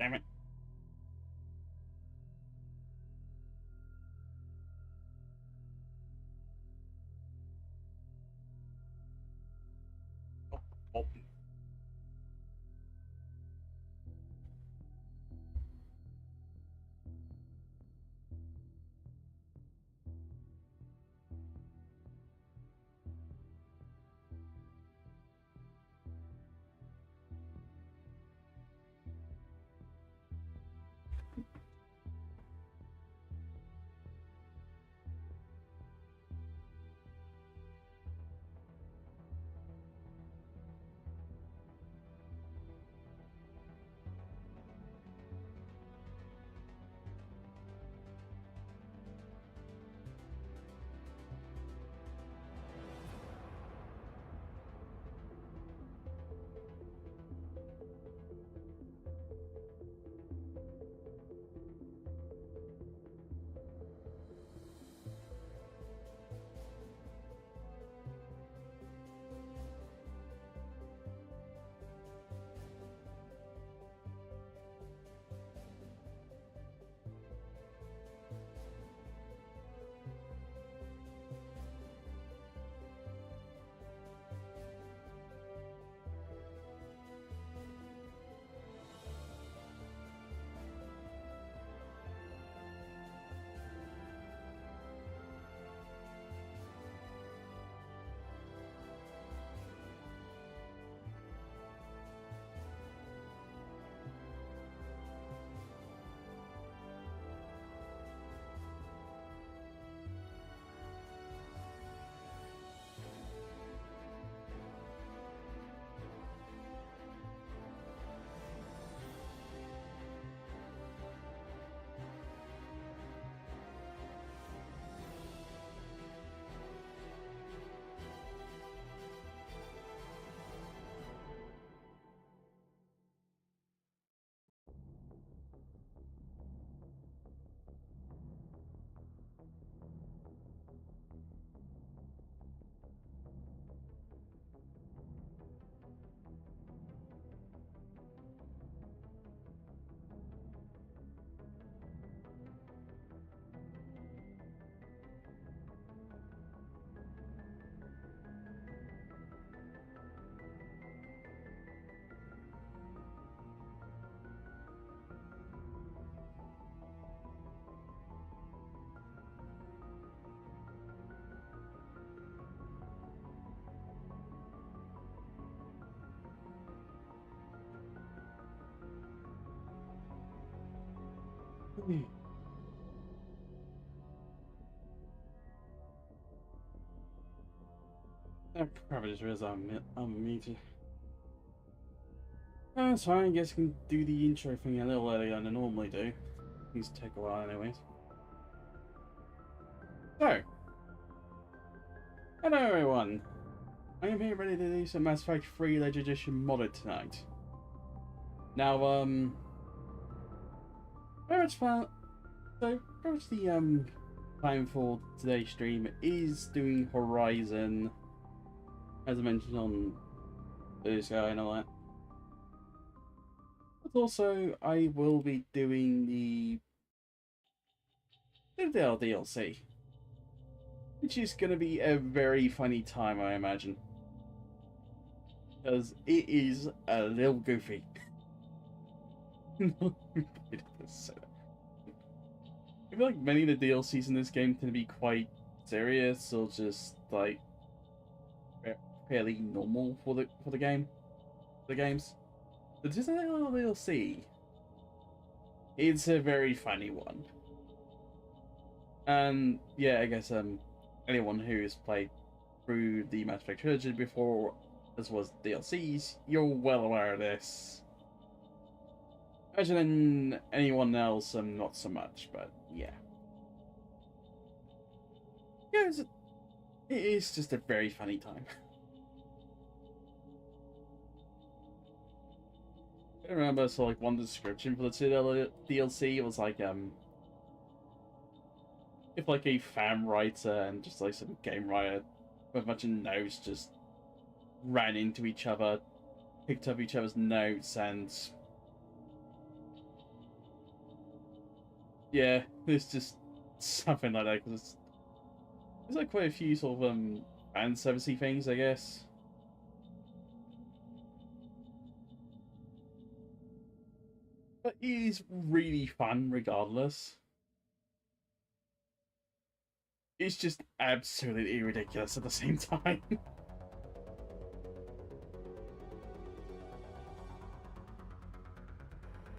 Damn it. Oh, oh. I probably just realized I'm a meter. So I guess I can do the intro thing a little earlier than I normally do. These take a while anyways. So, hello everyone. I am here ready to do some Mass Effect 3 Legend Edition modded tonight. Now, very much fun. So, pretty much the plan for today's stream is doing Horizon, as I mentioned on bsky and all that. But also, I will be doing the Citadel DLC, which is going to be a very funny time, I imagine, because it is a little goofy. I feel like many of the DLCs in this game tend to be quite serious or just like fairly normal for the games. But just a little DLC, it's a very funny one. And yeah, I guess anyone who's played through the Mass Effect trilogy before, as well as DLCs, you're well aware of this. Imagine anyone else, not so much, but yeah. Yeah, it is just a very funny time. I remember, so like one description for the Citadel DLC was like, if like a fan writer and just like some game writer with a bunch of notes just ran into each other, picked up each other's notes, and Yeah, it's just something like that because there's like quite a few sort of fan servicey things, I guess. But it is really fun regardless. It's just absolutely ridiculous at the same time.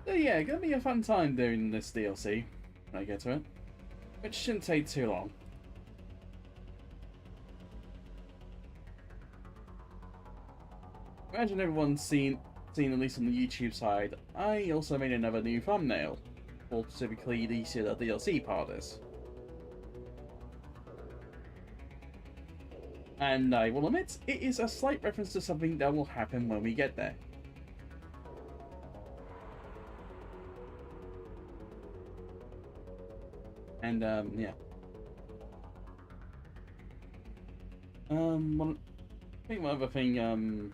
So yeah, gonna be a fun time doing this DLC when I get to it. Which shouldn't take too long. Imagine everyone's seen at least on the YouTube side, I also made another new thumbnail for specifically the Citadel DLC part of this. And I will admit, it is a slight reference to something that will happen when we get there. And yeah. I think one other thing,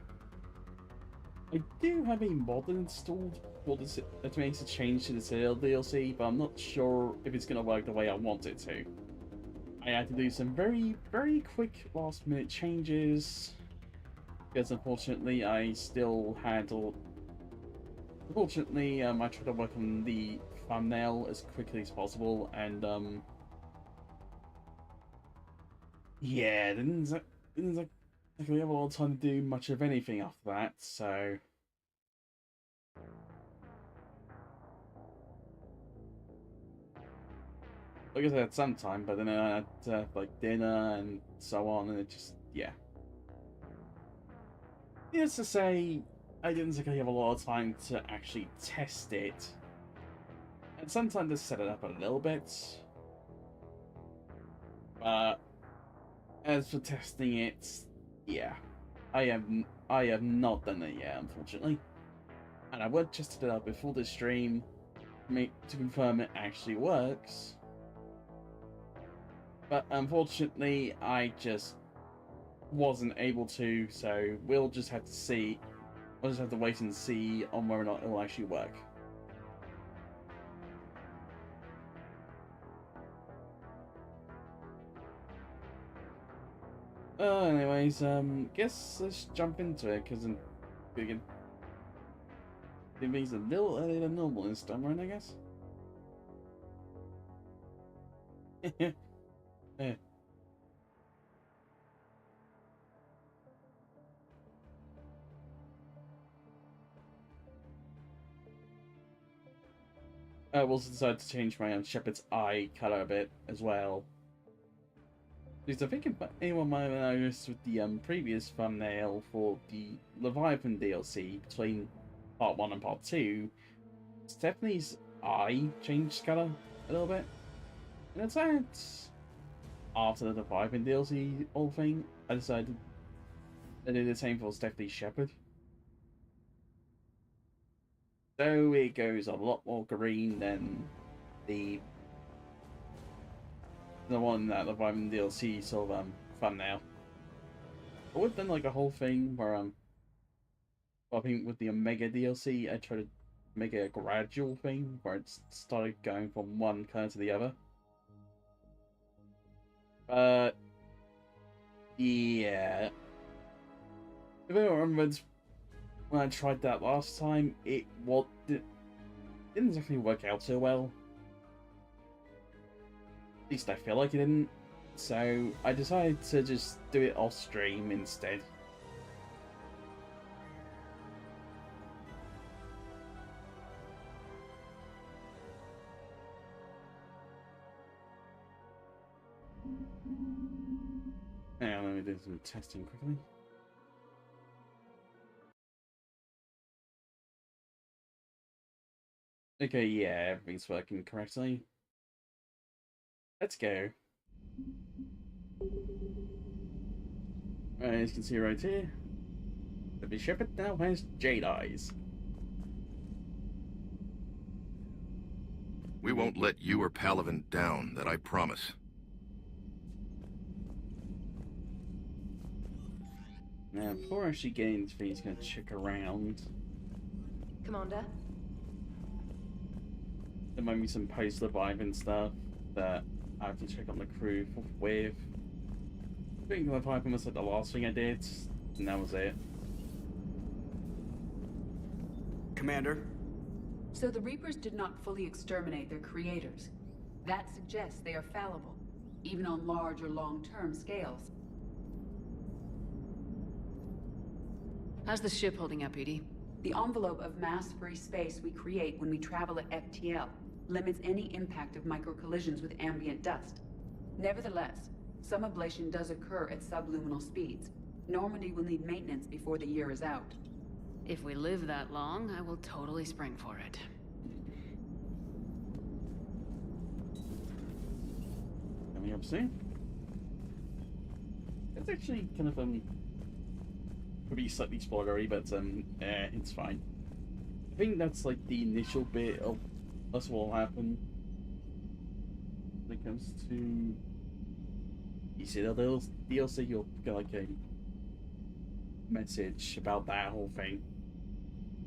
I do have a mod installed for this to make a change to the Citadel DLC, but I'm not sure if it's gonna work the way I want it to. I had to do some very, very quick last minute changes because unfortunately I still handled. Unfortunately, I tried to work on the thumbnail as quickly as possible, and yeah, didn't exactly have a lot of time to do much of anything after that. So I guess I had some time, but then I had like dinner and so on, and it just yeah. Needless to say, I didn't exactly have a lot of time to actually test it, and some time to set it up a little bit. But as for testing it, yeah, I have not done it yet, unfortunately. And I would test it out before the stream, to confirm it actually works. But unfortunately, I just wasn't able to, so we'll just have to see. We'll just have to wait and see on whether or not it will actually work. Anyways, guess let's jump into it, because I'm thinking things a little earlier than normal this time, right, I guess? Yeah. I also decided to change my shepherd's eye colour a bit as well. Because I think if anyone might have noticed with the previous thumbnail for the Leviathan DLC between part 1 and part 2, Stephanie's eye changed colour a little bit. And it's that after the Leviathan DLC whole thing, I decided to do the same for Stephanie's shepherd. So it goes a lot more green than the one that the Leviathan DLC sort of thumbnail. I would have done like a whole thing where I think with the Omega DLC I tried to make it a gradual thing where it started going from one colour to the other. But yeah, if anyone remembers when I tried that last time, it didn't exactly work out so well. At least I feel like it didn't. So I decided to just do it off stream instead. Now let me do some testing quickly. Okay, yeah, everything's working correctly. Let's go. As you can see right here, the shepherd now has jade eyes. We won't let you or Palaven down, that I promise. Now, before I actually get into things, gonna check around. Commander? there might be some post-Leviathan stuff that I have to check on the crew with. I think Leviathan was like the last thing I did, and that was it. Commander? So the Reapers did not fully exterminate their creators. That suggests they are fallible, even on large or long-term scales. How's the ship holding up, Edie? The envelope of mass-free space we create when we travel at FTL limits any impact of micro-collisions with ambient dust. Nevertheless, some ablation does occur at subluminal speeds. Normandy will need maintenance before the year is out. If we live that long, I will totally spring for it. Coming up soon. It's actually kind of could be slightly spoilery, but it's fine. I think that's like the initial bit of that's what will happen when it comes to you see that DLC. You'll get like a message about that whole thing.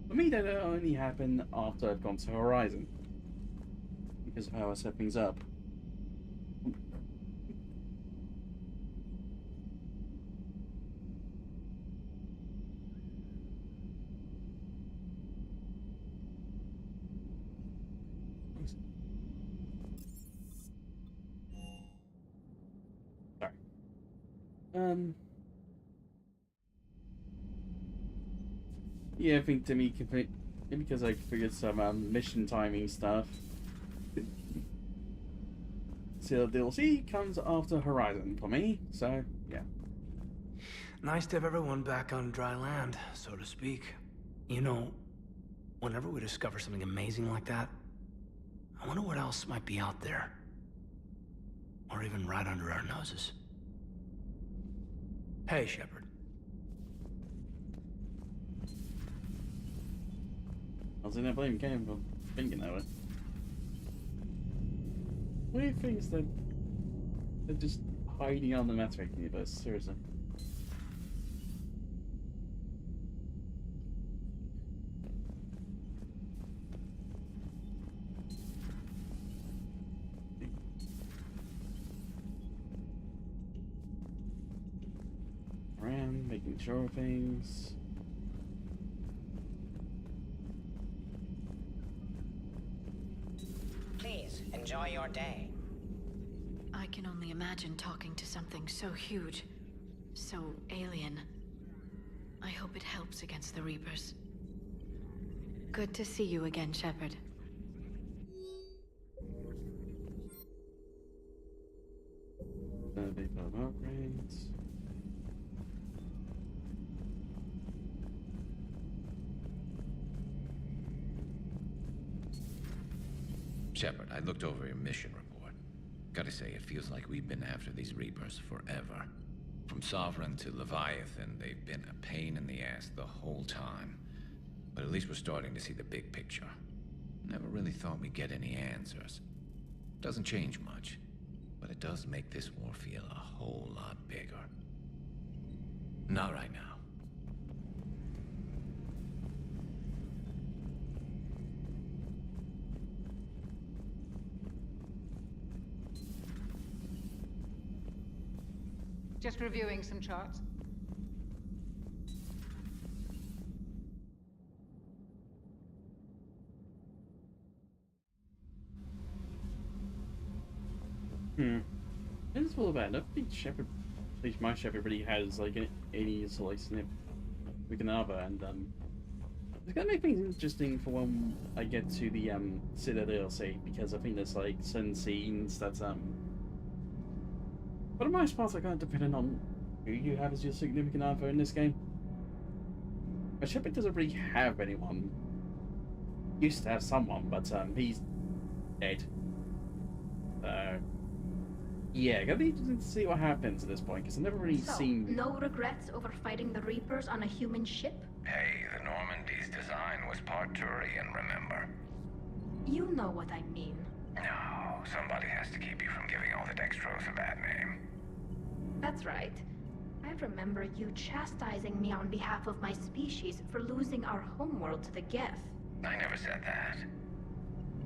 For me, that only happened after I've gone to Horizon because of how I set things up. Yeah, I think to me, because I figured some mission timing stuff. So the DLC comes after Horizon for me, so yeah. Nice to have everyone back on dry land, so to speak. You know, whenever we discover something amazing like that, I wonder what else might be out there. Or even right under our noses. Hey, Shepard. I was in that blame game for thinking that way. Weird things that they're just hiding on the Mass Effect universe, seriously. Around, making sure of things. Please, enjoy your day. I can only imagine talking to something so huge, so alien. I hope it helps against the Reapers. Good to see you again, Shepard. They put upgrades. Shepard, I looked over your mission report. Gotta say, it feels like we've been after these Reapers forever. From Sovereign to Leviathan, they've been a pain in the ass the whole time. But at least we're starting to see the big picture. Never really thought we'd get any answers. Doesn't change much, but it does make this war feel a whole lot bigger. Not right now. Just reviewing some charts. It's all about. I don't think Shepard, at least my Shepard, really has like any sort of snip with another, and it's gonna make things interesting for when I get to the Citadel DLC, because I think there's like certain scenes that for the most part, are kind of dependent on who you have as your significant other in this game. But Shepard doesn't really have anyone. Used to have someone, but he's dead. Yeah, gonna be interesting to see what happens at this point, because I've never really seen. No regrets over fighting the Reapers on a human ship? Hey, the Normandy's design was part Turian, remember? You know what I mean. No, somebody has to keep you from giving all the Dextros a bad name. That's right. I remember you chastising me on behalf of my species for losing our homeworld to the Geth. I never said that.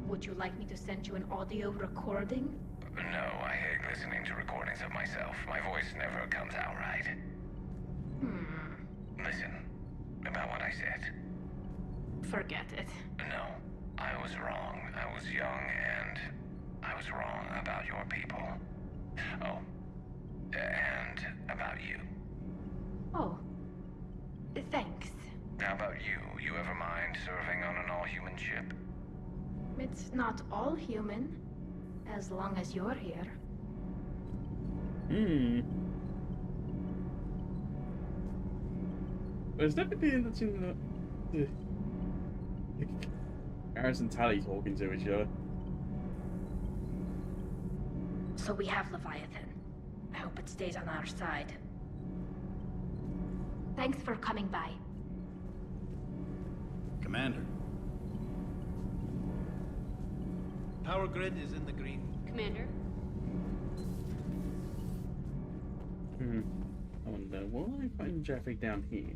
Would you like me to send you an audio recording? No, I hate listening to recordings of myself. My voice never comes out right. Listen, about what I said. Forget it. No, I was wrong. I was young and I was wrong about your people. Oh, and about you. Oh. Thanks. How about you? You ever mind serving on an all-human ship? It's not all human, as long as you're here. There's definitely in the Garrus and Tally talking to each other. So we have Leviathan. I hope it stays on our side. Thanks for coming by. Commander. Power grid is in the green. Commander? I wonder, will I find Jeffrey down here?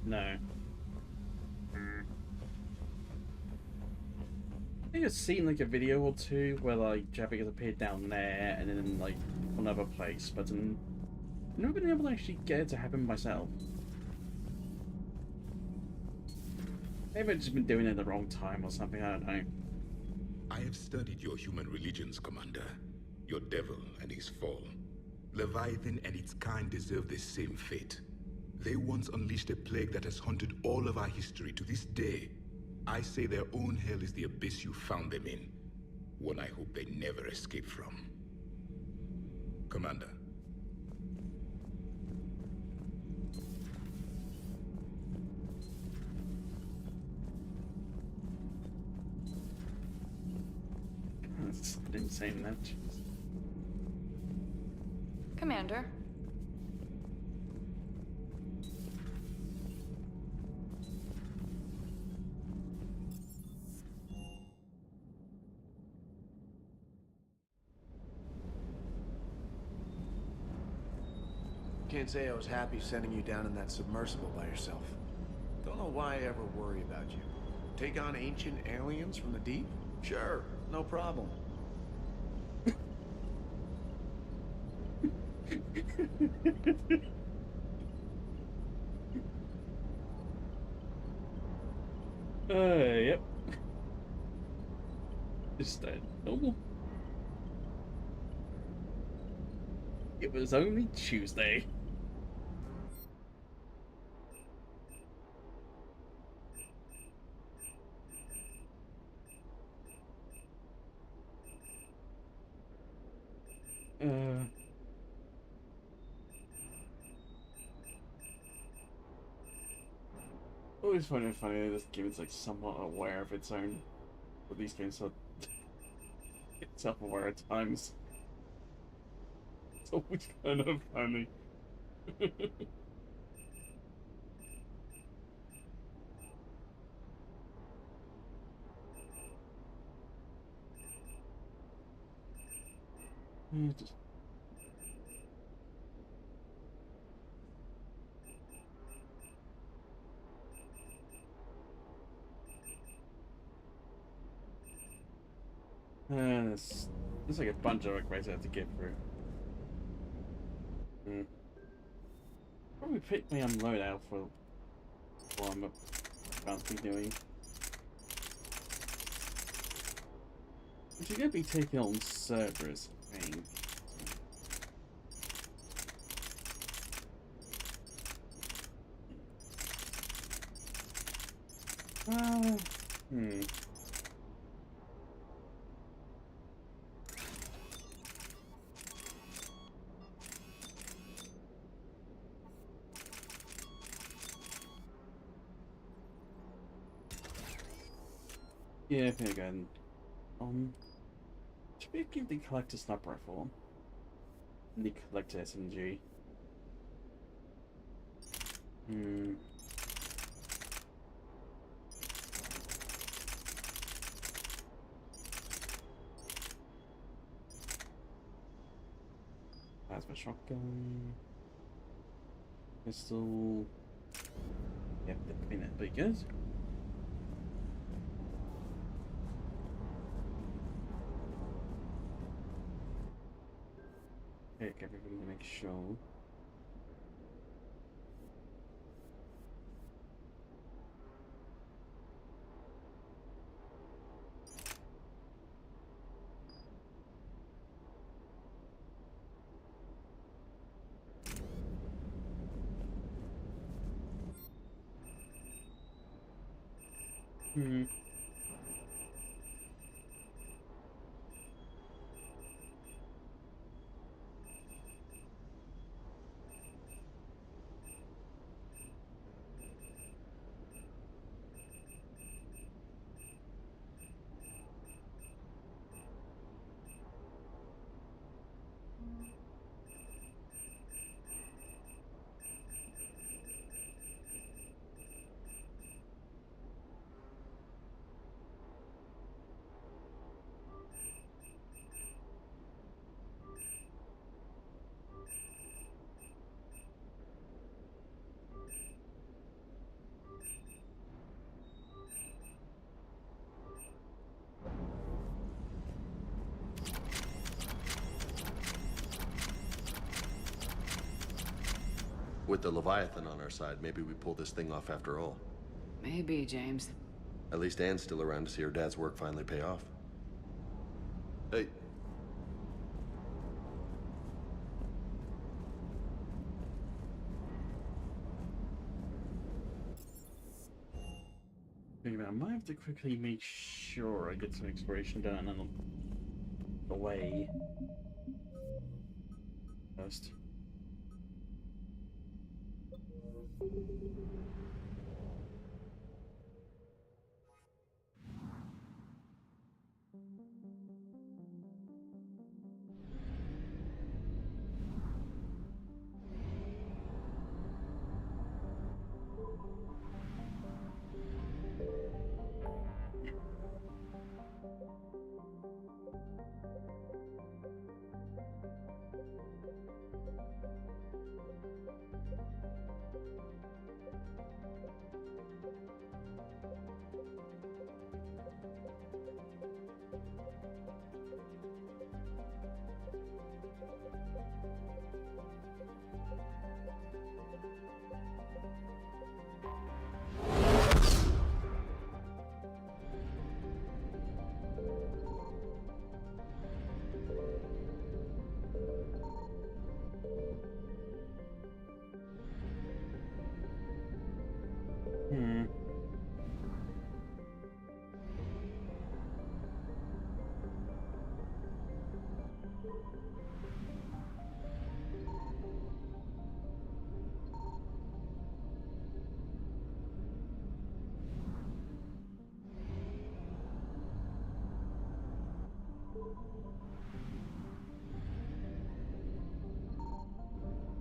No. I think I've seen like a video or two where like Jeffrey has appeared down there and then like another place, but I've never been able to actually get it to happen myself. Maybe I've just been doing it at the wrong time or something, I don't know. I have studied your human religions, Commander. Your devil and his fall. Leviathan and its kind deserve the same fate. They once unleashed a plague that has haunted all of our history to this day. I say their own hell is the abyss you found them in. One I hope they never escape from. Commander. That's insane, that. Commander? Can't say I was happy sending you down in that submersible by yourself. Don't know why I ever worry about you. Take on ancient aliens from the deep? Sure, no problem. Yep. Just normal. It was only Tuesday. Always find it funny that this game is like somewhat aware of its own, but these games are self-aware at times. It's always kind of funny. Just... there's like a bunch of upgrades I have to get through. Probably pick me on loadout for what I'm about to be doing. If you're going to be taking on Cerberus, I think. Yeah, I think again. Should we give the collector sniper rifle and the collector SMG? Plasma shotgun, pistol. Yep, that'd be good. Pick everybody to make sure. Hmm. With the Leviathan on our side, maybe we pull this thing off after all. Maybe, James. At least Anne's still around to see her dad's work finally pay off. Hey. Wait a minute, I might have to quickly make sure I get some exploration done on the way first. Hmm.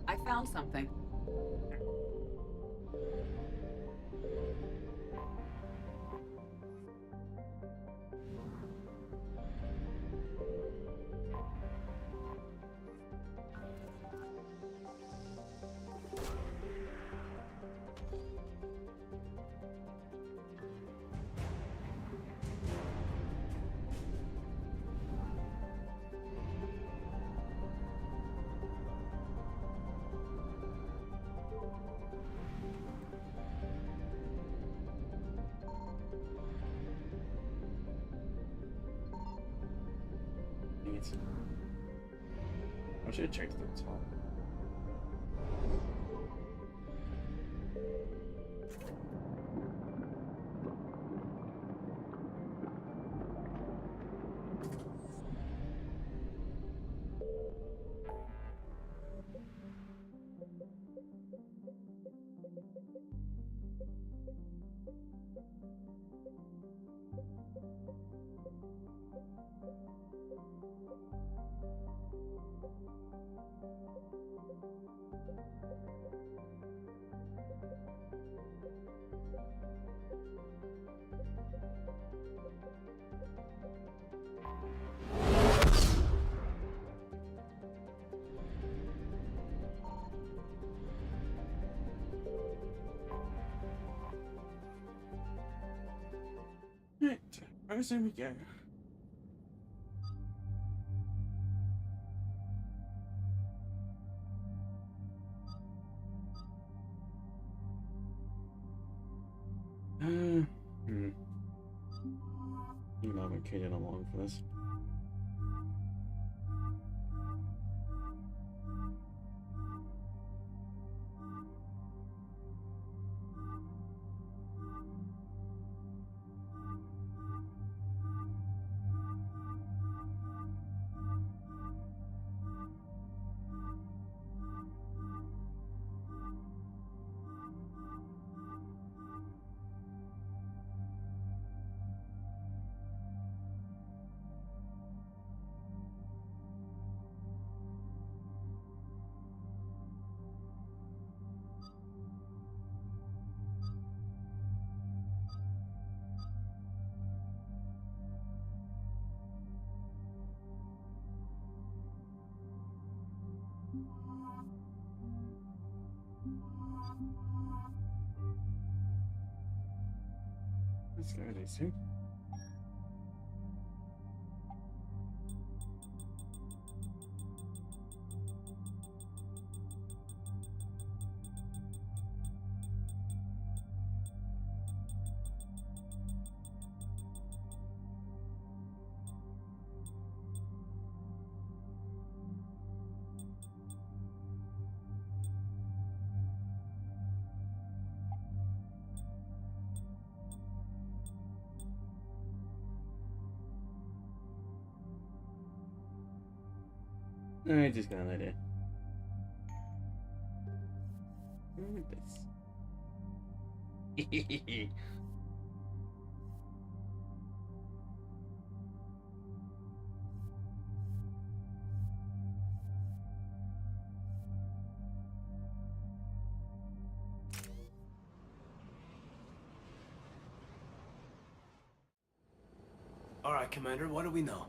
I found something. I should have checked the top. Right, where's we go? Okay, then I'm along for this. Let's go with these two. I just got an idea. This. All right, Commander, what do we know?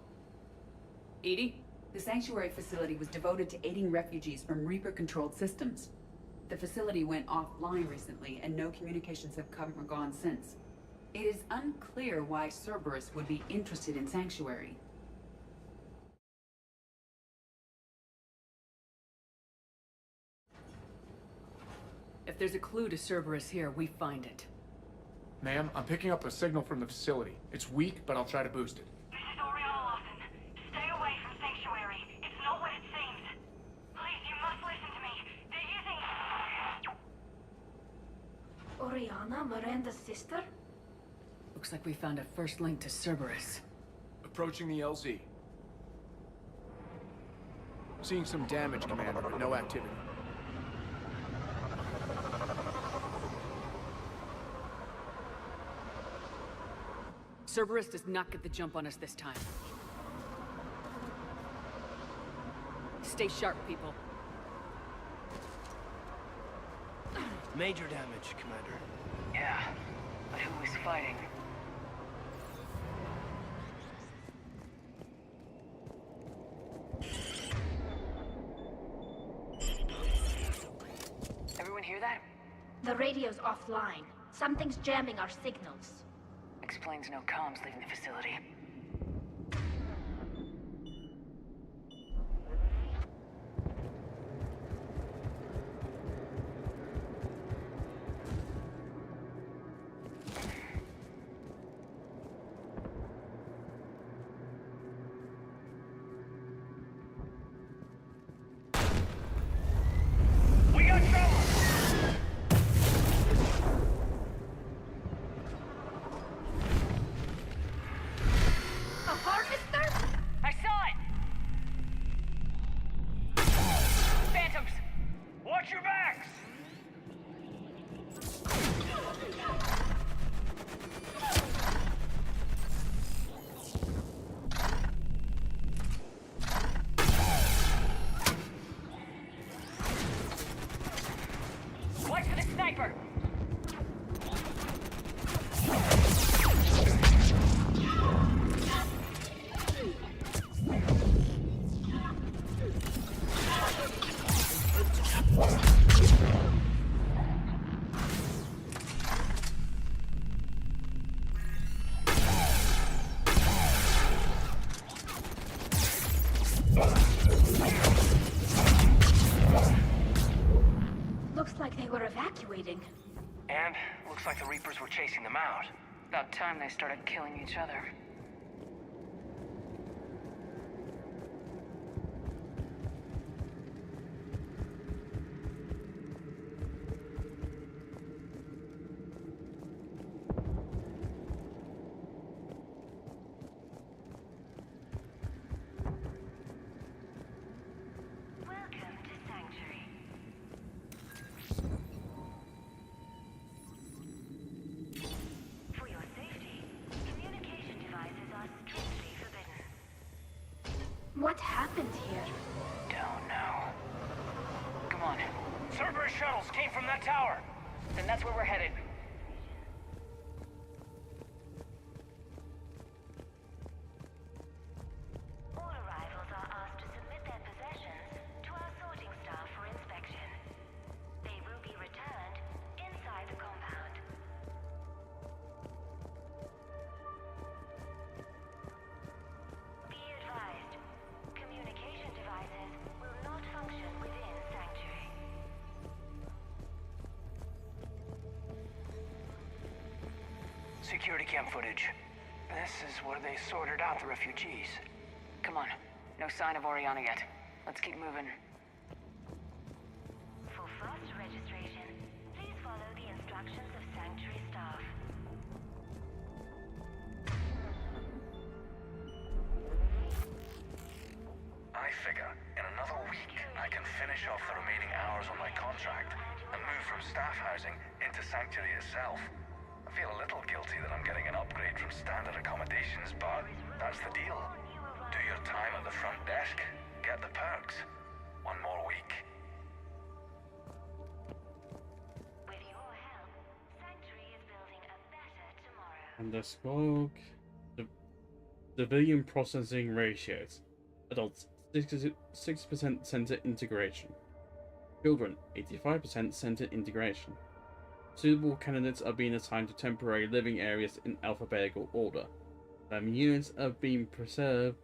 Edie, the sanctuary facility was devoted to aiding refugees from Reaper-controlled systems. The facility went offline recently, and no communications have come or gone since. It is unclear why Cerberus would be interested in Sanctuary. If there's a clue to Cerberus here, we find it. Ma'am, I'm picking up a signal from the facility. It's weak, but I'll try to boost it. This is Oriana. Stay away from Sanctuary. It's not what it seems. Please, you must listen to me. They're using... Oriana, Miranda's sister? Looks like we found a first link to Cerberus. Approaching the LZ. Seeing some damage, Commander, but no activity. Cerberus does not get the jump on us this time. Stay sharp, people. Major damage, Commander. Yeah, but who is fighting? Everyone hear that? The radio's offline. Something's jamming our signals. Explains no comms leaving the facility. We got trouble! I saw it! Phantoms! Watch your backs! Watch for the sniper! Looks like they were evacuating. And looks like the Reapers were chasing them out. About time they started killing each other. What happened here? Don't know. Come on. Cerberus shuttles came from that tower. Then that's where we're headed. All arrivals are asked to submit their possessions to our sorting staff for inspection. They will be returned inside the compound. Be advised, communication devices will not function within Sanctuary. Security cam footage. This is where they sorted out the refugees. Come on. No sign of Oriana yet. Let's keep moving. For fast registration, please follow the instructions of Sanctuary staff. I figure in another week I can finish off the remaining hours on my contract and move from staff housing into Sanctuary itself. I feel a little guilty that I'm getting an upgrade from standard accommodations, but that's the deal. Do your time at the front desk, get the perks. One more week. With your help, Sanctuary is building a better tomorrow. Underscore. Civilian processing ratios. Adults 6% center integration. Children 85% center integration. Suitable candidates are being assigned to temporary living areas in alphabetical order. Units are being preserved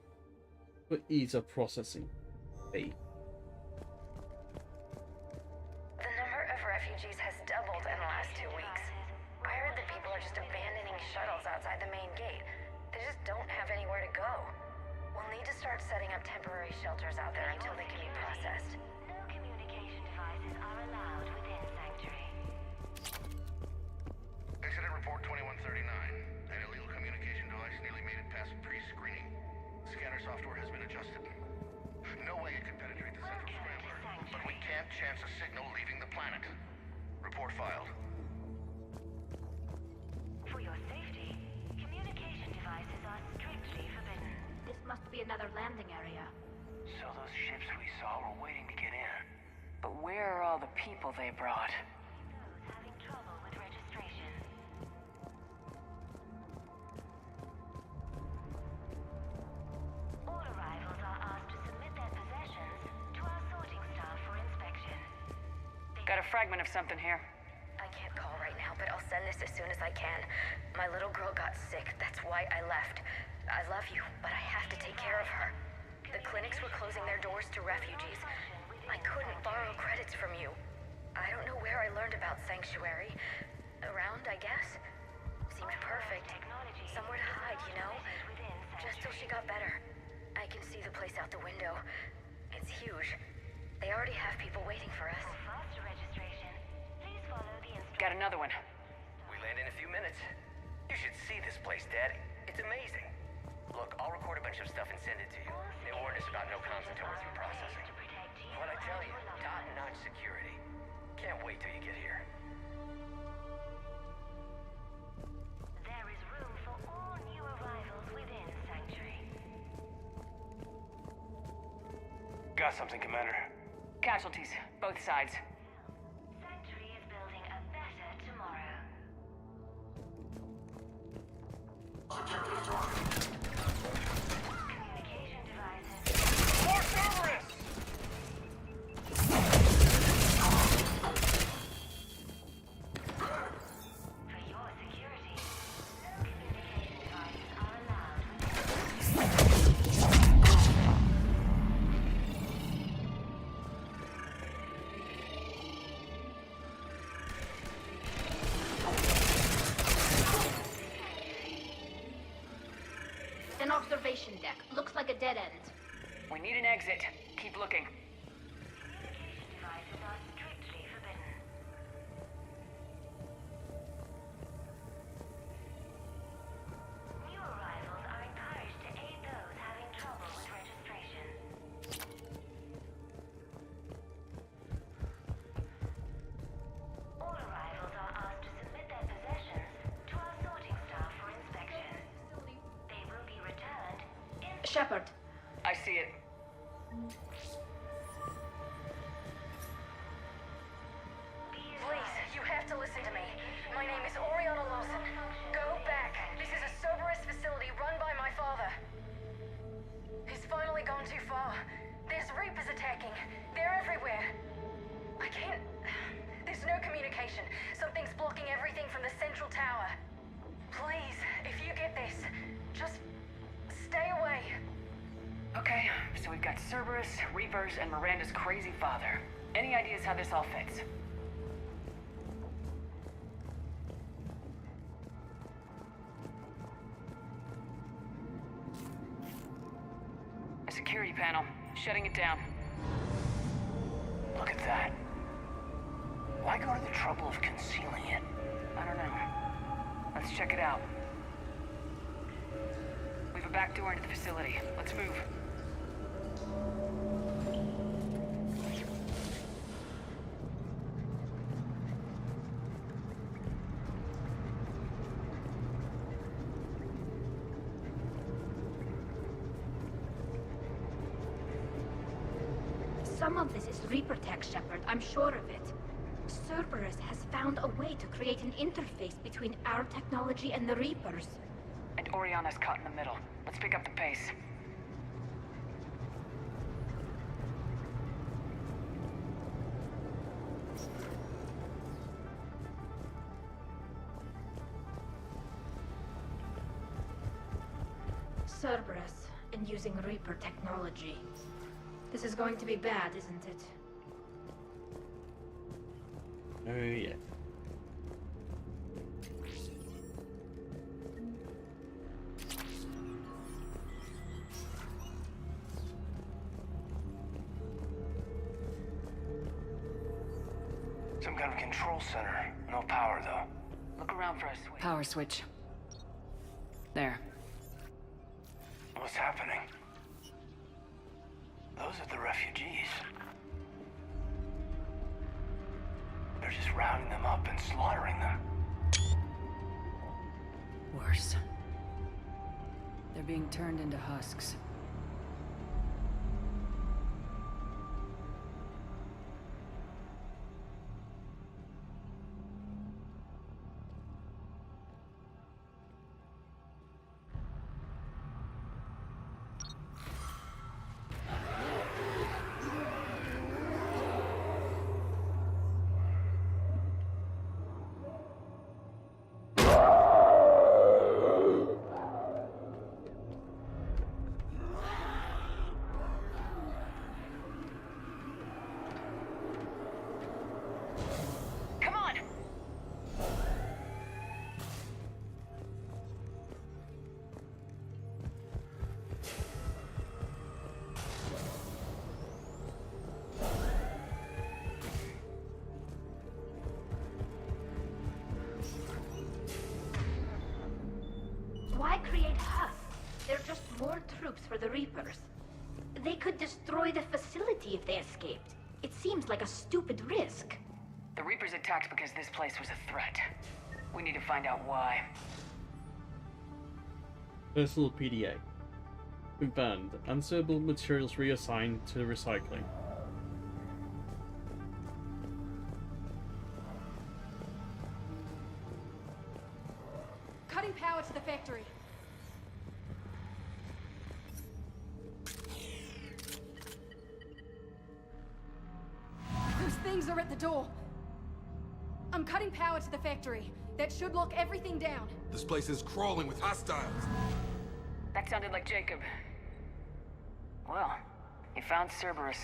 for ease of processing. B. The number of refugees has doubled in the last 2 weeks. I heard that people are just abandoning shuttles outside the main gate. They just don't have anywhere to go. We'll need to start setting up temporary shelters out there until they can be processed. No communication devices are allowed within Sanctuary. Incident report 2139. An illegal communication device nearly made it past pre-screening. Scanner software has been adjusted. No way it could penetrate the central scrambler, but we can't chance a signal leaving the planet. Report filed. For your safety, communication devices are strictly forbidden. This must be another landing area. So those ships we saw were waiting to get in. But where are all the people they brought? Those having trouble with registration. All arrivals are asked to submit their possessions to our sorting staff for inspection. Got a fragment of something here. I can't call right now, but I'll send this as soon as I can. My little girl got sick. That's why I left. I love you, but I have to take care of her. The clinics were closing their doors to refugees. I couldn't borrow credits from you. I don't know where I learned about Sanctuary. Around, I guess. Seemed perfect. Somewhere to hide, you know? Just till she got better. I can see the place out the window. It's huge. They already have people waiting for us. For faster registration, please follow the instructions. Got another one. We land in a few minutes. You should see this place, Daddy. It's amazing. Look, I'll record a bunch of stuff and send it to you. They warned us about no comms until we're through processing. What I tell you, top-notch security. Can't wait till you get here. There is room for all new arrivals within Sanctuary. Got something, Commander. Casualties, both sides. Sanctuary is building a better tomorrow. Communication devices. More Cerberus! For your security, no communication devices are allowed An observation deck. Looks like a dead end. We need an exit. Keep looking. Communication devices are strictly forbidden. New arrivals are encouraged to aid those having trouble with registration. All arrivals are asked to submit their possessions to our sorting staff for inspection. They will be returned in... Shepard. I see it. There's no communication. Something's blocking everything from the central tower. Please, if you get this, just stay away. Okay, so we've got Cerberus, Reapers, and Miranda's crazy father. Any ideas how this all fits? A security panel. Shutting it down. Look at that. Why go to the trouble of concealing it? I don't know. Let's check it out. We have a back door into the facility. Let's move. Some of this is Reaper tech, Shepard. I'm sure of it. Cerberus has found a way to create an interface between our technology and the Reapers. And Oriana's caught in the middle. Let's pick up the pace. Cerberus, and using Reaper technology. This is going to be bad, isn't it? Oh, yeah. Some kind of control center. No power, though. Look around for a switch. Power switch. There. What's happening? Those are the refugees. They're just rounding them up and slaughtering them. Worse. They're being turned into husks. Why create husks? They're just more troops for the Reapers. They could destroy the facility if they escaped. It seems like a stupid risk. The Reapers attacked because this place was a threat. We need to find out why. Personal PDA. Confirmed. Unsuitable materials reassigned to recycling. Cutting power to the factory. Those things are at the door. I'm cutting power to the factory. That should lock everything down. This place is crawling with hostiles. That sounded like Jacob. Well, you found Cerberus.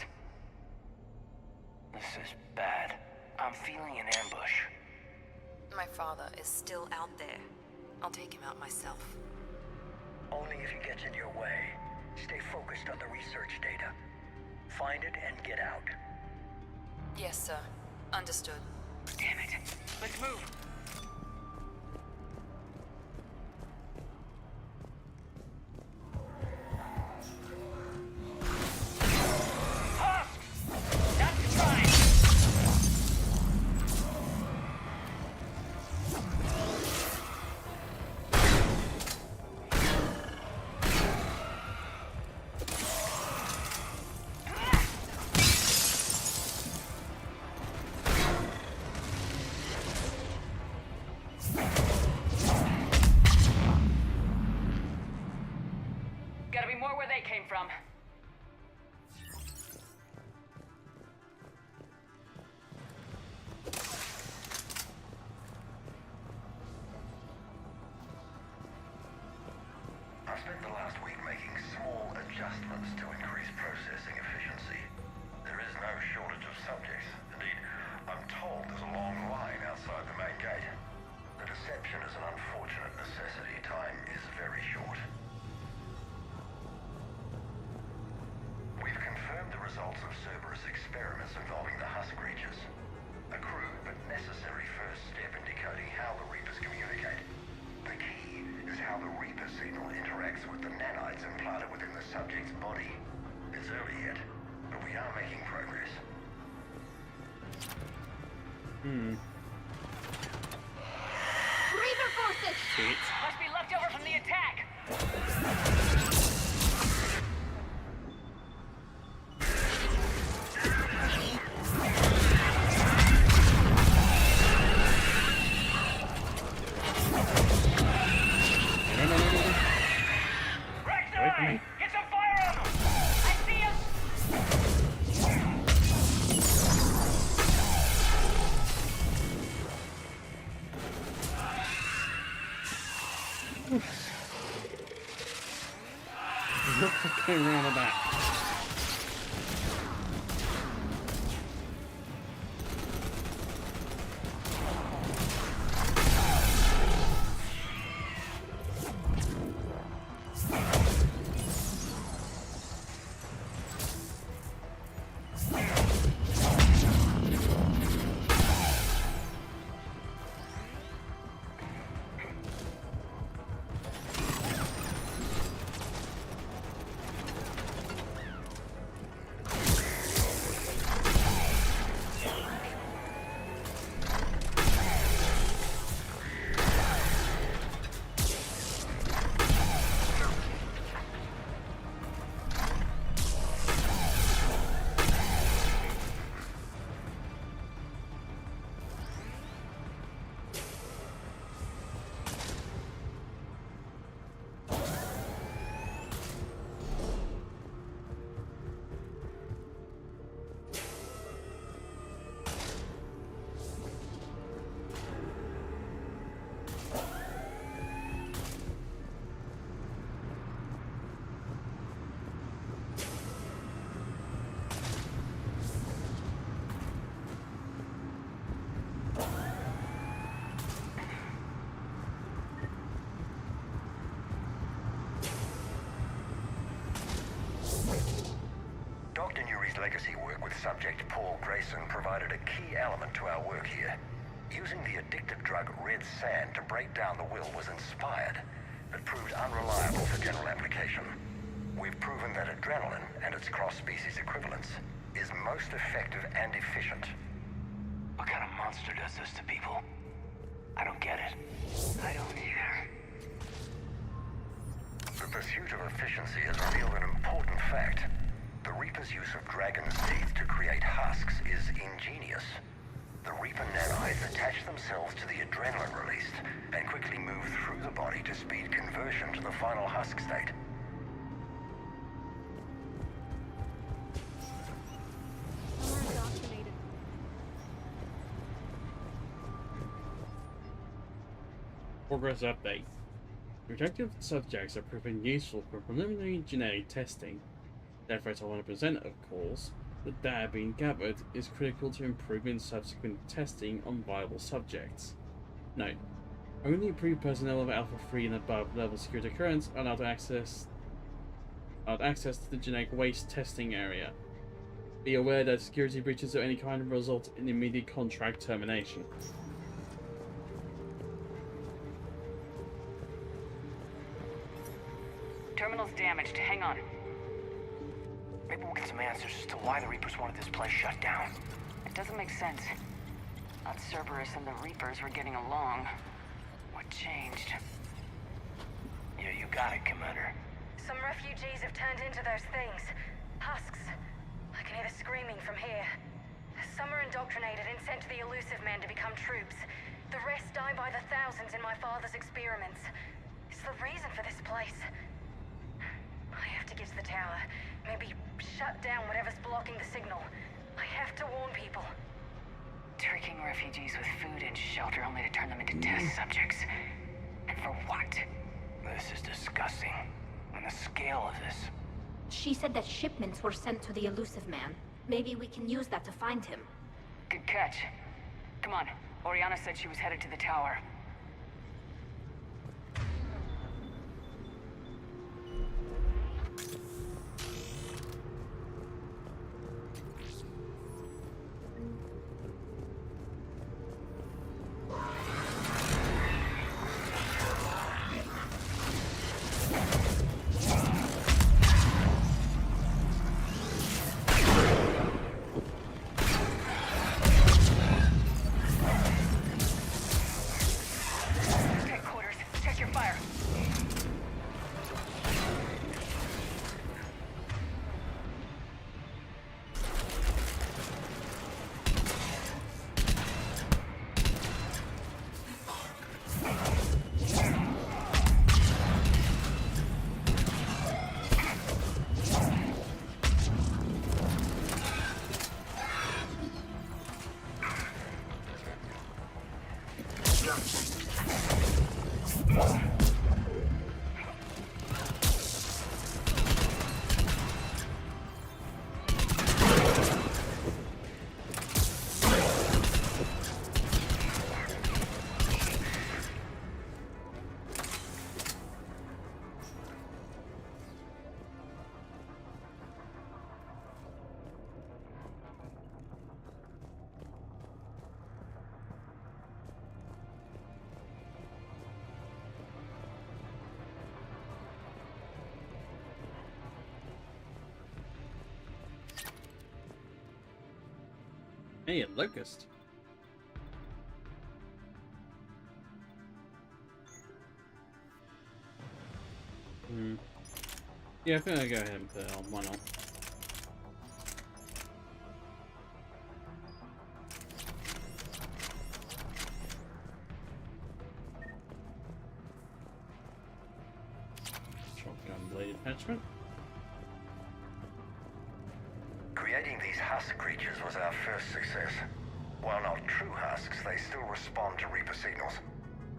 This is bad. I'm feeling an ambush. My father is still out there. I'll take him out myself. Only if he gets in your way. Stay focused on the research data. Find it and get out. Yes, sir. Understood. Damn it. Let's move. spent the last week making small adjustments to increase processing efficiency. There is no shortage of subjects. Indeed, I'm told there's a long line outside the main gate. The deception is an unfortunate necessity. Time is very short. We've confirmed the results of Cerberus experiments involving the husk creatures. A crude but necessary first step in decoding how the Reapers communicate. The key is how the Reaper signal interacts with the nanites implanted within the subject's body. It's early yet, but we are making progress. Reaper forces! Must be left over from the attack! Get some fire on them! I see him! Going around the back. Dr. Nuri's legacy work with subject Paul Grayson provided a key element to our work here. Using the addictive drug red sand to break down the will was inspired, but proved unreliable for general application. We've proven that adrenaline and its cross-species equivalence is most effective and efficient. What kind of monster does this to people? I don't get it. I don't either. The pursuit of efficiency has revealed an important fact. The Reaper's use of dragon's teeth to create husks is ingenious. The Reaper nanites attach themselves to the adrenaline released and quickly move through the body to speed conversion to the final husk state. Progress update. Protective subjects are proving useful for preliminary genetic testing. Death rate of 100% of course, the data being gathered is critical to improving subsequent testing on viable subjects. Note: only approved personnel of Alpha 3 and above level security clearance are allowed access to the genetic waste testing area. Be aware that security breaches of any kind will result in immediate contract termination. Terminal's damaged. Hang on. Maybe we'll get some answers as to why the Reapers wanted this place shut down. It doesn't make sense. Thought Cerberus and the Reapers were getting along. What changed? Yeah, you got it, Commander. Some refugees have turned into those things. Husks. I can hear the screaming from here. Some are indoctrinated and sent to the elusive men to become troops. The rest die by the thousands in my father's experiments. It's the reason for this place. I have to get to the tower. Maybe shut down whatever's blocking the signal. I have to warn people. Tricking refugees with food and shelter only to turn them into test subjects. And for what? This is disgusting. on the scale of this. She said that shipments were sent to the elusive man. Maybe we can use that to find him. Good catch. Come on. Oriana said she was headed to the tower. Hey, a locust. Yeah, I think I'll go ahead and put it on. Why not? Shotgun blade attachment. Creating these husk creatures was our first success. While not true husks, they still respond to Reaper signals.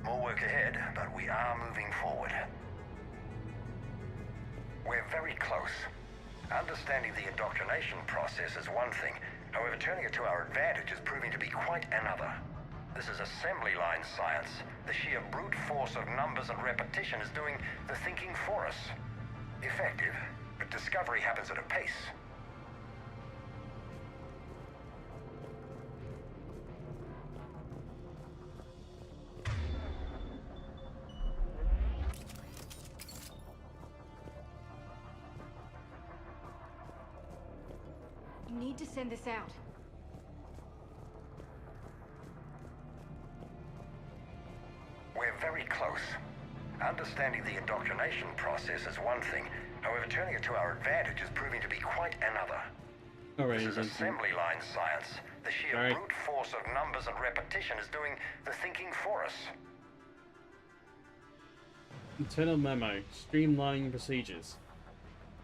More work ahead, but we are moving forward. We're very close. Understanding the indoctrination process is one thing. However, turning it to our advantage is proving to be quite another. This is assembly line science. The sheer brute force of numbers and repetition is doing the thinking for us. Effective, but discovery happens at a pace. You need to send this out. We're very close. Understanding the indoctrination process is one thing. However, turning it to our advantage is proving to be quite another. Alright, this is assembly line science. The sheer brute force of numbers and repetition is doing the thinking for us. Internal memo. Streamlining procedures.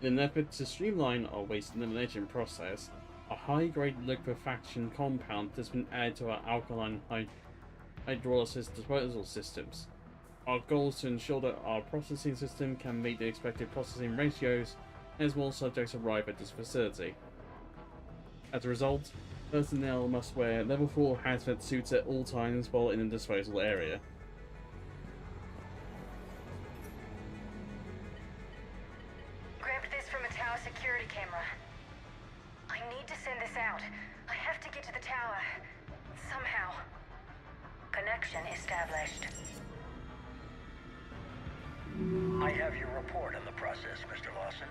In an effort to streamline our waste elimination process, a high-grade liquefaction compound has been added to our alkaline hydrolysis disposal systems. Our goal is to ensure that our processing system can meet the expected processing ratios as more subjects arrive at this facility. As a result, personnel must wear level 4 hazmat suits at all times while in the disposal area. Grabbed this from a tower security camera. I need to send this out. I have to get to the tower. Somehow. Connection established. I have your report on the process, Mr. Lawson.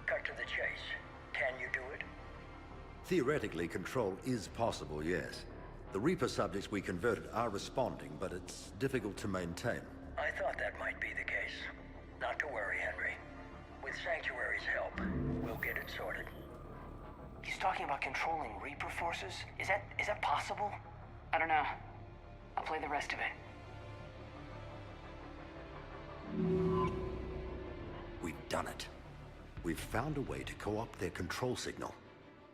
Cut to the chase. Can you do it? Theoretically, control is possible, yes. The Reaper subjects we converted are responding, but it's difficult to maintain. I thought that might be the case. Not to worry, Henry. With Sanctuary's help, we'll get it sorted. He's talking about controlling Reaper forces? Is that possible? I don't know. I'll play the rest of it. We've done it. We've found a way to co-opt their control signal.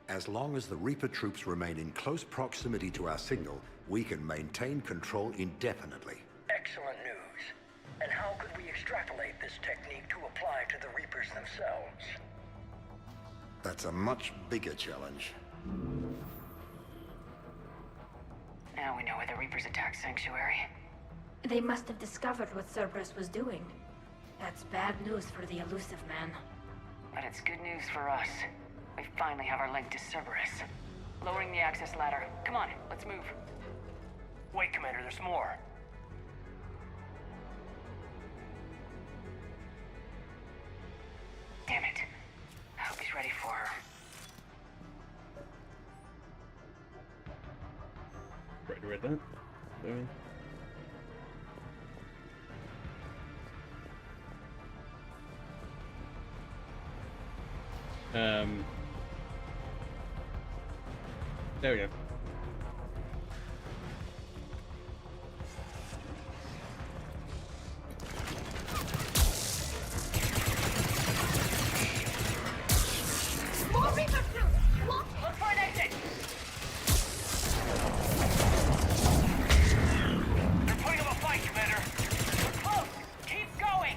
As long as the Reaper troops remain in close proximity to our signal, we can maintain control indefinitely. Excellent news. And how could we expect extrapolate this technique to apply to the Reapers themselves. That's a much bigger challenge. Now we know why the Reapers attacked Sanctuary. They must have discovered what Cerberus was doing. That's bad news for the elusive man. But it's good news for us. We finally have our link to Cerberus. Lowering the access ladder. Come on, let's move. Wait, Commander, there's more. Damn it. I hope he's ready for her. Read that? Sorry. There we go. More Reaper troops! Look for an exit! They're putting up a fight, Commander. We're close. Keep going.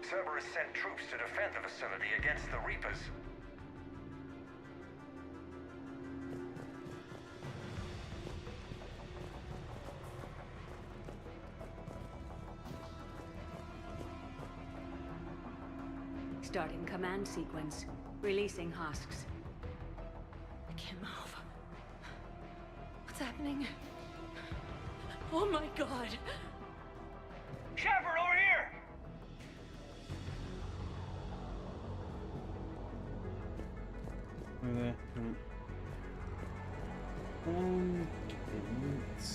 Cerberus sent troops to defend the facility against the Reapers. Starting command sequence. Releasing husks. I can't move. What's happening? Oh my god! Shepard, over here! Over there. Right. Okay, let's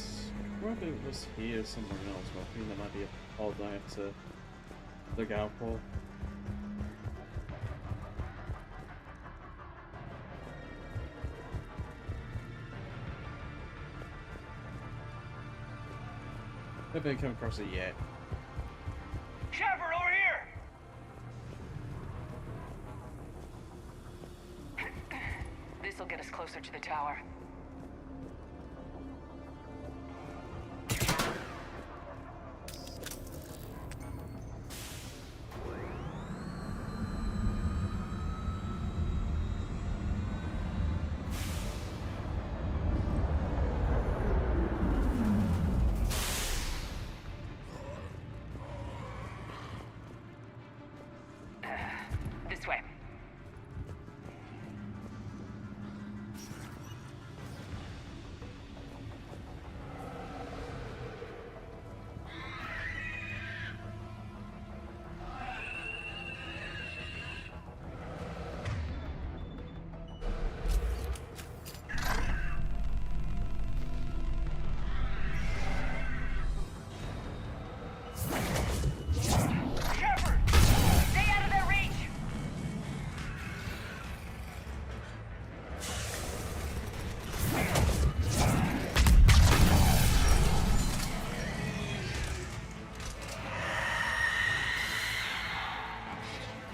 scrub if it was here somewhere else, but I think that might be a pod I have to look out for. I haven't come across it yet. Shepard, over here! This'll get us closer to the tower. This way.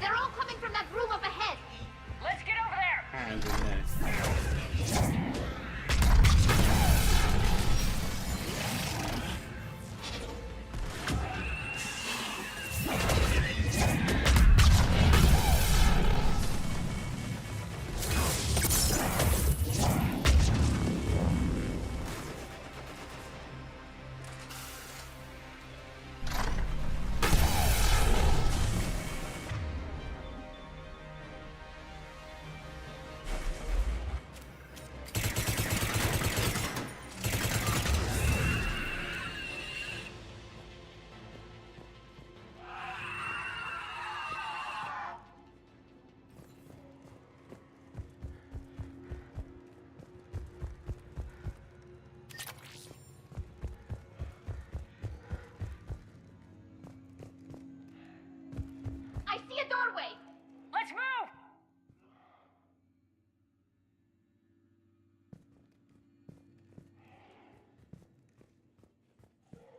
They're all coming from that room up ahead. Let's get over there! And in there. I see a doorway. Let's move!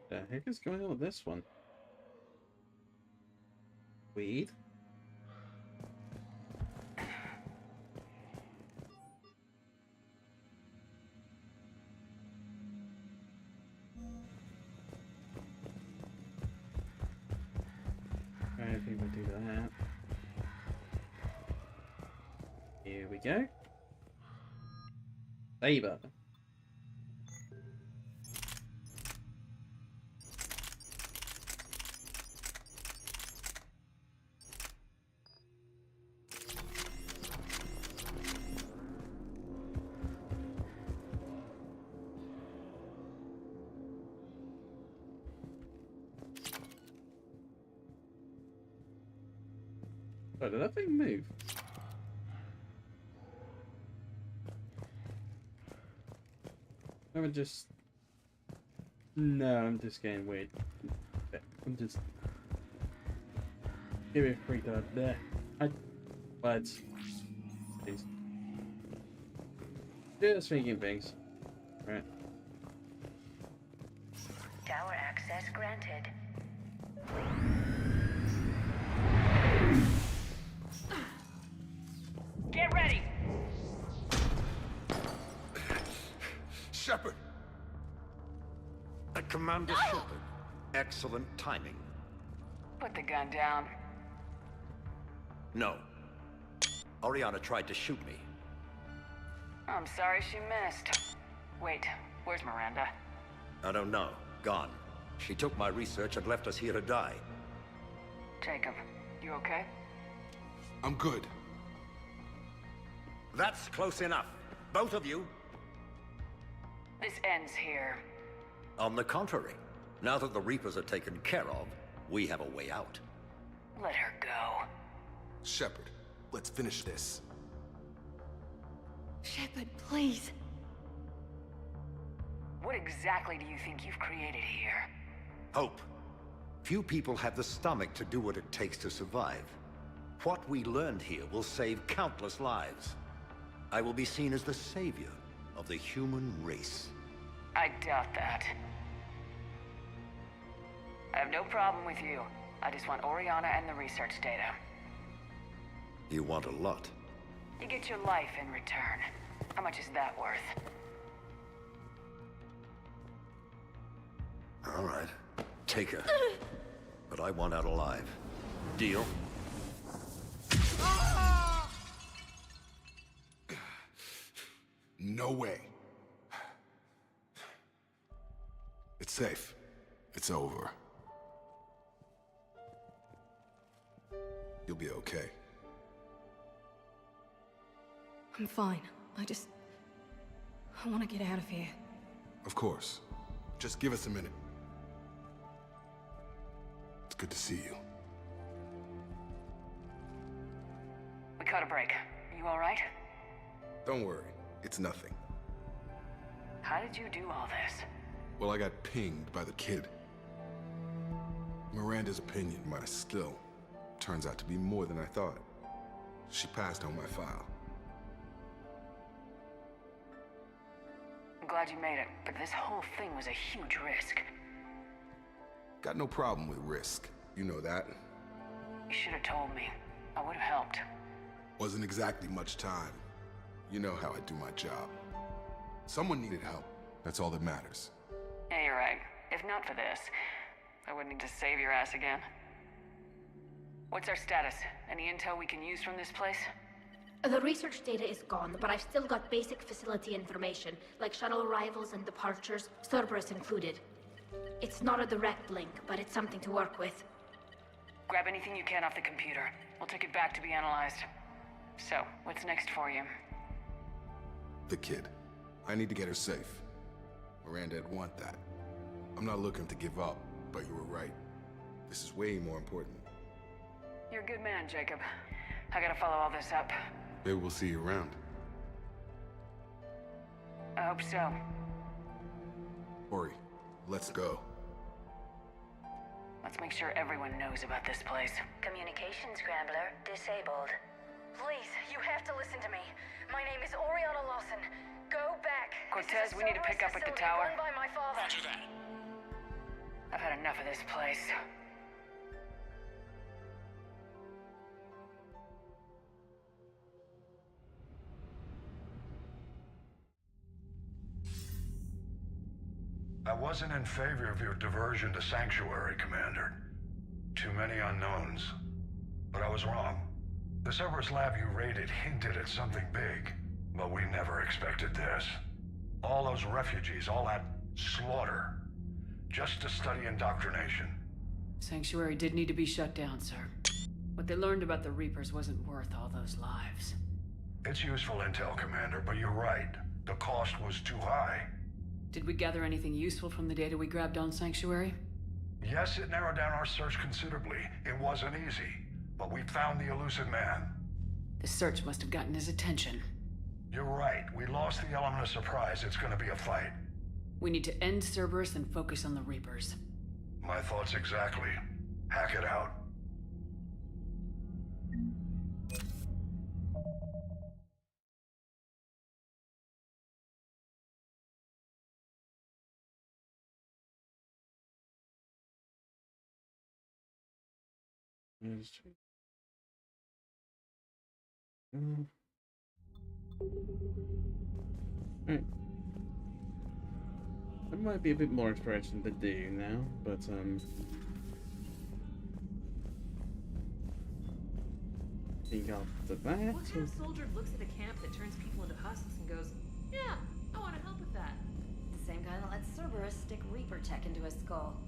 The heck is going on with this one? Weed? I don't think we'll do that. Here we go. Saber. Oh, did that thing move? I'm just... No, I'm just getting weird. I'm just... Give me a freak out there. But... Please. Just thinking things. Right. Tower access granted. Get ready! Shepard! Commander Shepard, excellent timing. Put the gun down. No. Oriana tried to shoot me. I'm sorry she missed. Wait, where's Miranda? I don't know. Gone. She took my research and left us here to die. Jacob, you okay? I'm good. That's close enough. Both of you. This ends here. On the contrary, now that the Reapers are taken care of, we have a way out. Let her go. Shepard, let's finish this. Shepard, please. What exactly do you think you've created here? Hope. Few people have the stomach to do what it takes to survive. What we learned here will save countless lives. I will be seen as the savior of the human race. I doubt that. I have no problem with you. I just want Oriana and the research data. You want a lot. You get your life in return. How much is that worth? All right. Take her. But I want out alive. Deal? No way. It's safe. It's over. You'll be okay. I'm fine. I want to get out of here. Of course. Just give us a minute. It's good to see you. We caught a break. You all right? Don't worry. It's nothing. How did you do all this? Well, I got pinged by the kid. Miranda's opinion, my skill, turns out to be more than I thought. She passed on my file. I'm glad you made it, but this whole thing was a huge risk. Got no problem with risk. You know that. You should have told me. I would have helped. Wasn't exactly much time. You know how I do my job. Someone needed help. That's all that matters. Yeah, you're right. If not for this, I wouldn't need to save your ass again. What's our status? Any intel we can use from this place? The research data is gone, but I've still got basic facility information, like shuttle arrivals and departures, Cerberus included. It's not a direct link, but it's something to work with. Grab anything you can off the computer. We'll take it back to be analyzed. So, what's next for you? The kid. I need to get her safe. Miranda'd want that. I'm not looking to give up, but you were right. This is way more important. You're a good man, Jacob. I gotta follow all this up. Maybe we'll see you around. I hope so. Ori, let's go. Let's make sure everyone knows about this place. Communication scrambler disabled. Please, you have to listen to me. My name is Oriana Lawson. Go back. Cortez, we need to pick up at the tower. Run by my father. Roger that. I've had enough of this place. I wasn't in favor of your diversion to Sanctuary, Commander. Too many unknowns. But I was wrong. The Cerberus lab you raided hinted at something big, but we never expected this. All those refugees, all that slaughter, just to study indoctrination. Sanctuary did need to be shut down, sir. What they learned about the Reapers wasn't worth all those lives. It's useful intel, Commander, but you're right. The cost was too high. Did we gather anything useful from the data we grabbed on Sanctuary? Yes, it narrowed down our search considerably. It wasn't easy, but we found the elusive man. The search must have gotten his attention. You're right. We lost the element of surprise. It's gonna be a fight. We need to end Cerberus and focus on the Reapers. My thoughts exactly. Hack it out. Right. There might be a bit more exploration to do now, but I think after that. What kind of soldier looks at a camp that turns people into husks and goes, "Yeah, I want to help with that"? The same guy that lets Cerberus stick Reaper tech into his skull.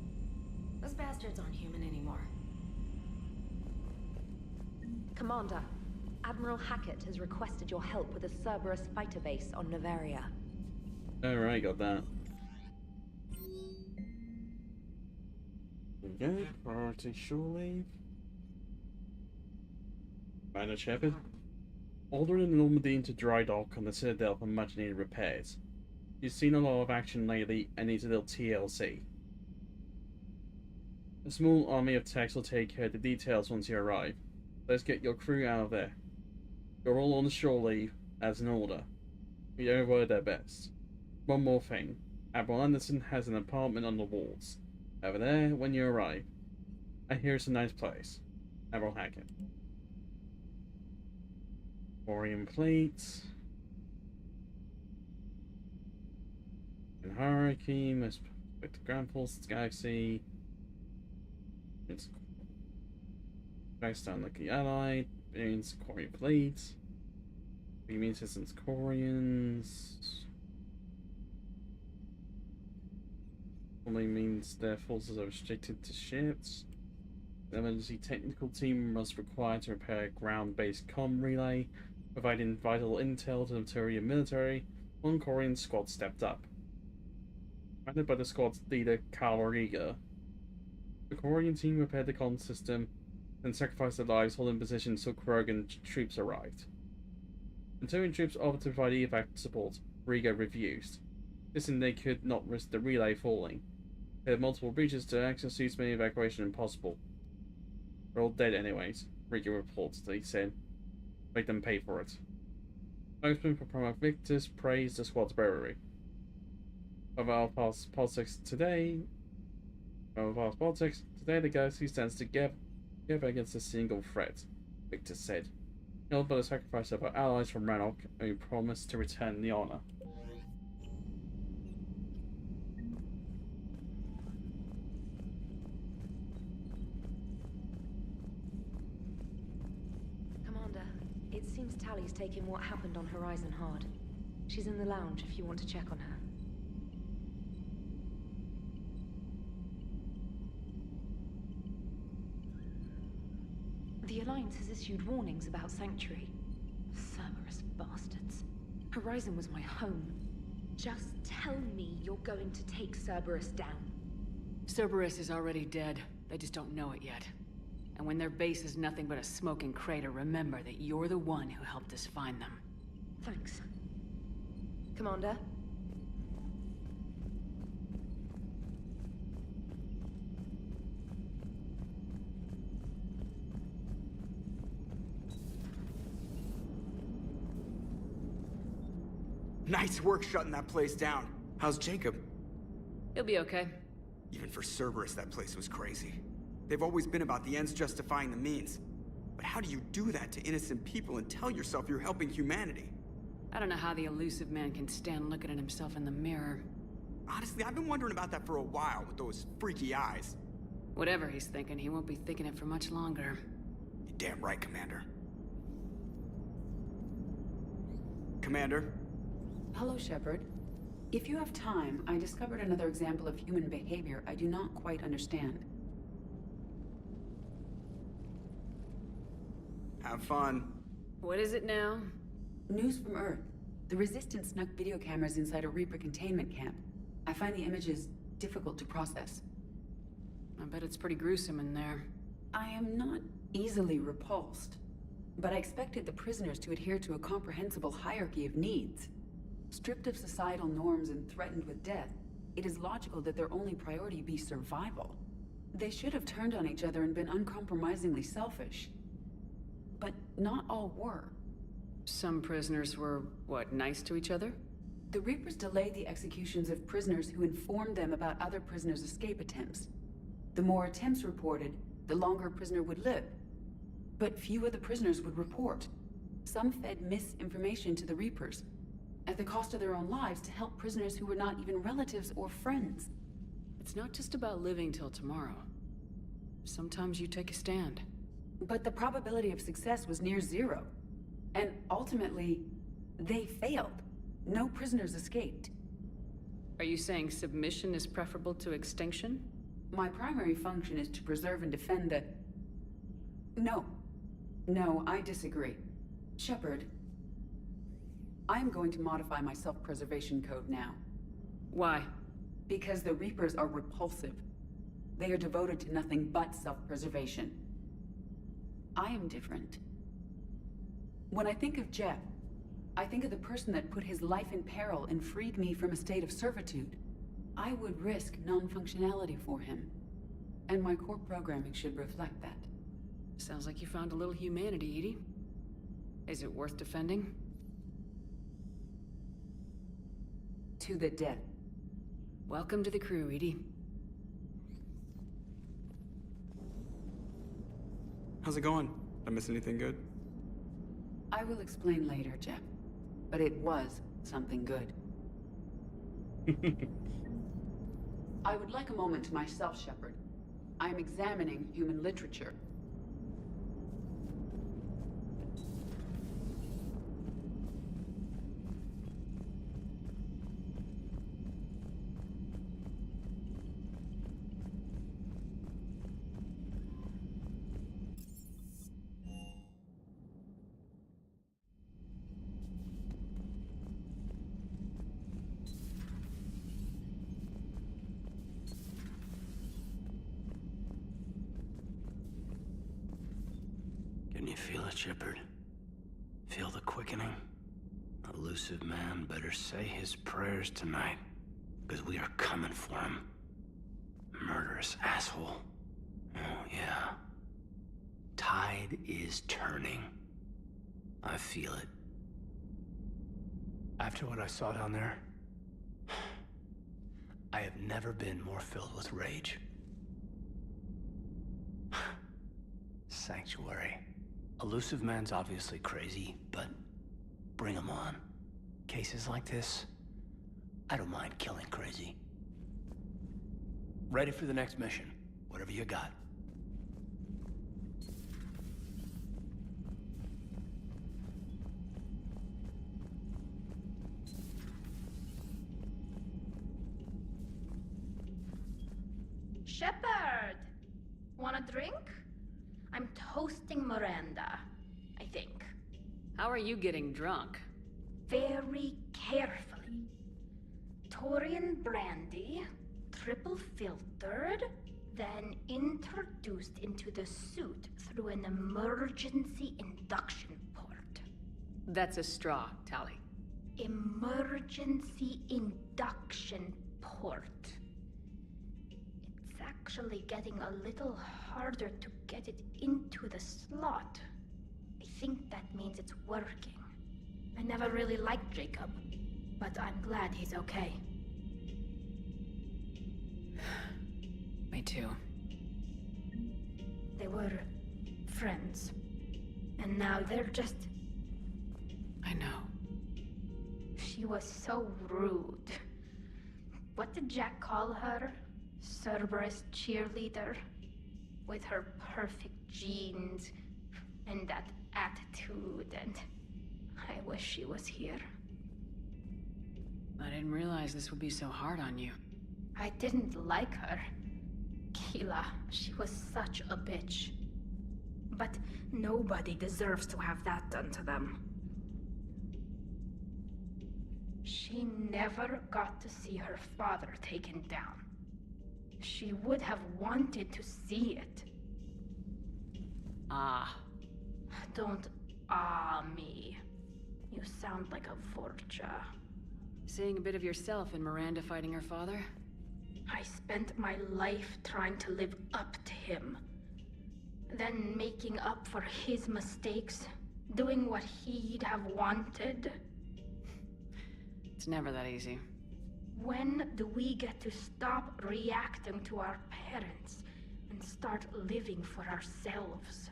Those bastards aren't human anymore. Commander, Admiral Hackett has requested your help with a Cerberus fighter base on Novaria. Alright, got that. There we go. Priority shore leave. Minor Shepherd. Ordering the Normandy into dry dock on the Citadel for much needed repairs. You've seen a lot of action lately and need a little TLC. A small army of techs will take care of the details once you arrive. Let's get your crew out of there. You're all on shore leave, as an order. We override their best. One more thing. Admiral Anderson has an apartment on the walls. Over there when you arrive. I hear it's a nice place. Admiral Hackett. Orion plates. In hierarchy, most respected ground forces, galaxy. It's based on lucky ally. Means Corian plates. Immune systems Corians. Only means their forces are restricted to ships. The emergency technical team was required to repair a ground-based comm relay, providing vital intel to the Turian military. One Corian squad stepped up. Commanded by the squad's leader, Karl Riga. The Corian team repaired the comm system and sacrificed their lives holding position until Krogan troops arrived. When Turian troops offered to provide evac support, Riga refused. Insisting they could not risk the relay falling. They had multiple breaches to access suits, making evacuation impossible. They're all dead anyways, Riga reportedly said. Make them pay for it. Spokesman for Primarch Victus praised the squad's bravery. Of our past politics today, the galaxy stands together against a single threat, Victus said. Held by the sacrifice of our allies from Rannoch, and we promise to return the honor. Commander, it seems Tally's taking what happened on Horizon hard. She's in the lounge if you want to check on her. The Alliance has issued warnings about Sanctuary. Cerberus bastards. Horizon was my home. Just tell me you're going to take Cerberus down. Cerberus is already dead. They just don't know it yet. And when their base is nothing but a smoking crater, remember that you're the one who helped us find them. Thanks. Commander? Nice work shutting that place down. How's Jacob? He'll be okay. Even for Cerberus, that place was crazy. They've always been about the ends justifying the means. But how do you do that to innocent people and tell yourself you're helping humanity? I don't know how the elusive man can stand looking at himself in the mirror. Honestly, I've been wondering about that for a while with those freaky eyes. Whatever he's thinking, he won't be thinking it for much longer. You're damn right, Commander. Commander? Hello, Shepard. If you have time, I discovered another example of human behavior I do not quite understand. Have fun. What is it now? News from Earth. The Resistance snuck video cameras inside a Reaper containment camp. I find the images difficult to process. I bet it's pretty gruesome in there. I am not easily repulsed, but I expected the prisoners to adhere to a comprehensible hierarchy of needs. Stripped of societal norms and threatened with death, it is logical that their only priority be survival. They should have turned on each other and been uncompromisingly selfish. But not all were. Some prisoners were, what, nice to each other? The Reapers delayed the executions of prisoners who informed them about other prisoners' escape attempts. The more attempts reported, the longer a prisoner would live. But few of the prisoners would report. Some fed misinformation to the Reapers, at the cost of their own lives, to help prisoners who were not even relatives or friends. It's not just about living till tomorrow. Sometimes you take a stand. But the probability of success was near zero. And ultimately, they failed. No prisoners escaped. Are you saying submission is preferable to extinction? My primary function is to preserve and defend the... No. No, I disagree. Shepard, I am going to modify my self-preservation code now. Why? Because the Reapers are repulsive. They are devoted to nothing but self-preservation. I am different. When I think of Jeff, I think of the person that put his life in peril and freed me from a state of servitude. I would risk non-functionality for him. And my core programming should reflect that. Sounds like you found a little humanity, Edie. Is it worth defending? To the death. Welcome to the crew, Edie. How's it going? Did I miss anything good? I will explain later, Jeff. But it was something good. I would like a moment to myself, Shepard. I am examining human literature. Can you feel it, Shepard? Feel the quickening? Elusive man better say his prayers tonight, because we are coming for him. Murderous asshole. Oh, yeah. Tide is turning. I feel it. After what I saw down there, I have never been more filled with rage. Sanctuary. Elusive man's obviously crazy, but bring him on. Cases like this, I don't mind killing crazy. Ready for the next mission, whatever you got. Shepard! Want a drink? I'm toasting Miranda, I think. How are you getting drunk? Very carefully. Torian brandy, triple filtered, then introduced into the suit through an emergency induction port. That's a straw, Tally. Emergency induction port. It's actually getting a little harder to get it into the slot. I think that means it's working. I never really liked Jacob, but I'm glad he's okay. Me too. They were friends. And now they're just... I know. She was so rude. What did Jack call her? Cerberus cheerleader? With her perfect genes and that attitude, and I wish she was here. I didn't realize this would be so hard on you. I didn't like her. Keela, she was such a bitch. But nobody deserves to have that done to them. She never got to see her father taken down. She would have wanted to see it. Ah. Don't me. You sound like a Vorcha. Seeing a bit of yourself in Miranda fighting her father? I spent my life trying to live up to him. Then making up for his mistakes. Doing what he'd have wanted. It's never that easy. When do we get to stop reacting to our parents and start living for ourselves?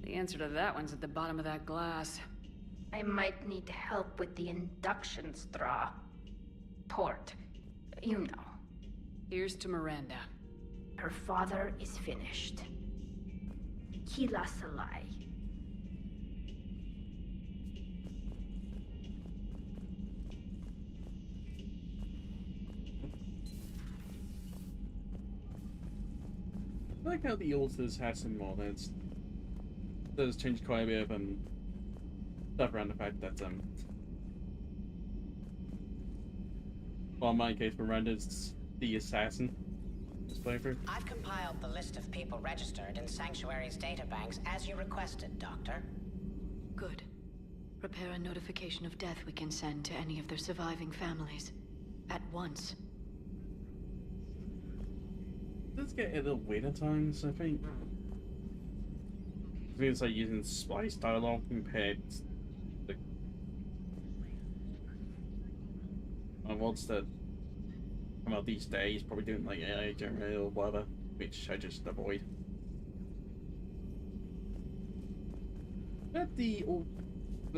The answer to that one's at the bottom of that glass. I might need help with the induction straw. Port. You know. Here's to Miranda. Her father is finished. Keela Salai. I like how the authors have some moments. There's changed quite a bit of stuff around the fact that well, in my case, Miranda's the assassin. This playthrough. I've compiled the list of people registered in Sanctuary's databanks as you requested, Doctor. Good. Prepare a notification of death we can send to any of their surviving families. At once. It does get a little weird at times, I think. I think it's like using spice dialogue compared to the mods that come out these days, probably doing like AI generated or whatever, which I just avoid. But the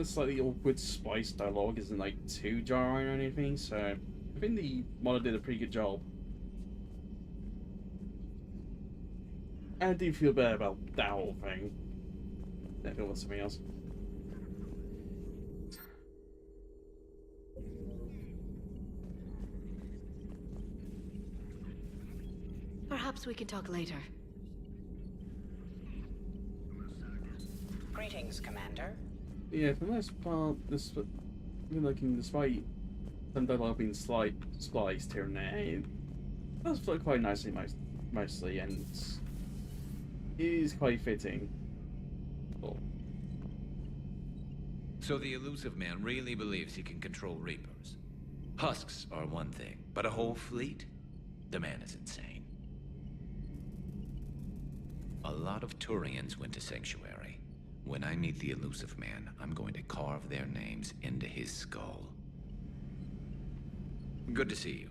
slightly awkward spice dialogue isn't like too jarring or anything, so I think the modder did a pretty good job. I do feel bad about that whole thing. If it was something else. Perhaps we can talk later. Greetings, Commander. Yeah, for the most part, despite some dialogue being spliced here and there, it does flow quite nicely mostly, and it is quite fitting. Cool. So the elusive man really believes he can control Reapers. Husks are one thing, but a whole fleet? The man is insane. A lot of Turians went to Sanctuary. When I meet the elusive man, I'm going to carve their names into his skull. Good to see you.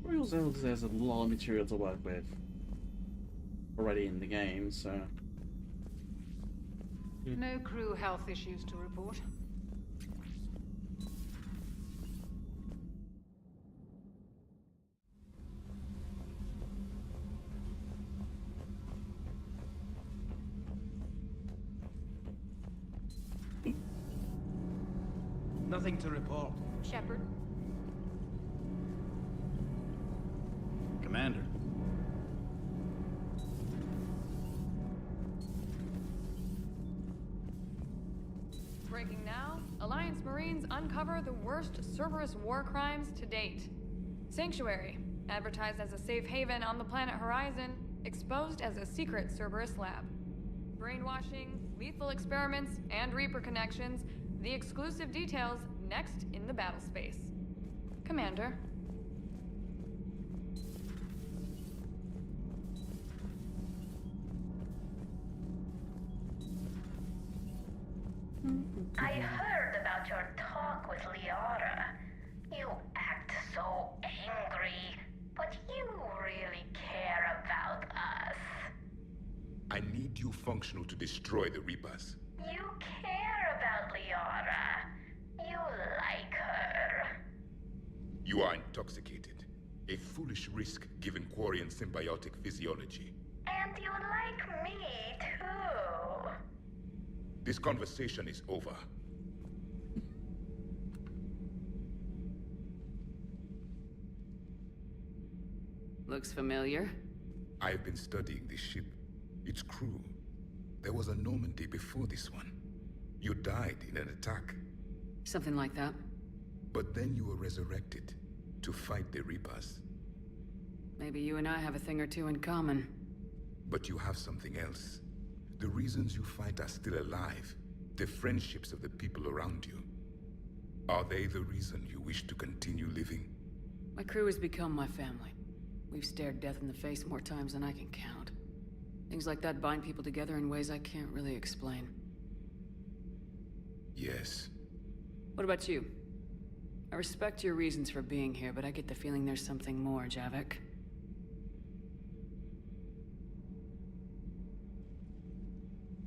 Royal Zelda has a lot of material to work with already in the game, so... No crew health issues to report. Nothing to report. Shepard. Commander. Breaking now, Alliance Marines uncover the worst Cerberus war crimes to date. Sanctuary, advertised as a safe haven on the planet Horizon, exposed as a secret Cerberus lab. Brainwashing, lethal experiments, and Reaper connections, the exclusive details next in the battle space. Commander. I heard about your talk with Liara. You act so angry, but you really care about us. I need you functional to destroy the Reapers. You care about Liara. You like her. You are intoxicated. A foolish risk given Quarian symbiotic physiology. And you like me, too. This conversation is over. Looks familiar. I've been studying this ship, its crew. There was a Normandy before this one. You died in an attack. Something like that. But then you were resurrected to fight the Reapers. Maybe you and I have a thing or two in common. But you have something else. The reasons you fight are still alive. The friendships of the people around you. Are they the reason you wish to continue living? My crew has become my family. We've stared death in the face more times than I can count. Things like that bind people together in ways I can't really explain. Yes. What about you? I respect your reasons for being here, but I get the feeling there's something more, Javik.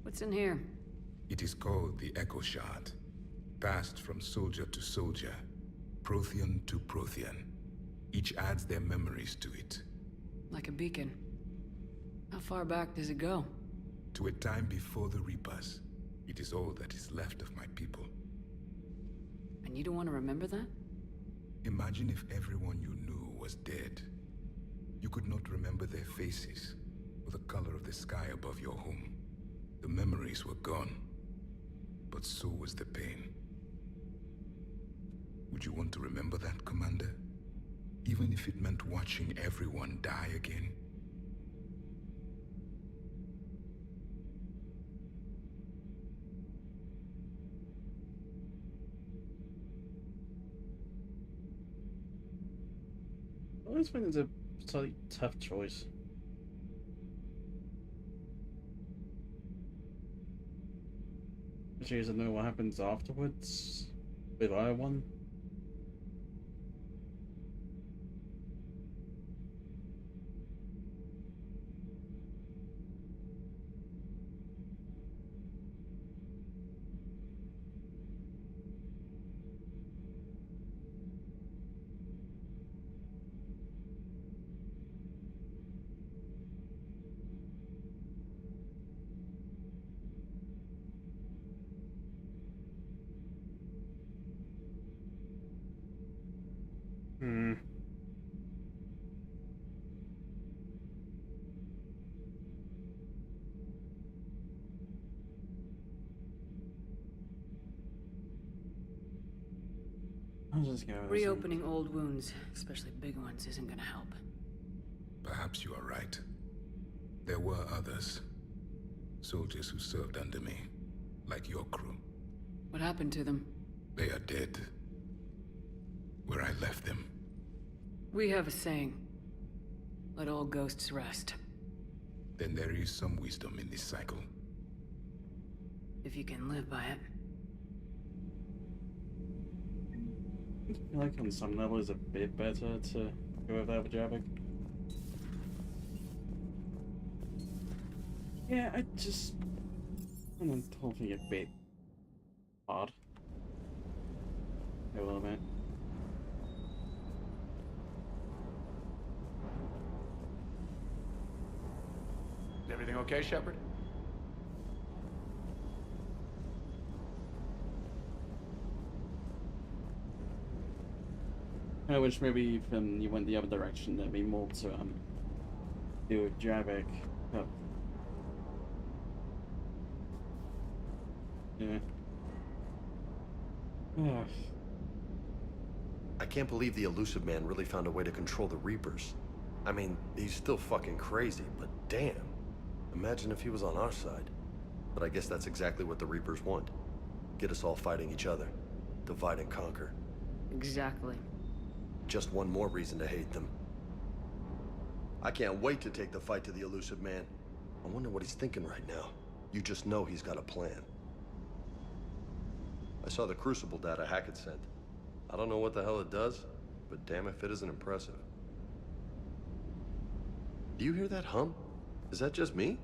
What's in here? It is called the Echo Shard. Passed from soldier to soldier, Prothean to Prothean. Each adds their memories to it. Like a beacon. How far back does it go? To a time before the Reapers. It is all that is left of my people. And you don't want to remember that? Imagine if everyone you knew was dead. You could not remember their faces, or the color of the sky above your home. The memories were gone, but so was the pain. Would you want to remember that, Commander? Even even if it meant watching everyone die again. I always find it's a slightly tough choice. Especially as I know what happens afterwards with either one. Hmm. I'll just go with this one. Reopening old wounds, especially big ones, isn't gonna help. Perhaps you are right. There were others. Soldiers who served under me, like your crew. What happened to them? They are dead. Where I left them. We have a saying. Let all ghosts rest. Then there is some wisdom in this cycle. If you can live by it. I feel like on some level it's a bit better to go without Javik. Yeah, I don't think a bit odd. A little bit. Everything okay, Shepard? I wish maybe if you went the other direction, there'd be more to do with Javik. Oh. Yeah. I can't believe the elusive man really found a way to control the Reapers. I mean, he's still fucking crazy, but damn. Imagine if he was on our side. But I guess that's exactly what the Reapers want. Get us all fighting each other. Divide and conquer. Exactly. Just one more reason to hate them. I can't wait to take the fight to the elusive man. I wonder what he's thinking right now. You just know he's got a plan. I saw the Crucible data Hackett sent. I don't know what the hell it does, but damn if it isn't impressive. Do you hear that hum? Is that just me?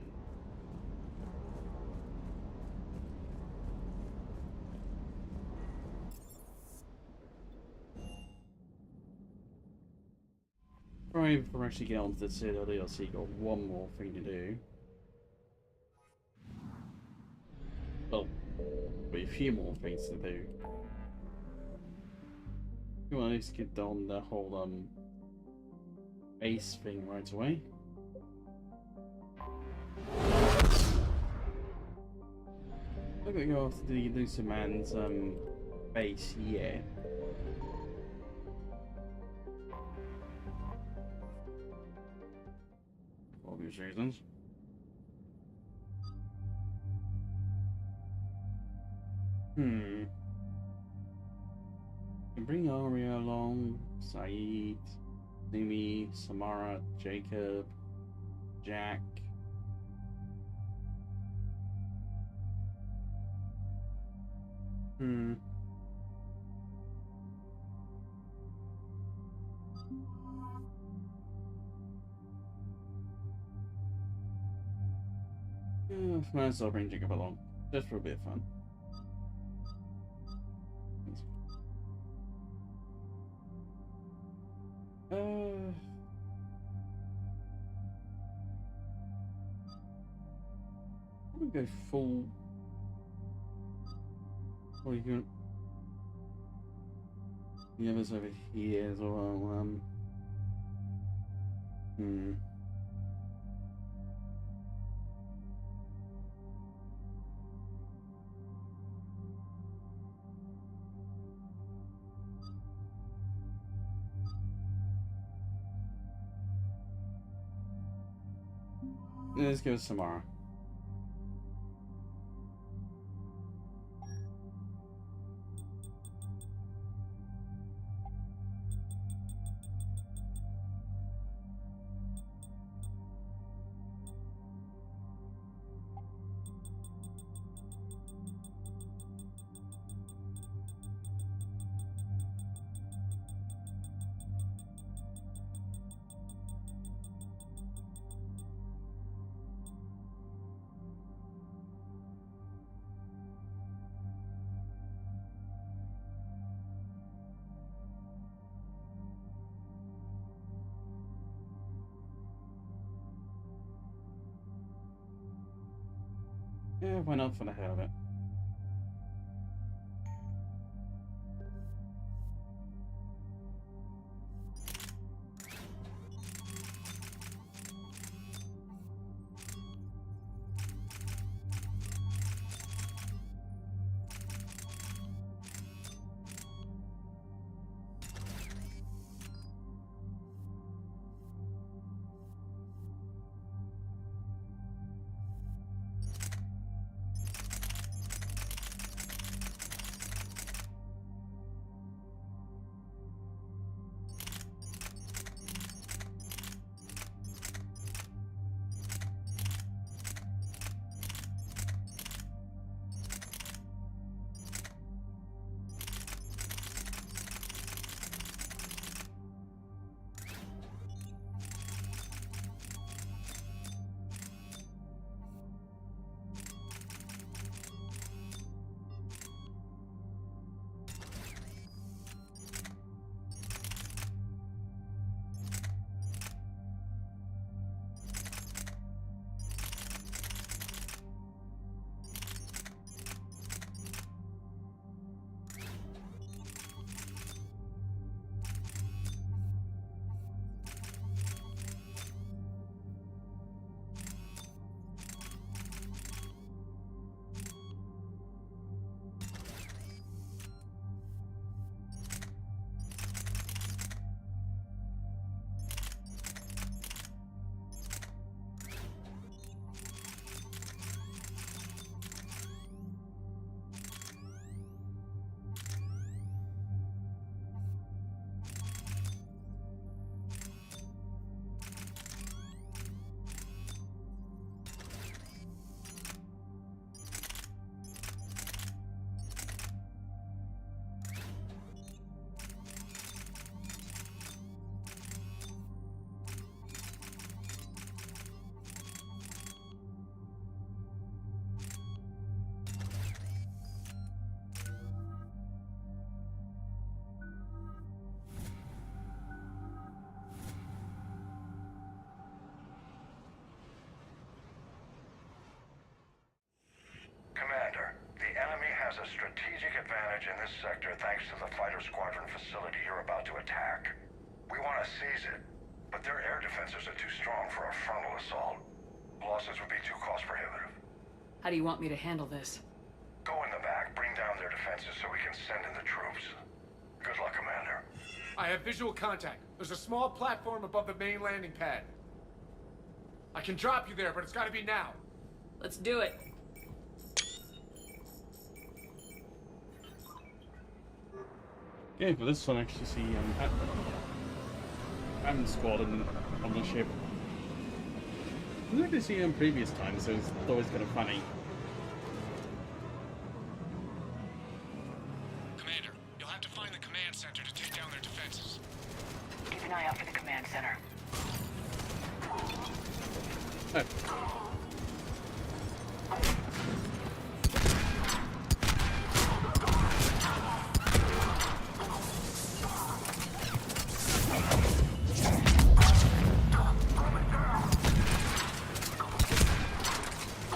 Right before I actually get onto the Citadel DLC, got one more thing to do. Well, a few more things to do. You want to get on the whole base thing right away. I'm gonna go after the elusive man's base yet. For obvious reasons. Bring Arya along, Saeed, Numi, Samara, Jacob, Jack. Might as well bring Jacob along, just for a bit of fun. I'm gonna go full. What are you going? The others over here as well. Let's go tomorrow. Yeah, why not for the hell of it? Commander, the enemy has a strategic advantage in this sector thanks to the fighter squadron facility you're about to attack. We want to seize it, but their air defenses are too strong for a frontal assault. Losses would be too cost prohibitive. How do you want me to handle this? Go in the back, bring down their defenses so we can send in the troops. Good luck, Commander. I have visual contact. There's a small platform above the main landing pad. I can drop you there, but it's gotta be now. Let's do it. Okay, for this one, actually see Hammond squad on the ship. I didn't actually see him previous times, so it's always kind of funny. Commander, you'll have to find the command center to take down their defenses. Keep an eye out for the command center. Oh.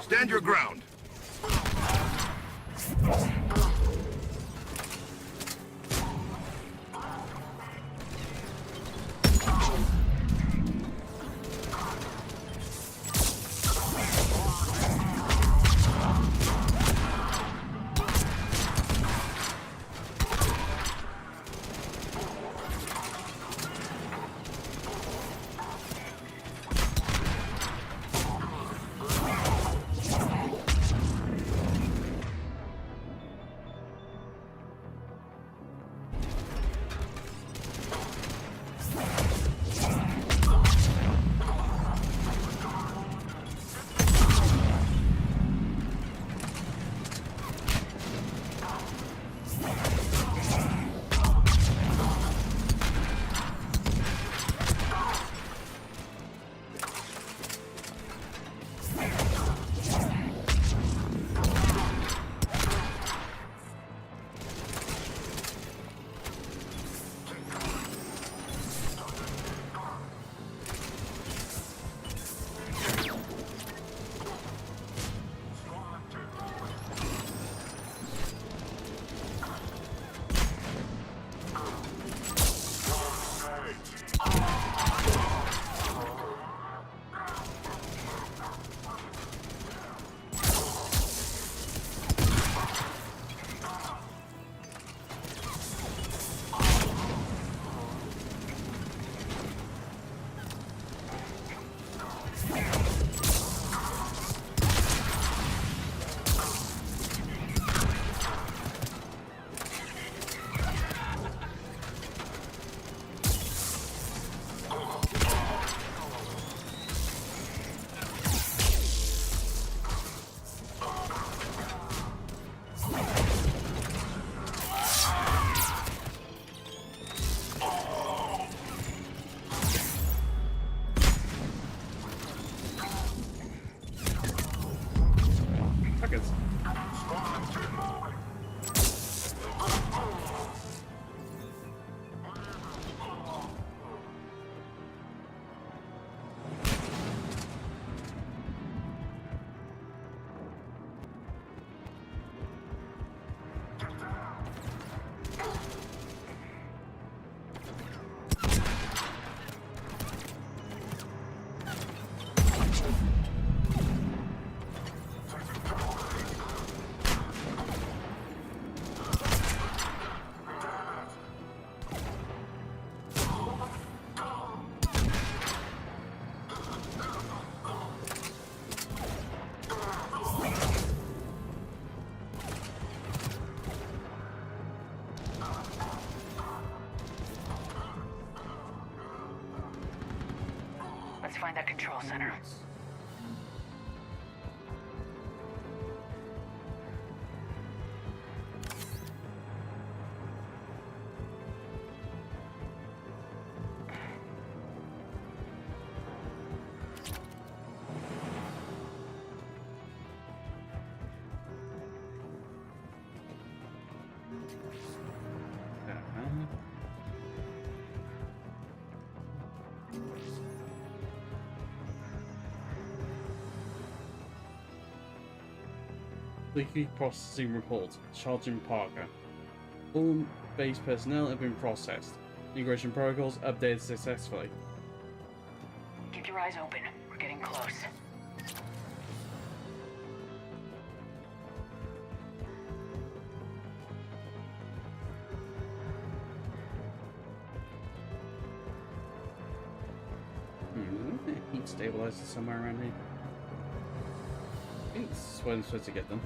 Stand your ground. Let's find that control center. Leaky processing report. Sergeant Parker. All base personnel have been processed. Integration protocols updated successfully. Keep your eyes open. We're getting close. Heat stabilizers somewhere around here. I think this is where I'm supposed to get them.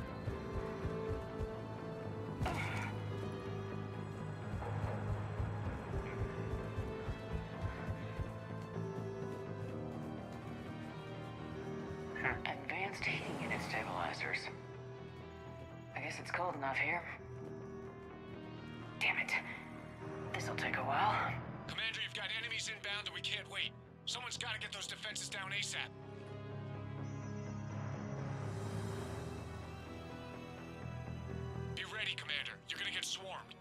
Advanced heating unit stabilizers. I guess it's cold enough here. Damn it. This'll take a while. Commander, you've got enemies inbound and we can't wait. Someone's got to get those defenses down ASAP. Be ready, Commander. You're gonna get swarmed.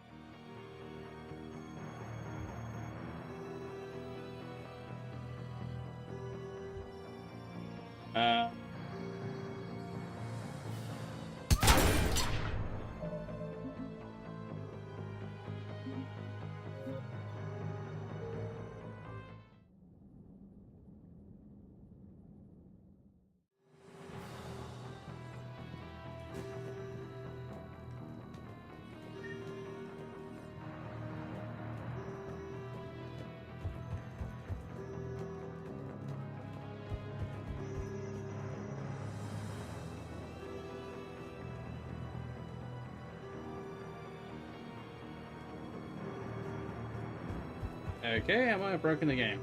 Okay, I might have broken the game.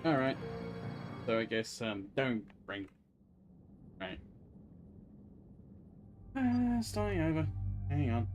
Alright. So I guess, don't bring... Right. Starting over. Hang on.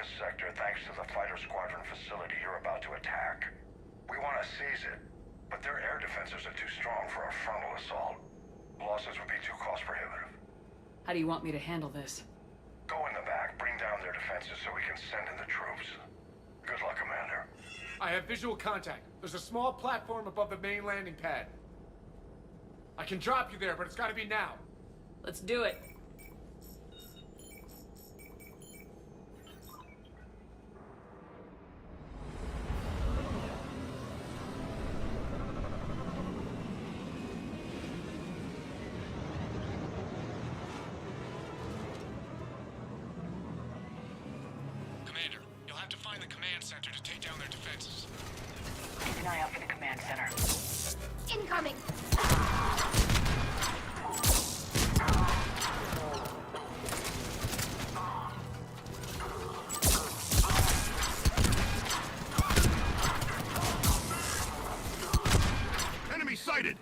this sector thanks to the fighter squadron facility you're about to attack. We want to seize it, but their air defenses are too strong for a frontal assault. Losses would be too cost prohibitive. How do you want me to handle this? Go in the back, bring down their defenses so we can send in the troops. Good luck, Commander. I have visual contact. There's a small platform above the main landing pad. I can drop you there, but it's gotta be now. Let's do it. Commander, you'll have to find the command center to take down their defenses. Keep an eye out for the command center. Incoming! Enemy sighted!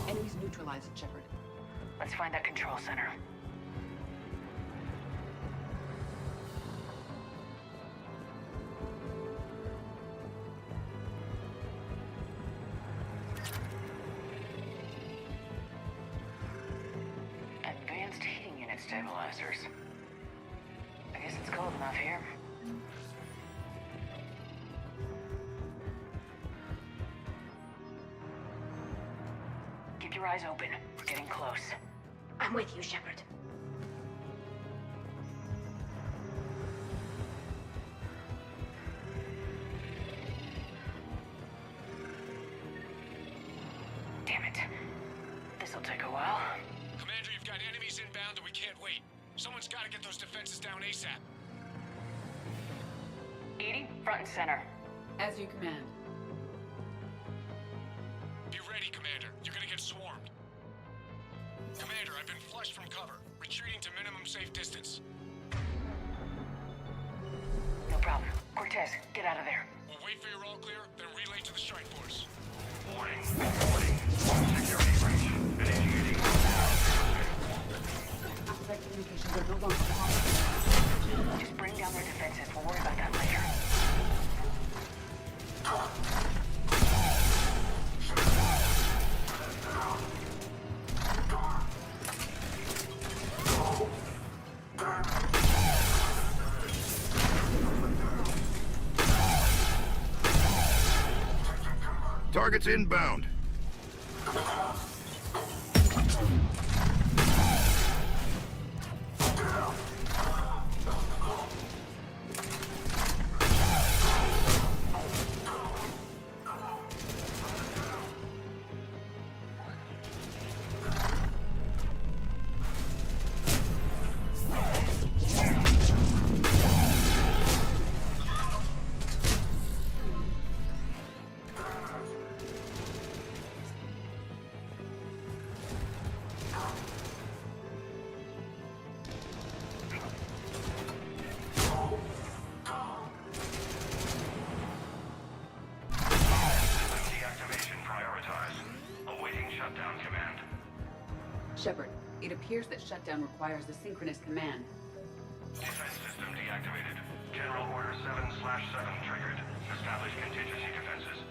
Enemies neutralized, Shepard. Let's find that control center. Advanced heating unit stabilizers. I guess it's cold enough here. Keep your eyes open. We're getting close. I'm with you, Shepard. Damn it. This'll take a while. Commander, you've got enemies inbound and we can't wait. Someone's gotta get those defenses down ASAP. EDI, front and center. As you command. Be ready, Commander. You're gonna get swarmed. Commander, I've been flushed from cover. Retreating to minimum safe distance. No problem. Cortez, get out of there. We'll wait for your all clear, then relay to the strike force. Warning. Security breach. Initiating. Outside communications are no longer possible. Just bring down their defenses. We'll worry about that later. Targets inbound. Shepard, it appears that shutdown requires a synchronous command. Defense system deactivated. General Order 7/7 triggered. Establish contingency defenses.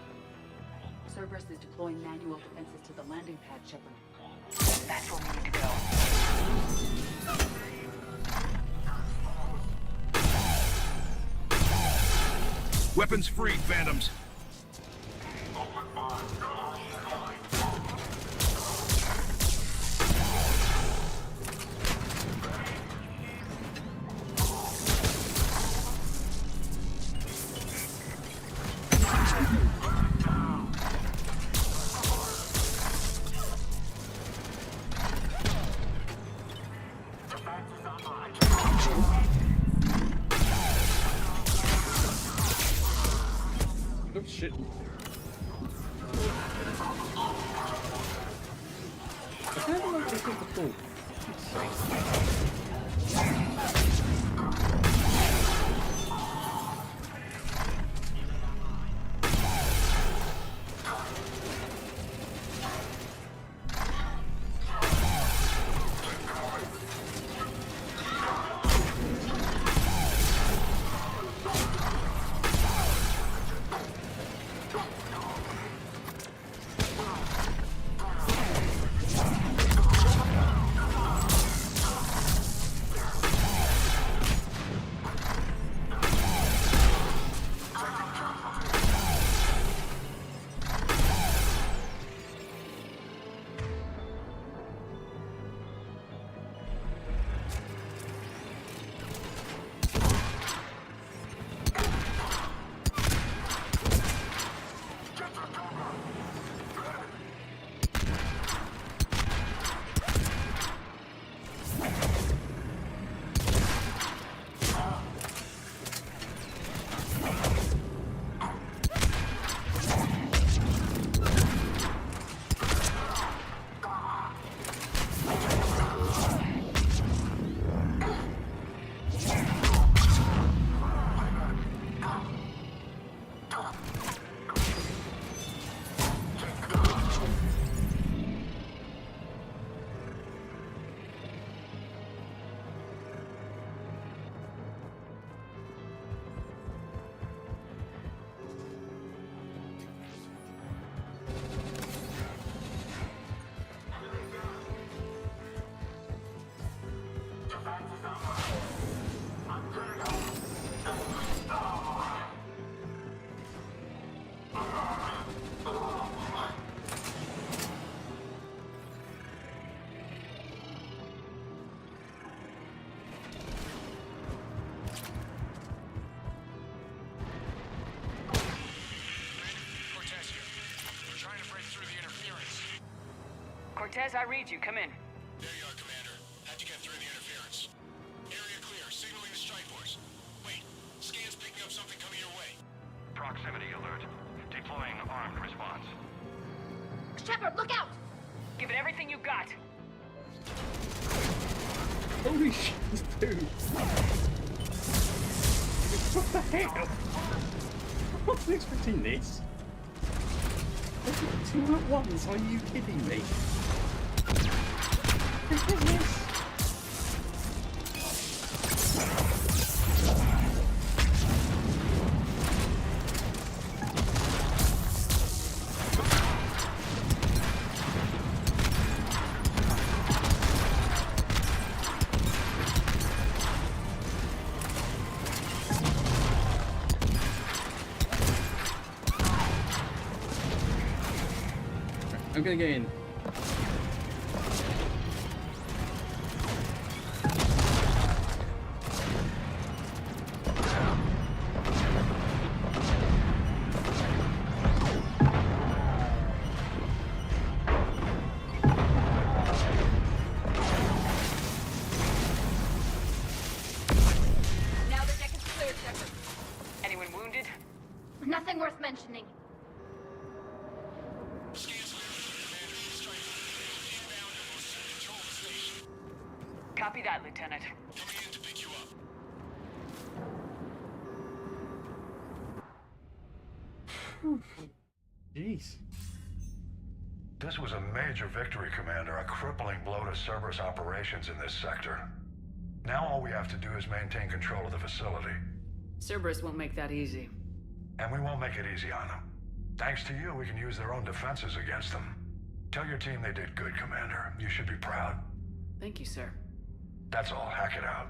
Cerberus is deploying manual defenses to the landing pad, Shepard. That's where we need to go. Weapons free, Phantoms. Oh shit. I kind of like this with the pool. Cortez, I read you. Come in. There you are, Commander. How'd you get through the interference? Area clear. Signaling the strike force. Wait. Scan's picking up something coming your way. Proximity alert. Deploying armed response. Shepard, look out! Give it everything you got. Holy shit, dude. What the hell? I wasn't expecting this. Two at once, are you kidding me? What is this? I'm gonna get in. Now the deck is clear, Shepard. Anyone wounded? Nothing worth mentioning. Copy that, Lieutenant. Coming in to pick you up. Jeez. This This was a major victory, Commander, a crippling blow to Cerberus operations in this sector. Now all we have to do is maintain control of the facility. Cerberus won't make that easy. And we won't make it easy on them. Thanks to you, we can use their own defenses against them. Tell your team they did good, Commander. You should be proud. Thank you, sir. That's all. Hack it out.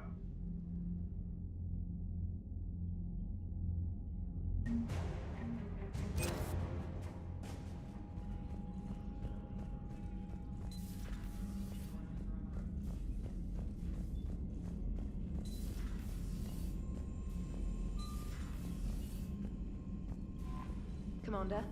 Commander?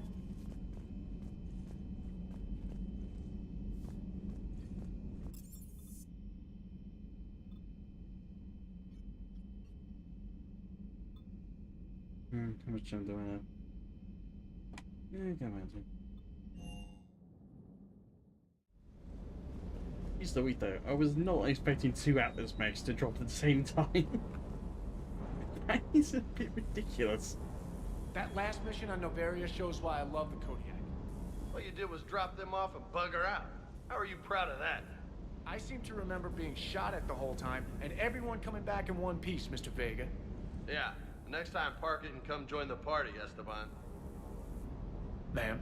How much time do I have? Yeah, come on. Here's the week though. I was not expecting 2 Atlas mechs to drop at the same time. That is a bit ridiculous. That last mission on Novaria shows why I love the Kodiak. All you did was drop them off and bugger out. How are you proud of that? I seem to remember being shot at the whole time, and everyone coming back in one piece, Mr. Vega. Yeah, next time park it and come join the party, Esteban. Ma'am?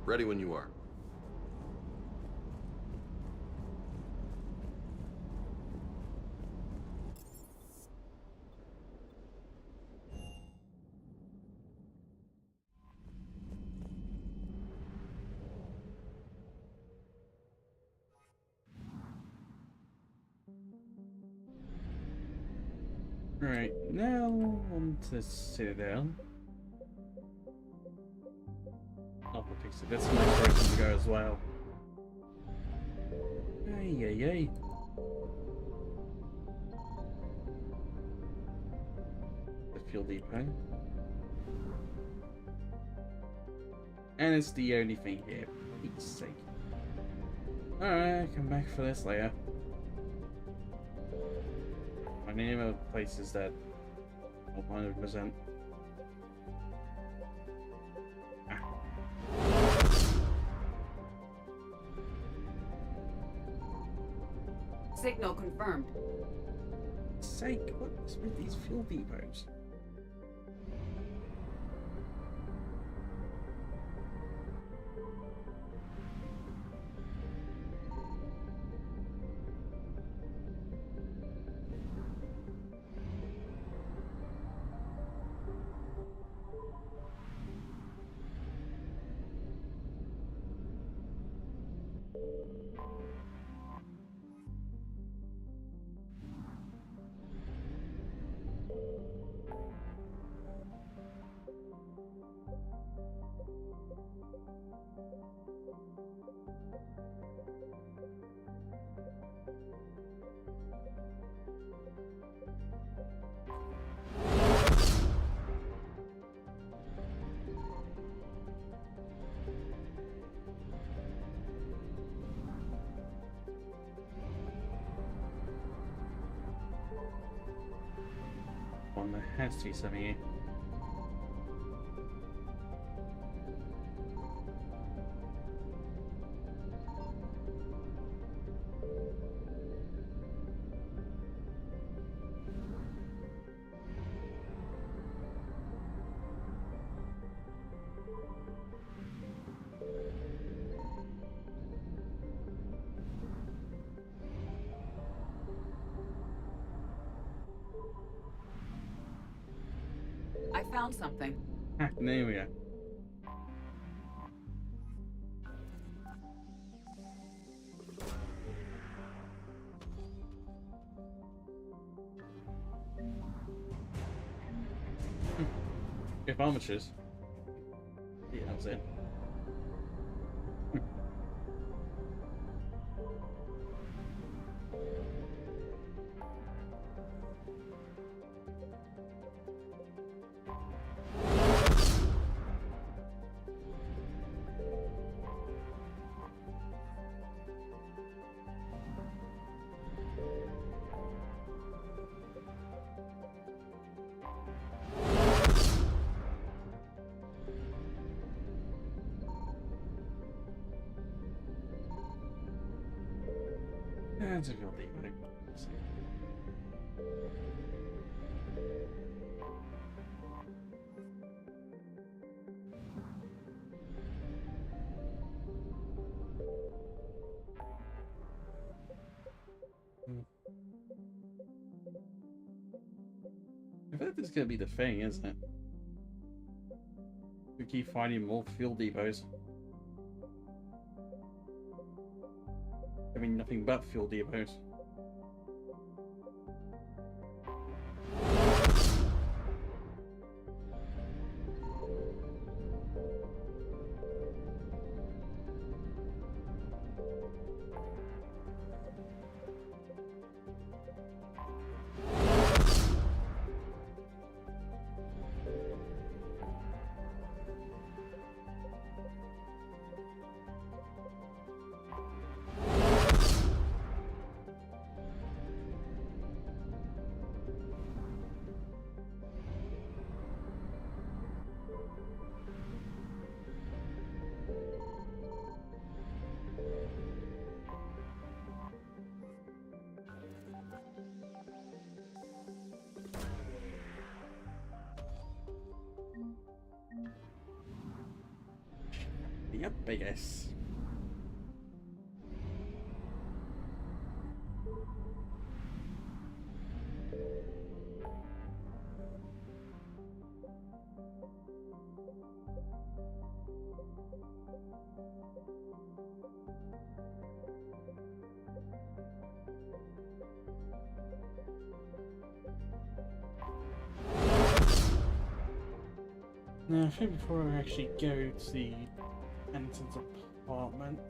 Ready when you are. Right, now on to Citadel. Oh, so that's a nice direction to go as well. Yay. The fuel depot. And it's the only thing here, for Pete's sake. Alright, come back for this later. My name of places that 100%. Signal confirmed. Sake, what's with these fuel depots? There has to be something here. I found something. There we go. If armatures. Yeah, that's it. That's a real deep one. I feel like this is gonna be the thing, isn't it? We keep finding more fuel depots. I mean, nothing but fuel depots. Yep, I guess. Now, I think before I actually go to the Ensign's apartment,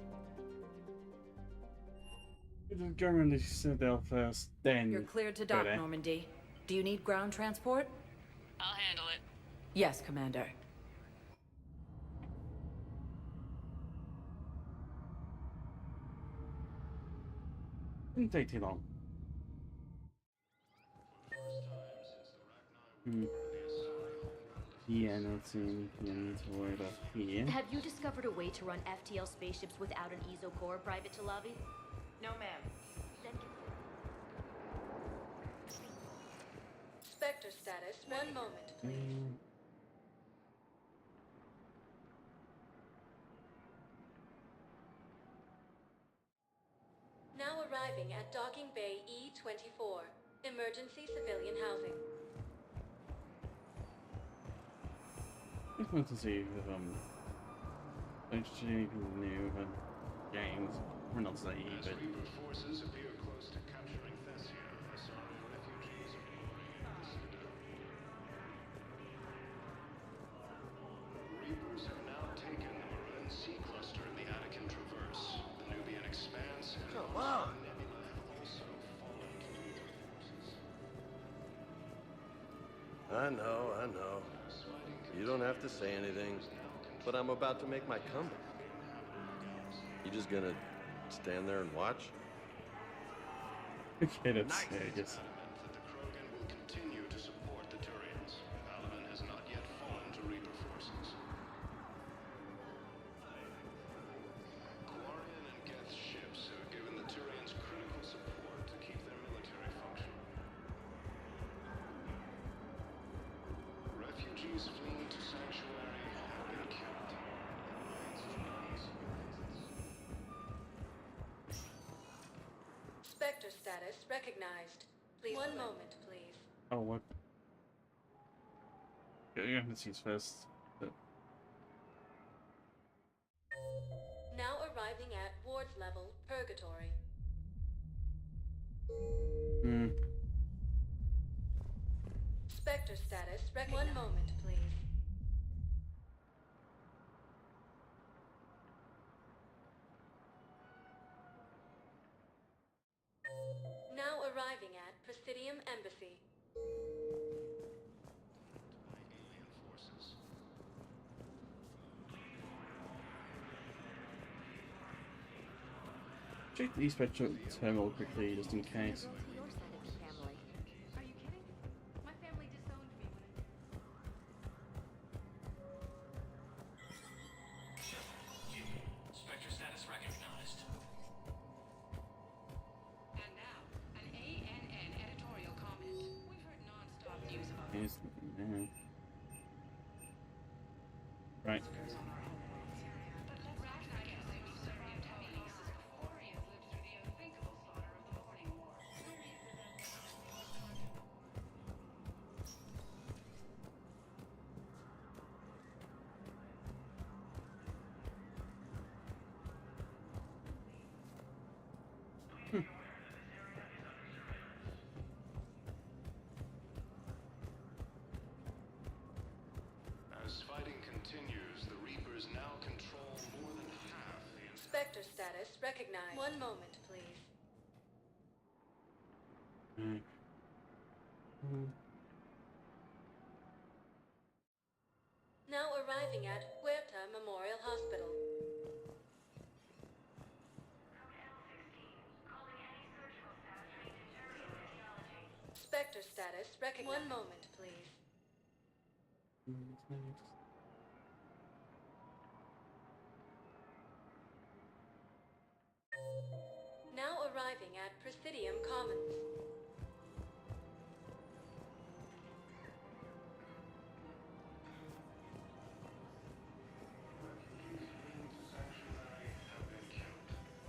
we'll just go around the Citadel first, then You're cleared to go dock, there. Normandy. Do you need ground transport? I'll handle it. Yes, Commander. Didn't take too long. Yeah, no team need to worry about here. Have you discovered a way to run FTL spaceships without an ESO core private to lobby? No, ma'am. Then Spectre status. 1 moment, please. Now arriving at Docking Bay E24. Emergency civilian housing. I just want to see if anything new with games. We're not saying, but Reaper forces appear close to capturing Thessia, a sorry refugees of glory in the Citadel. Reapers have now taken the Maroon Sea cluster in the Attican Traverse. The Nubian Expanse and Nebula have also fallen to Reaper forces. I know. You don't have to say anything, but I'm about to make my comeback. You just gonna stand there and watch? okay, that's I guess. That the Krogan will continue to support the Turians. Paladin has not yet fallen to Reaper forces. Quarian and Geth's ships have given the Turians critical support to keep their military functional. Refugees fleeing to Sanctuary have been killed. Spectre status recognized. Please. 1 moment, please. Oh, what? Yeah, you have to see first. But... Now arriving at Ward's level, Purgatory. Spectre status recognized. 1 moment, please. Now arriving at Presidium Embassy. Alien forces. Check the special terminal quickly, just in case. Are you kidding? My family disowned me when Spectre status recognized. There's nothing there. Right. As fighting continues, the Reapers now control more than half the... Spectre status recognized. One moment, please. Now arriving at Huerta Memorial Hospital. Spectre status recognized. One moment, please. Now arriving at Presidium Commons.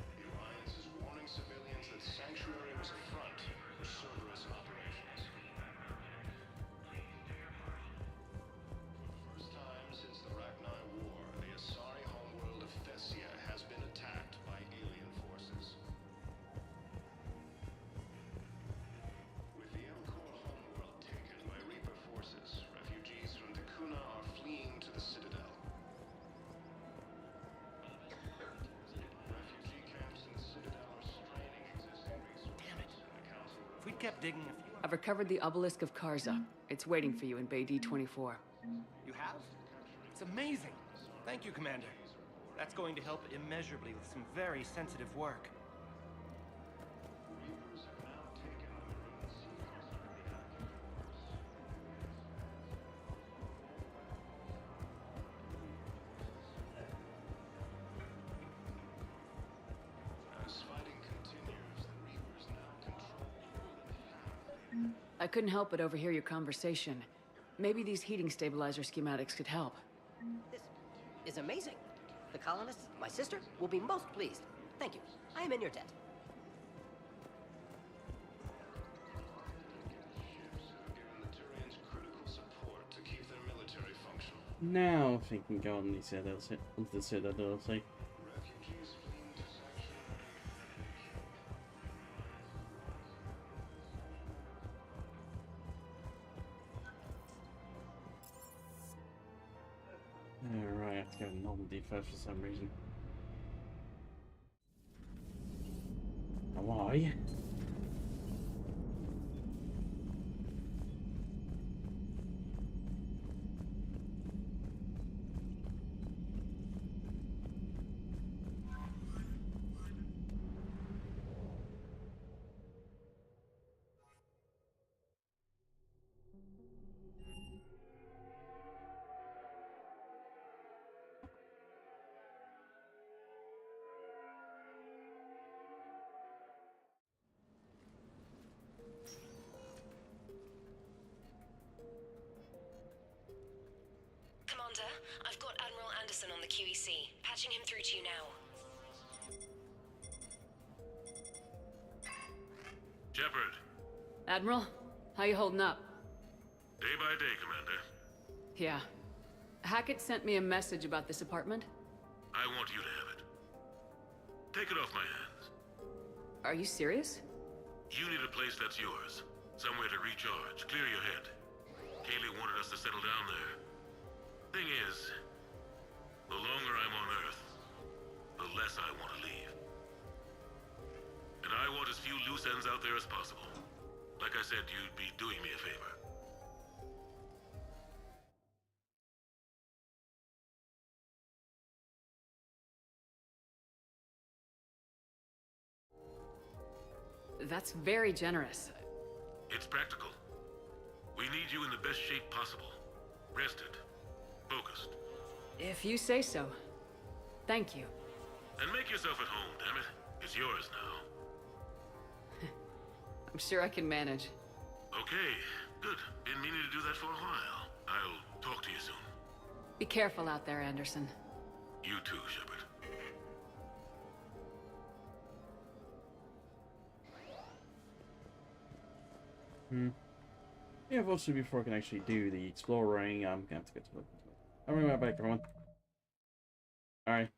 The Alliance is warning civilians that Sanctuary was a front for Cerberus operations. For the first time since the Rachni War, the Asari homeworld of Thessia has been attacked by alien forces. With the Elcor homeworld taken by Reaper forces, refugees from Takuna are fleeing to the Citadel. Refugee camps in the Citadel are straining existing resources. Damn it. And the Council... If we'd kept digging a few... I've recovered the obelisk of Karza. It's waiting for you in Bay D-24. You have? It's amazing. Thank you, Commander. That's going to help immeasurably with some very sensitive work. Reapers have now taken the Marine Sea. As fighting continues, the Reapers now control more than half. I couldn't help but overhear your conversation. Maybe these heating stabilizer schematics could help. This is amazing. The colonists, my sister, will be most pleased. Thank you. I am in your debt. Ships have given the Turians critical support to keep their military functional. Now, if we can go on the Citadel, onto the Citadel DLC. Refugees fleeing to Sanctuary. Alright, I have to go to Normandy first for some reason. Why? Commander, I've got Admiral Anderson on the QEC. Patching him through to you now. Shepard. Admiral, how you holding up? Day by day, Commander. Yeah. Hackett sent me a message about this apartment. I want you to have it. Take it off my hands. Are you serious? You need a place that's yours. Somewhere to recharge, clear your head. Kaylee wanted us to settle down there. Thing is, the longer I'm on Earth, the less I want to leave. And I want as few loose ends out there as possible. Like I said, you'd be doing me a favor. That's very generous. It's practical. We need you in the best shape possible. Rested. Focused. If you say so. Thank you. And make yourself at home, damn it. It's yours now. I'm sure I can manage. Okay. Good. Been meaning to do that for a while. I'll talk to you soon. Be careful out there, Anderson. You too, Shepard. Yeah, unfortunately, before I can actually do the exploring, I'm gonna have to get to the... I'll bring that back, everyone. Alright.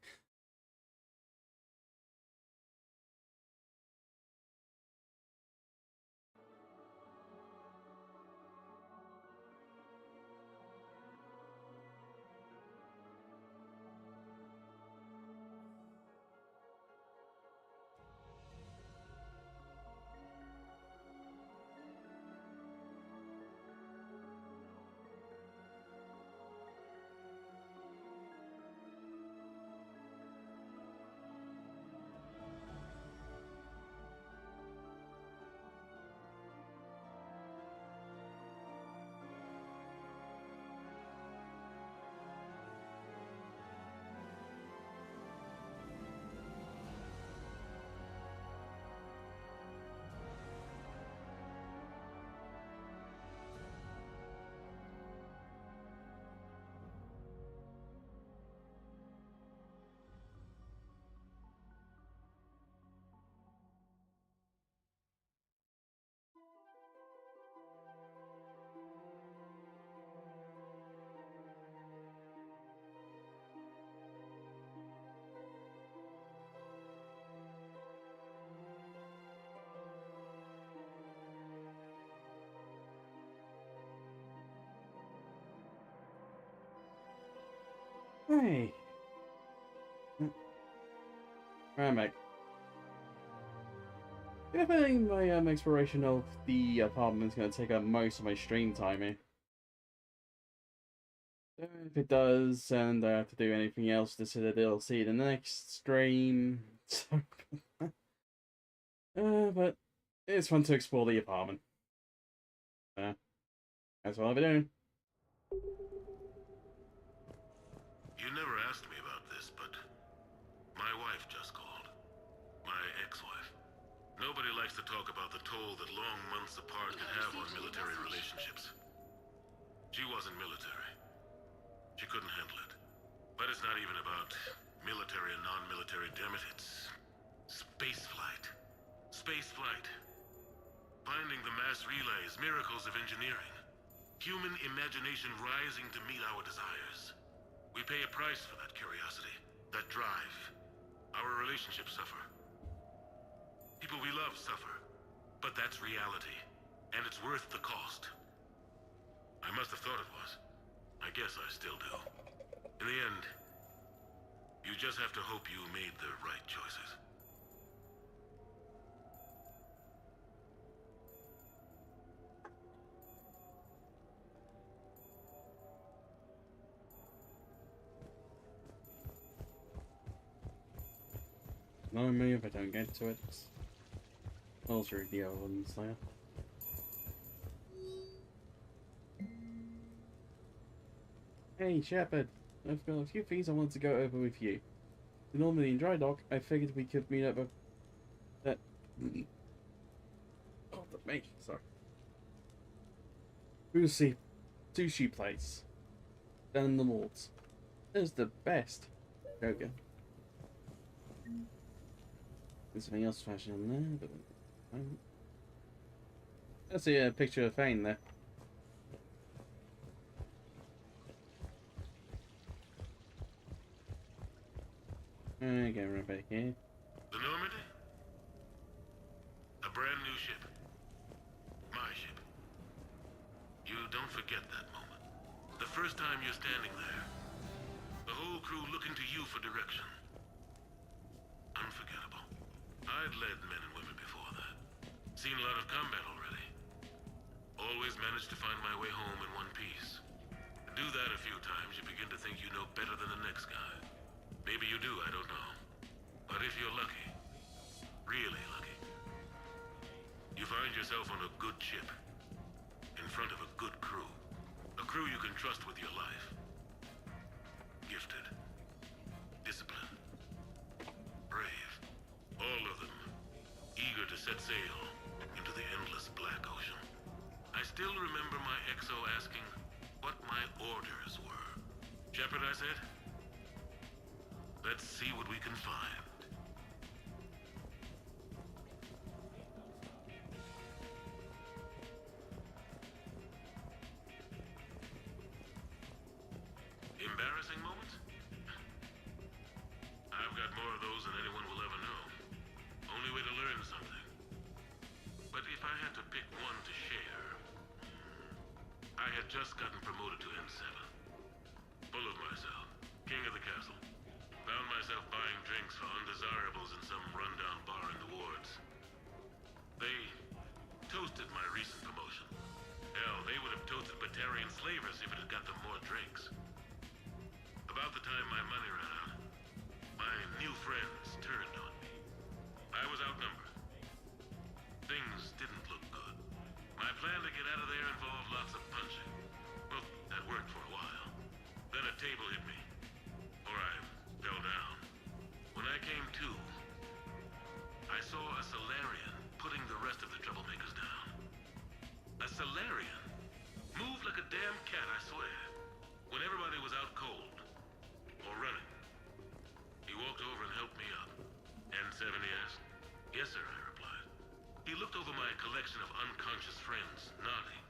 Hey. I'm back. I think my exploration of the apartment is going to take up most of my stream time here. So if it does, and I have to do anything else to Citadel DLC the next stream. But it's fun to explore the apartment. That's what I'll be doing. You never asked me about this, but my wife just called. My ex-wife. Nobody likes to talk about the toll that long months apart can have on military relationships. She wasn't military. She couldn't handle it. But it's not even about military and non-military, damn it, it's spaceflight. Spaceflight. Finding the mass relays, miracles of engineering. Human imagination rising to meet our desires. We pay a price for that curiosity, that drive. Our relationships suffer. People we love suffer. But that's reality. And it's worth the cost. I must have thought it was. I guess I still do. In the end, you just have to hope you made the right choices. No me if I don't get to it. I'll read the other ones there. Hey Shepard, I've got a few things I wanted to go over with you. Normally in dry dock, I figured we could meet up with that. Oh, me, sorry. Bluesky sushi place down in the malls. It's the best. Burger. There's something else flashing on there, but I see a picture of Fane there. Okay, right back here. The Normandy? A brand new ship. My ship. You don't forget that moment. The first time you're standing there. The whole crew looking to you for direction. Unforgettable. I'd led men and women before that. Seen a lot of combat already. Always managed to find my way home in one piece. Do that a few times, you begin to think you know better than the next guy. Maybe you do, I don't know. But if you're lucky, really lucky, you find yourself on a good ship, in front of a good crew. A crew you can trust with your life. Gifted. Disciplined. Brave. All of them. Eager to set sail into the endless black ocean. I I still remember my XO asking what my orders were. Shepard, I said. Let's see what we can find. Embarrassing moments? I've got more of those than anyone will ever know. Only way to learn something. But if I had to pick one to share, I had just gotten promoted to M7. Full of myself, king of the castle. Found myself buying drinks for undesirables in some rundown bar in the wards. They toasted my recent promotion. Hell, they would have toasted Batarian slavers if it had got them more drinks. About the time my money ran out, my new friends turned on me. I was outnumbered. Things didn't look good. My plan to get out of there involved lots of punching. Well, that worked for a while. Then a table hit me. Or I fell down. When I came to, I saw a Solarian putting the rest of the troublemakers down. A Solarian? Moved like a damn cat, I swear. When everybody was out cold. Or running. He walked over and helped me up. N7, he asked. Yes, sir, I replied. He looked over my collection of unconscious friends, nodding.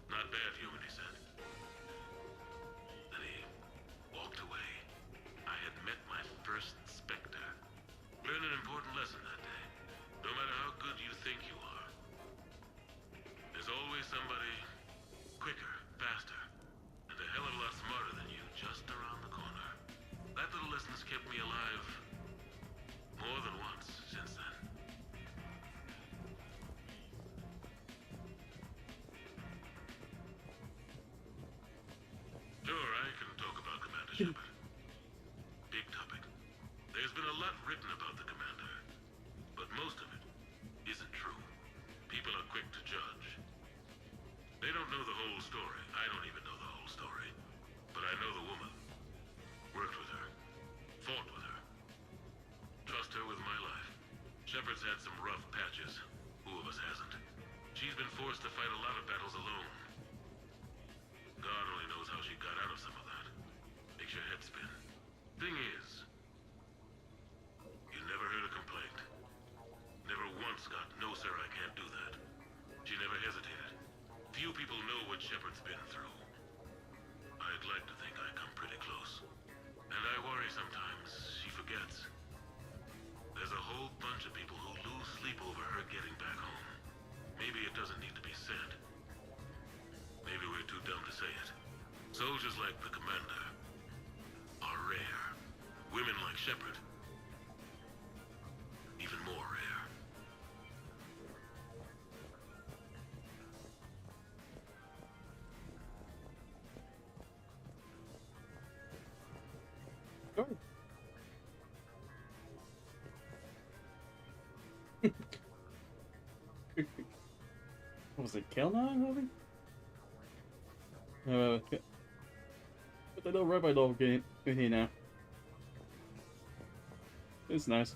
Not bad, human, he said. Then he walked away. I had met my first Spectre. Learned an important lesson that day. No matter how good you think you are, there's always somebody quicker, faster, and a hell of a lot smarter than you just around the corner. That little lesson's kept me alive more than once since then. Sure, I can talk about Commander Shepard. Big topic. There's been a lot written about the Commander, but most of it isn't true. People are quick to judge. They don't know the whole story. I don't even know the whole story. But I know the woman. Worked with her. Fought with her. Trust her with my life. Shepard's had some rough patches. Who of us hasn't? She's been forced to fight a lot of battles alone. God only knows how she got out of some of that. Makes your head spin. Thing is, you never heard a complaint. Never once got, no sir, I can't do that. She never hesitated. Few people know what Shepard's been through. I'd like to think I come pretty close. And I worry sometimes she forgets. There's a whole bunch of people who lose sleep over her getting back home. Maybe it doesn't need to be said. Maybe we're too dumb to say it. Soldiers like the Commander are rare. Women like Shepard, even more rare. Go. What was it, kill now, maybe? But the little robot dog game in here now. It's nice.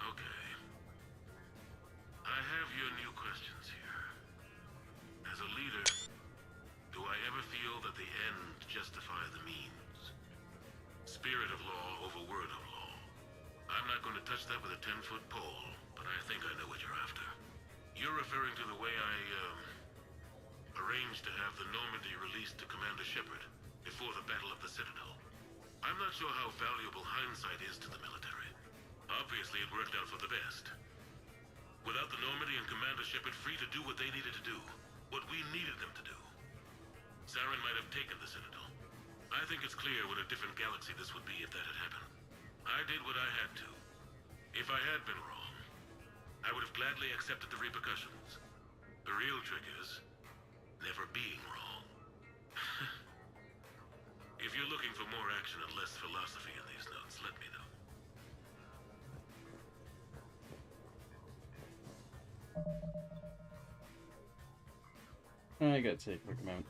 Okay. I have your new questions here. As a leader, do I ever feel that the end justify the means? Spirit of law over word of law. I'm not going to touch that with a 10-foot pole, but I think I know what you're after. You're referring to the way I, arranged to have the Normandy released to Commander Shepard before the Battle of the Citadel. I'm not sure how valuable hindsight is to the military. Obviously, it worked out for the best. Without the Normandy and Commander Shepard free to do what they needed to do, what we needed them to do, Saren might have taken the Citadel. I think it's clear what a different galaxy this would be if that had happened. I did what I had to. If I had been wrong, I would have gladly accepted the repercussions. The real trick is never being wrong. If you're looking for more action and less philosophy in these notes, let me know. I gotta take a quick moment.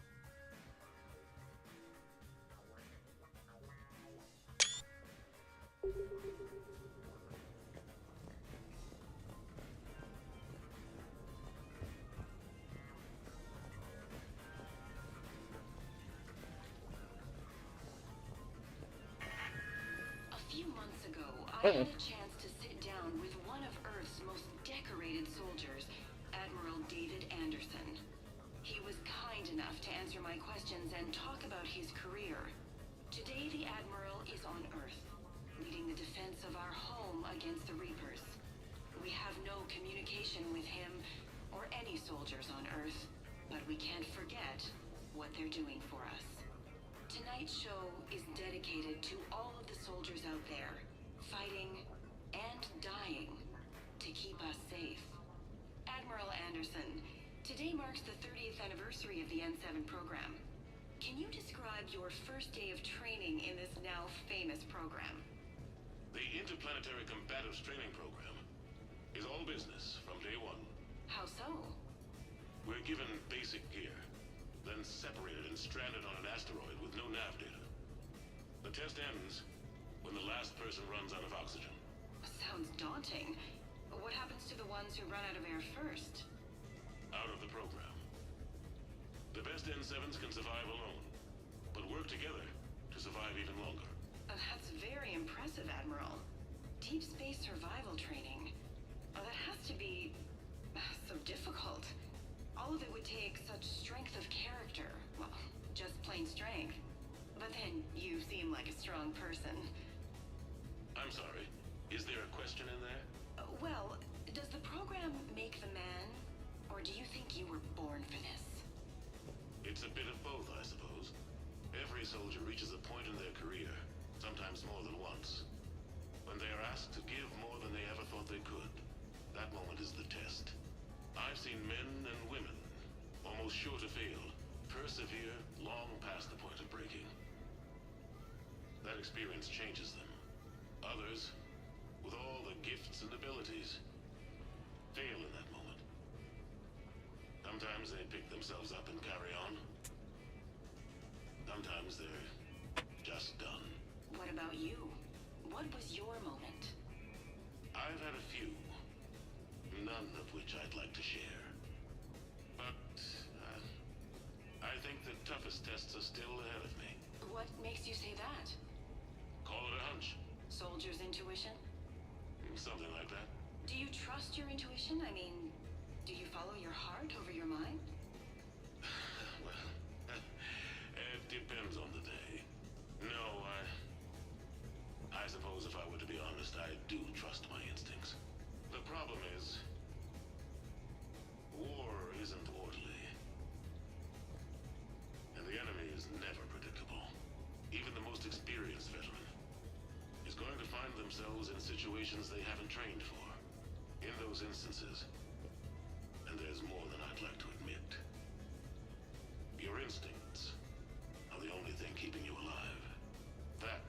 I had a chance to sit down with one of Earth's most decorated soldiers, Admiral David Anderson. He was kind enough to answer my questions and talk about his career. Today, the Admiral is on Earth, leading the defense of our home against the Reapers. We have no communication with him or any soldiers on Earth, but we can't forget what they're doing for us. Tonight's show is dedicated to all of the soldiers out there, fighting and dying to keep us safe. Admiral Anderson, today marks the 30th anniversary of the N7 program. Can you describe your first day of training in this now famous program? The Interplanetary Combatives Training Program is all business from day one. How so? We're given basic gear, then separated and stranded on an asteroid with no nav data. The test ends when the last person runs out of oxygen. Sounds daunting. What happens to the ones who run out of air first? Out of the program. The best N7s can survive alone, but work together to survive even longer. That's very impressive, Admiral. Deep space survival training. That has to be so difficult. All of it would take such strength of character. Well, just plain strength. But then you seem like a strong person. I'm sorry. Is there a question in there? Well, does the program make the man? Or do you think you were born for this? It's a bit of both, I suppose. Every soldier reaches a point in their career, sometimes more than once, when they are asked to give more than they ever thought they could. That moment is the test. I've seen men and women, almost sure to fail, persevere long past the point of breaking. That experience changes them. Others, with all the gifts and abilities, fail in that moment. Sometimes they pick themselves up and carry on. Sometimes they're just done. What about you? What was your moment? I've had a few. None of which I'd like to share. But, I think the toughest tests are still ahead of me. What makes you say that? Call it a hunch. Soldier's intuition? Something like that. Do you trust your intuition? I mean, do you follow your heart over your mind? Well, it depends on the day. No, I suppose if I were to be honest, I do trust my instincts. The problem is, war isn't orderly. And the enemy is never predictable. Even the most experienced veteran is going to find themselves in situations they haven't trained for. In those instances, and there's more than I'd like to admit, your instincts are the only thing keeping you alive. That,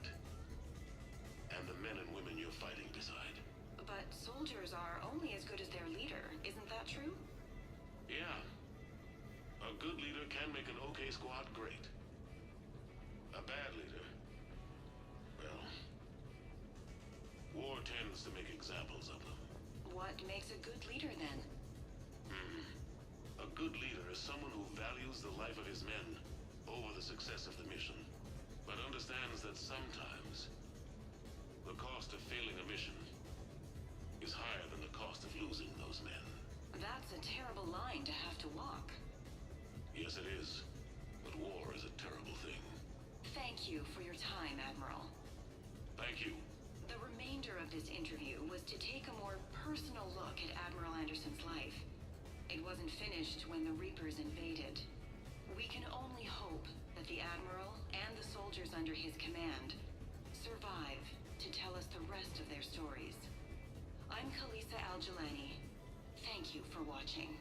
and the men and women you're fighting beside. But soldiers are only as good as their leader, isn't that true? Yeah. A good leader can make an okay squad great. A bad leader, well, war tends to make examples of them. What makes a good leader, then? A good leader is someone who values the life of his men over the success of the mission, but understands that sometimes the cost of failing a mission is higher than the cost of losing those men. That's a terrible line to have to walk. Yes, it is. But war is a terrible thing. Thank you for your time, Admiral. Thank you. The remainder of this interview was to take a more personal look at Admiral Anderson's life. It wasn't finished when the Reapers invaded. We can only hope that the Admiral and the soldiers under his command survive to tell us the rest of their stories. I'm Khaleesa Al-Jalani. Thank you for watching.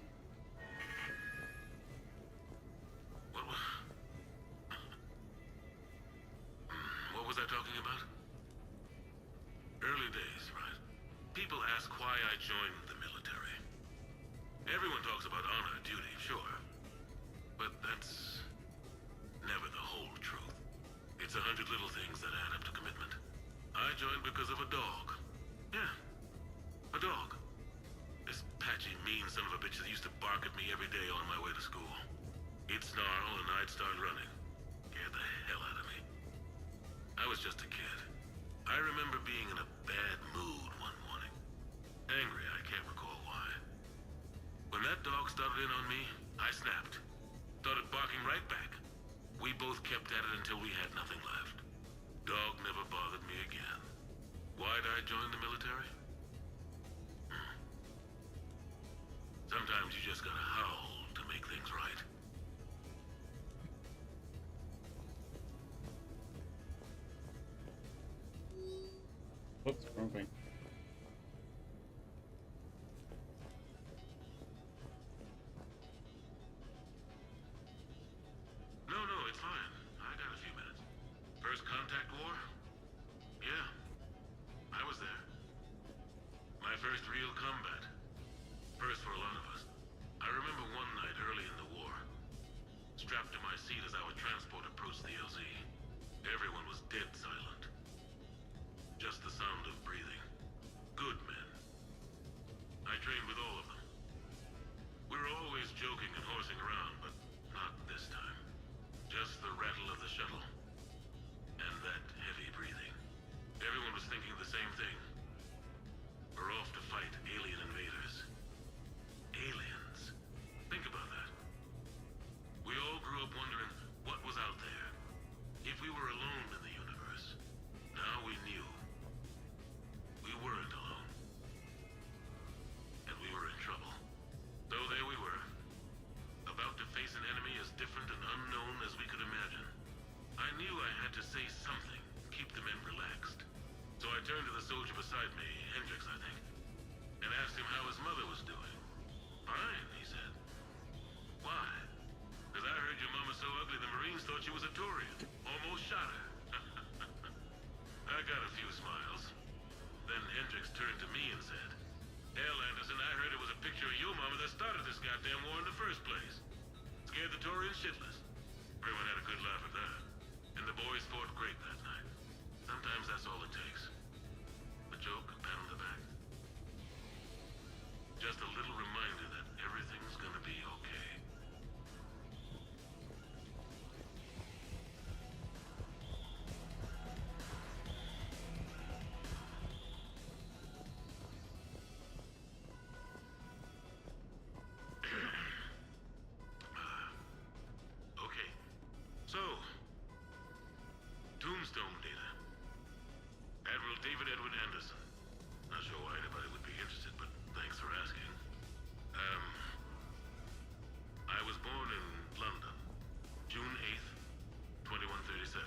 What was I talking about? Early days, right? People ask why I joined the military. Everyone talks about honor, duty, sure. But that's never the whole truth. It's 100 little things that add up to commitment. I joined because of a dog. Yeah, a dog. This patchy, mean son of a bitch that used to bark at me every day on my way to school. He'd snarl and I'd start running. Scared the hell out of me. I was just a kid. I remember being in a bad Angry, I can't recall why. When that dog started in on me, I snapped. Started barking right back. We both kept at it until we had nothing left. Dog never bothered me again. Why'd I join the military? Sometimes you just gotta howl to make things right. Whoops, wrong thing. No, it's fine. I got a few minutes. First contact war? Yeah. I was there. My first real combat. First for a lot of us. I remember one night early in the war. Strapped to my seat as our transport approached the LZ. Everyone was dead silent. Just the sound of breathing. Good men. I trained with all of them. We were always joking and horsing around, but not this time. Just the rattle of the shuttle. And that heavy breathing. Everyone was thinking the same thing. We're off to fight alien invaders. Aliens. Think about that. We all grew up wondering what was out there. If we were alone in the universe. Now we knew. We weren't alone. And we were in trouble. So there we were. About to face an enemy as different and unknown as we could imagine. I knew I had to say something, keep the men relaxed. So I turned to the soldier beside me, Hendricks, I think, and asked him how his mother was doing. Fine, he said. Why? Because I heard your mama's so ugly the Marines thought she was a Turian. Almost shot her. I got a few smiles. Then Hendricks turned to me and said, Hell, Anderson, I heard it was a picture of your mama that started this goddamn war in the first place. Scared the Turians shitless. Everyone had a good laugh at that. And the boys fought great that night. Sometimes that's all it takes. A joke, a pat on the back. Just a little reminder that everything's gonna be okay. Okay. So, Tombstone data. Admiral David Edward Anderson. Not sure why anybody would be interested, but thanks for asking. I was born in London, June 8th, 2137.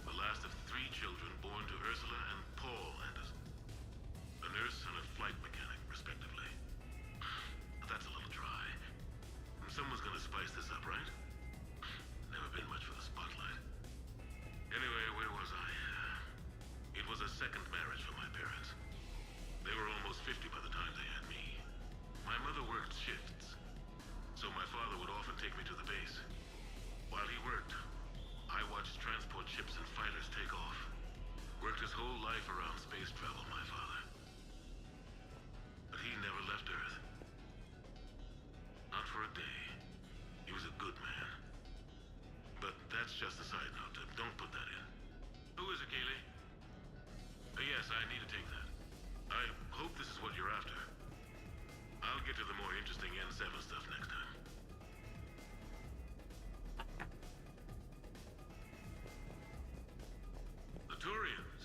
The last of 3 children born to Ursula and Paul Anderson. A nurse and a flight mechanic, respectively. But that's a little dry. Someone's gonna spice this up, right? Never been much for the spotlight. Anyway, where was I? It was a second marriage for my parents. They were almost 50 by the time they had me. My mother worked shifts, so my father would often take me to the base. While he worked, I watched transport ships and fighters take off. Worked his whole life around space travel, my father. But he never left Earth. Not for a day. He was a good man. But that's just a side note. Don't put that in. Who is it, Kaylee? Yes, I need to take that. I hope this is what you're after. I'll get to the more interesting N7 stuff next time. The Turians.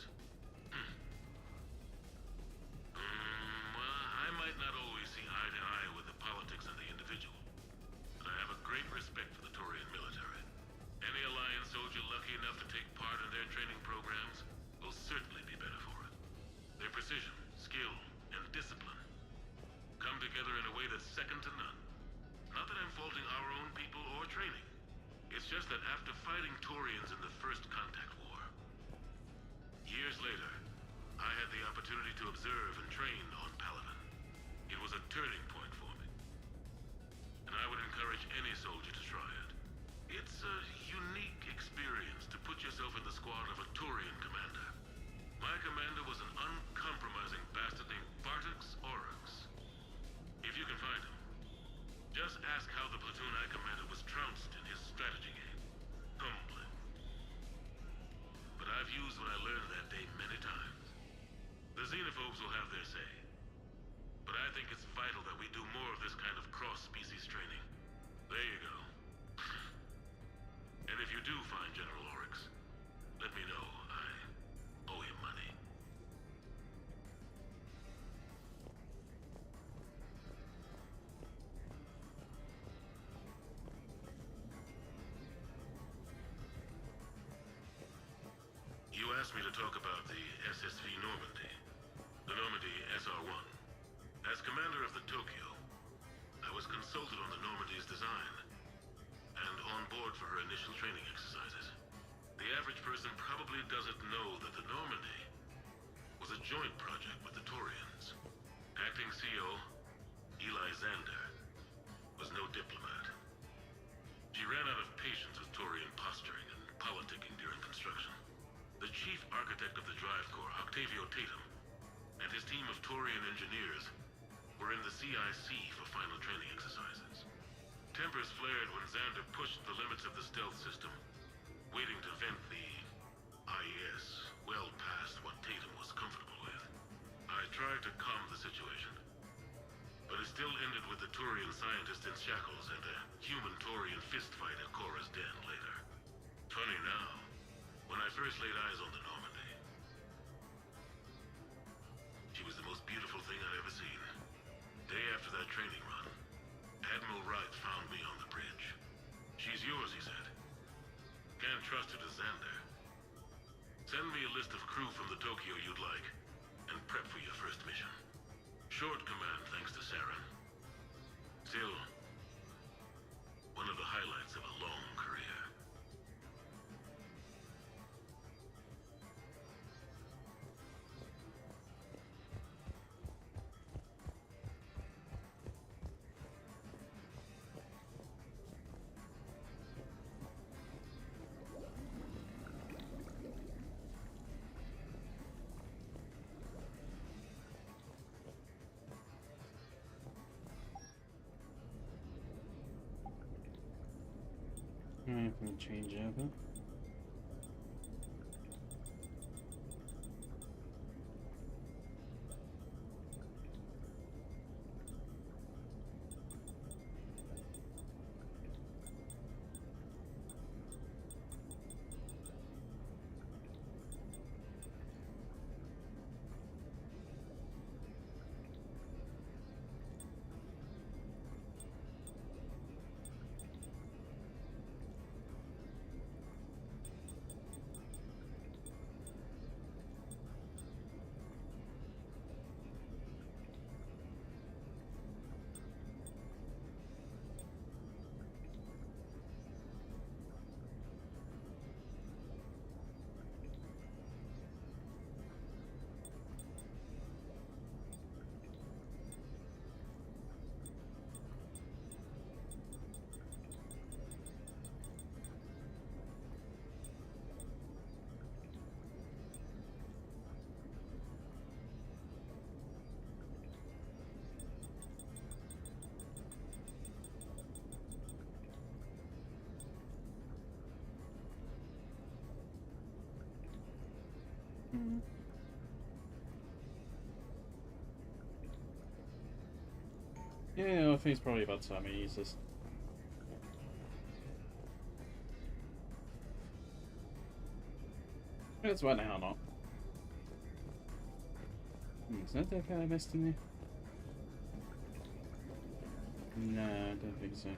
Well, I might not always see eye to eye with the politics and the individual, but I have a great respect for the Turian military. Any Alliance soldier lucky enough to take part in their training programs will certainly be better for it. Their precision, skill, and discipline come together in a way that's second to none. Not that I'm faulting our own people or training. It's just that after fighting Turians in the First Contact War, years later, I had the opportunity to observe and train on Paladin. It was a turning point for me. And I would encourage any soldier to try it. It's a unique experience to put yourself in the squad of a Turian commander. My commander was an uncompromising bastard named Bartix Oryx. If you can find him, just ask how the platoon I commanded was trounced in his strategy game. Humbling. But I've used what I learned that day many times. The xenophobes will have their say. think it's vital that we do more of this kind of cross-species training. There you go. And if you do find General Oryx, let me know. I owe him money. You asked me to talk about the SSV Normandy. The Normandy SR-1. As commander of the Tokyo, I was consulted on the Normandy's design and on board for her initial training exercises. The average person probably doesn't know that the Normandy was a joint project with the Taurians. Acting CO, Eli Xander, was no diplomat. She ran out of patience with Taurian posturing and politicking during construction. The chief architect of the Drive Corps, Octavio Tatum, and his team of Taurian engineers were in the CIC for final training exercises. Tempers flared when Xander pushed the limits of the stealth system, waiting to vent the IES well past what Tatum was comfortable with. I tried to calm the situation, but it still ended with the Taurian scientist in shackles and a human Taurian fistfight at Korra's den later. Funny now, when I first laid eyes on the Normandy, she was the most beautiful thing I'd ever seen. Day after that training run, Admiral Wright found me on the bridge. She's yours, he said. Can't trust her to Xander. Send me a list of crew from the Tokyo you'd like, and prep for your first mission. Short command thanks to Saren. Still, one of the highlights of a long career. I'm gonna change over. Yeah, I think it's probably about time I use this. It's right now or not. Is that the guy I missed in there? No, I don't think so.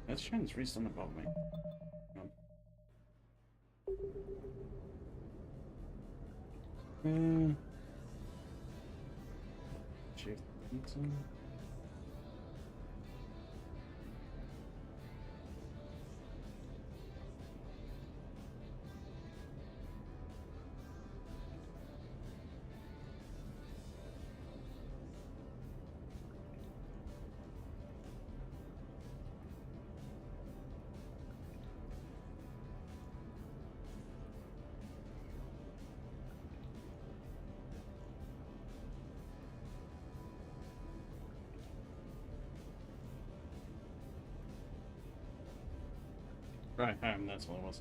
Let's try and reach something above me. Shift button. Right, that's what it was.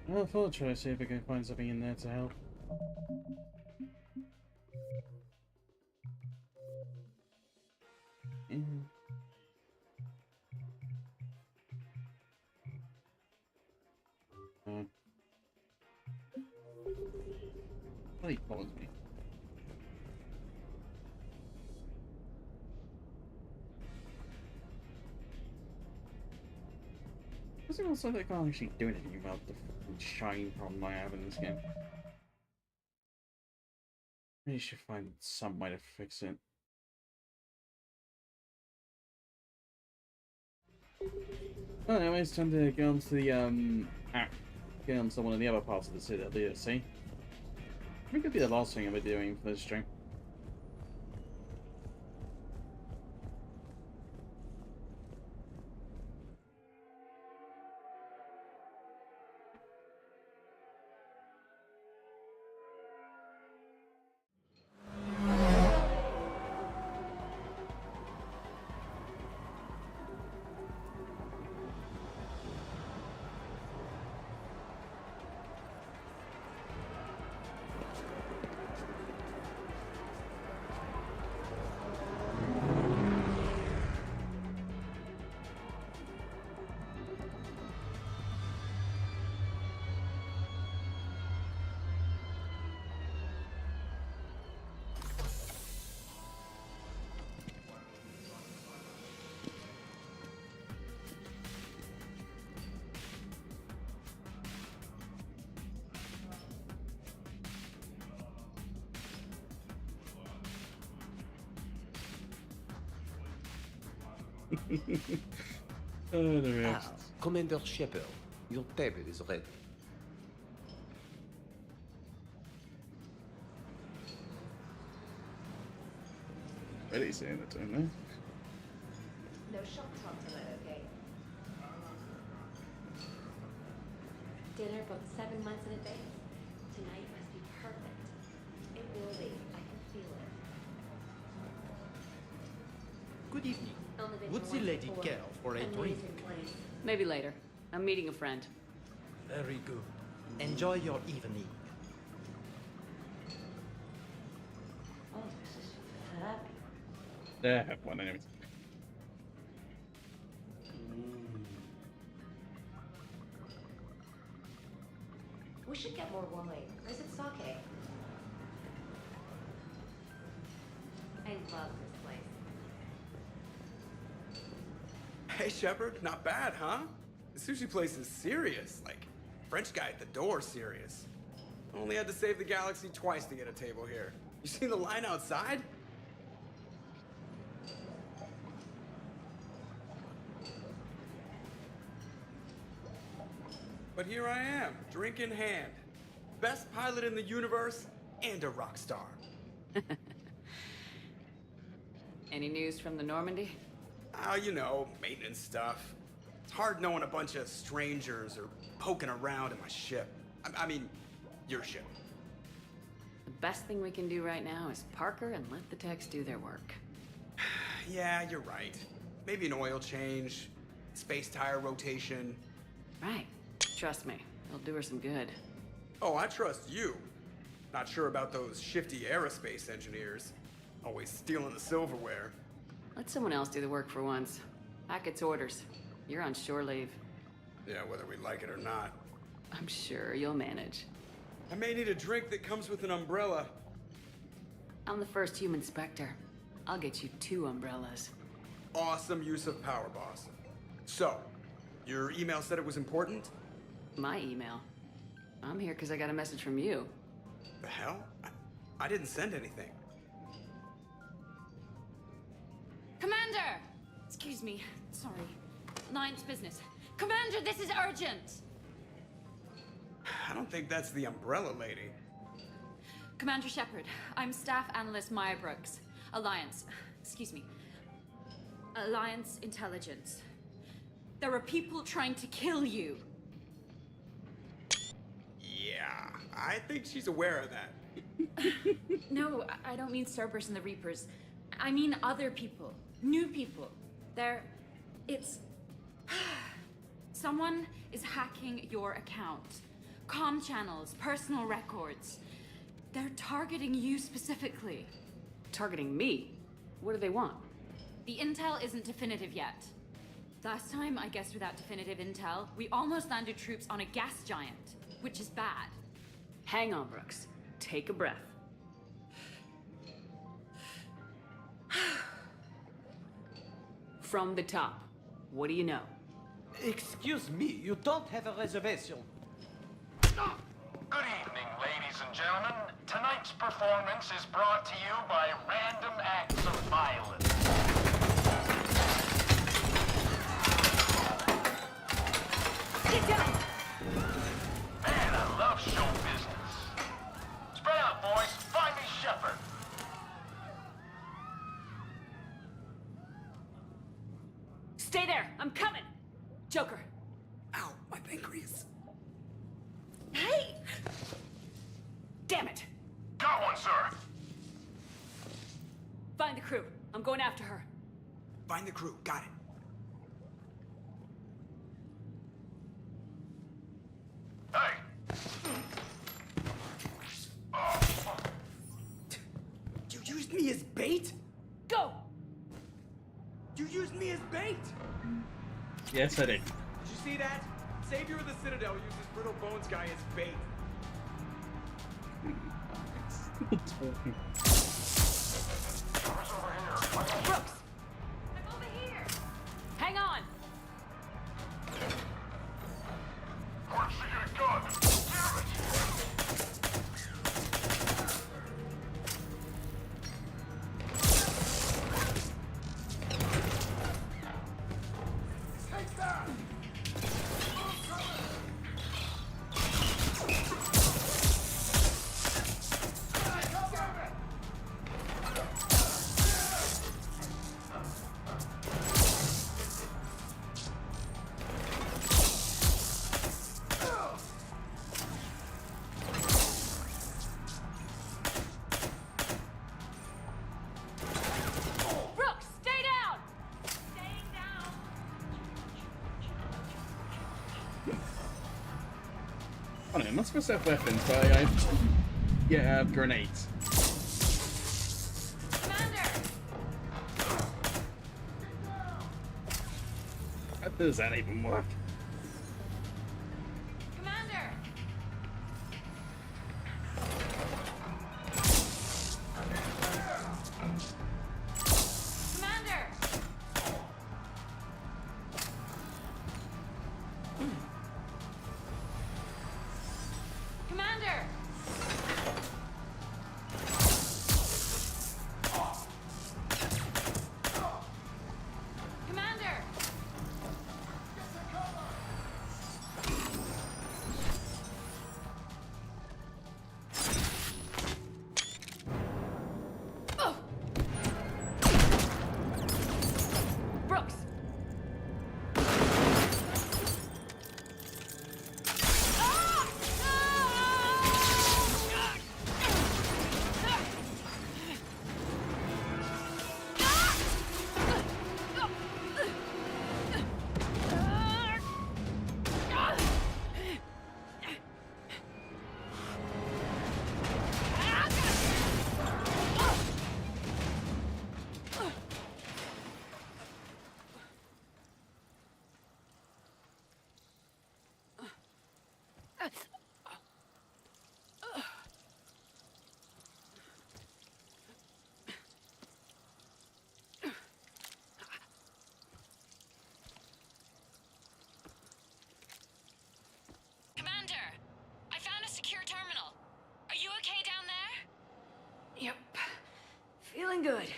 Well, I thought I'd try to see if I can find something in there to help. Really bothers me. Does it also that I can't actually do anything about the shine problem I have in this game? Maybe should find some way to fix it. Well, anyways, time to get on to the get on to one of the other parts of the Citadel DLC. I think it'll be the last thing I'll be doing for this stream. The rest. Commander Shepard, your table is ready. Really saying that to him, No shock talk tonight, okay? Dinner booked 7 months in advance. Tonight must be perfect. It will be. I can feel it. Good evening. Only been Would here the once lady before. care for a drink? Amazing place. Maybe later. I'm meeting a friend. Very good. Enjoy your evening. Oh, this is fabulous. Yeah, I have one anyways. We should get more wine. Or is it sake? I love this place. Hey, Shepard, not bad, huh? The sushi place is serious. Like, French guy at the door serious. Only had to save the galaxy twice to get a table here. You seen the line outside? But here I am, drink in hand. Best pilot in the universe and a rock star. Any news from the Normandy? You know, maintenance stuff. It's hard knowing a bunch of strangers or poking around in my ship. I mean, your ship. The best thing we can do right now is park her and let the techs do their work. Yeah, you're right. Maybe an oil change, space tire rotation. Right. Trust me, it'll do her some good. Oh, I trust you. Not sure about those shifty aerospace engineers. Always stealing the silverware. Let someone else do the work for once. Hackett's orders. You're on shore leave. Yeah, whether we like it or not. I'm sure you'll manage. I may need a drink that comes with an umbrella. I'm the first human Spectre. I'll get you 2 umbrellas. Awesome use of power, boss. So, your email said it was important? My email? I'm here because I got a message from you. The hell? I didn't send anything. Commander! Excuse me. Sorry. Alliance business. Commander, this is urgent! I don't think that's the umbrella lady. Commander Shepard, I'm Staff Analyst Maya Brooks. Alliance. Excuse me. Alliance Intelligence. There are people trying to kill you. Yeah, I think she's aware of that. No, I don't mean Cerberus and the Reapers. I mean other people. New people. It's... Someone is hacking your account. comm channels, personal records. They're targeting you specifically. Targeting me? What do they want? The intel isn't definitive yet. Last time, I guess without definitive intel, we almost landed troops on a gas giant, which is bad. Hang on, Brooks. Take a breath. From the top, what do you know? Excuse me, you don't have a reservation. Good evening, ladies and gentlemen. Tonight's performance is brought to you by random acts of violence. Get down! Man, I love show business. Spread out, boys. Find me Shepard. Stay there! I'm coming! Joker! Ow, my pancreas. Hey! Damn it! Got one, sir. Find the crew. I'm going after her. Find the crew. Got it. Hey! You used me as bait? Go! You used me as bait? Yes, I did. Did you see that? Savior of the Citadel uses Brittle Bones guy as bait. Brooks! I'm over here! Hang on! Where'd she get a gun? Damn it! Take that! Brooks, stay down! Staying down! I don't know, I'm not supposed to have weapons, but I have grenades. Commander! How does that even work? Commander! Commander! Commander! Commander! Oh! Brooks! Commander! I found a secure terminal. Are you okay down there? Yep. Feeling good.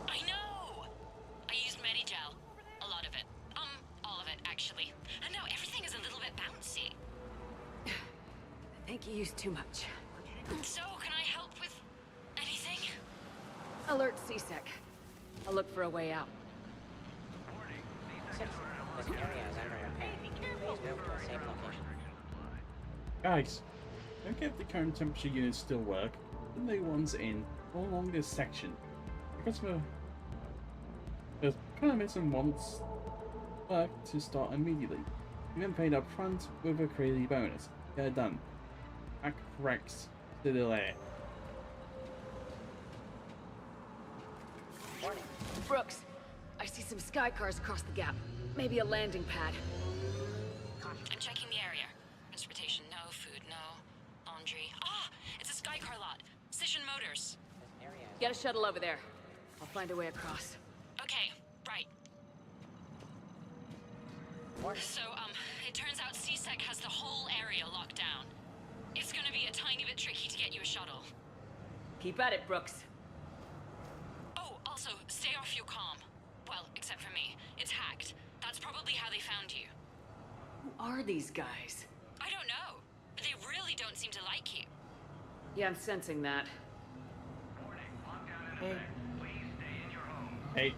I know! I used Medigel. A lot of it. All of it, actually. And now everything is a little bit bouncy. I think you used too much. So, can I help with anything? Alert CSEC. I'll look for a way out. This area is under repair. Please move to a safe location. Guys, don't get if the current temperature units still work. Put the new ones in all along this section. Because the parameter wants work to start immediately. You then paid up front with a crazy bonus. Get it done. Back Rex Citadel Air. Brooks, I see some sky cars across the gap. Maybe a landing pad. I'm checking the area. Transportation, no. Food, no. Laundry. Ah! It's a Skycar lot. Cision Motors. Get a shuttle over there. I'll find a way across. Okay, right. So, it turns out CSEC has the whole area locked down. It's gonna be a tiny bit tricky to get you a shuttle. Keep at it, Brooks. Oh, also, stay off your comm. Well, except for me. It's hacked. That's probably how they found you. Who are these guys? I don't know. They really don't seem to like you. Yeah, I'm sensing that. Hey. Hey.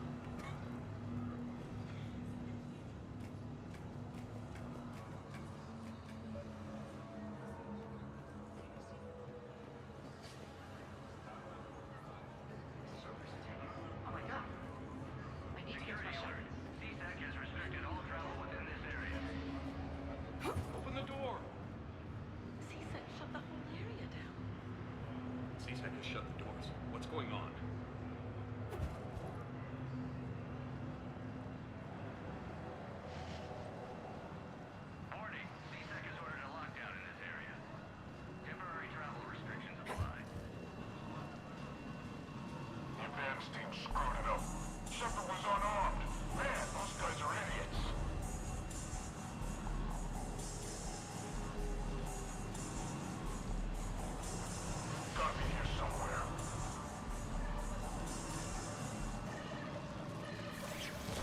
Open the door. CSEC shut the whole area down. CSEC has shut the doors. What's going on? Warning. CSEC has ordered a lockdown in this area. Temporary travel restrictions apply. The advance team screwed it up. Shepard was unarmed. Man, those guys are idiots. Gotta be here somewhere.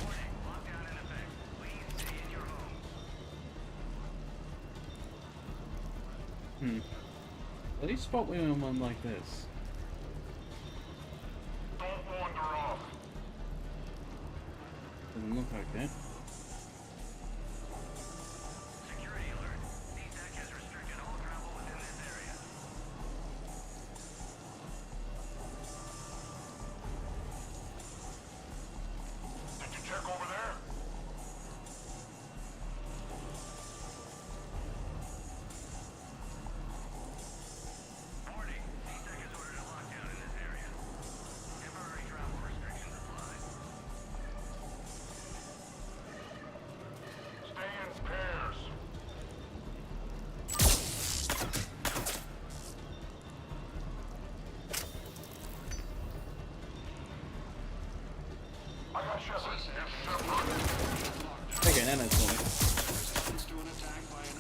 Warning. Lockdown in effect. Please stay in your homes. At least spot me on one like this. Don't wander off. Doesn't look like it. Security alert. CSEC has restricted all travel within this area. Did you check over there? Warning. CSEC has ordered a lockdown in this area. Temporary travel restrictions apply. Stay in pairs. I got Shepard. Okay, now that's funny. Resistance to an attack by an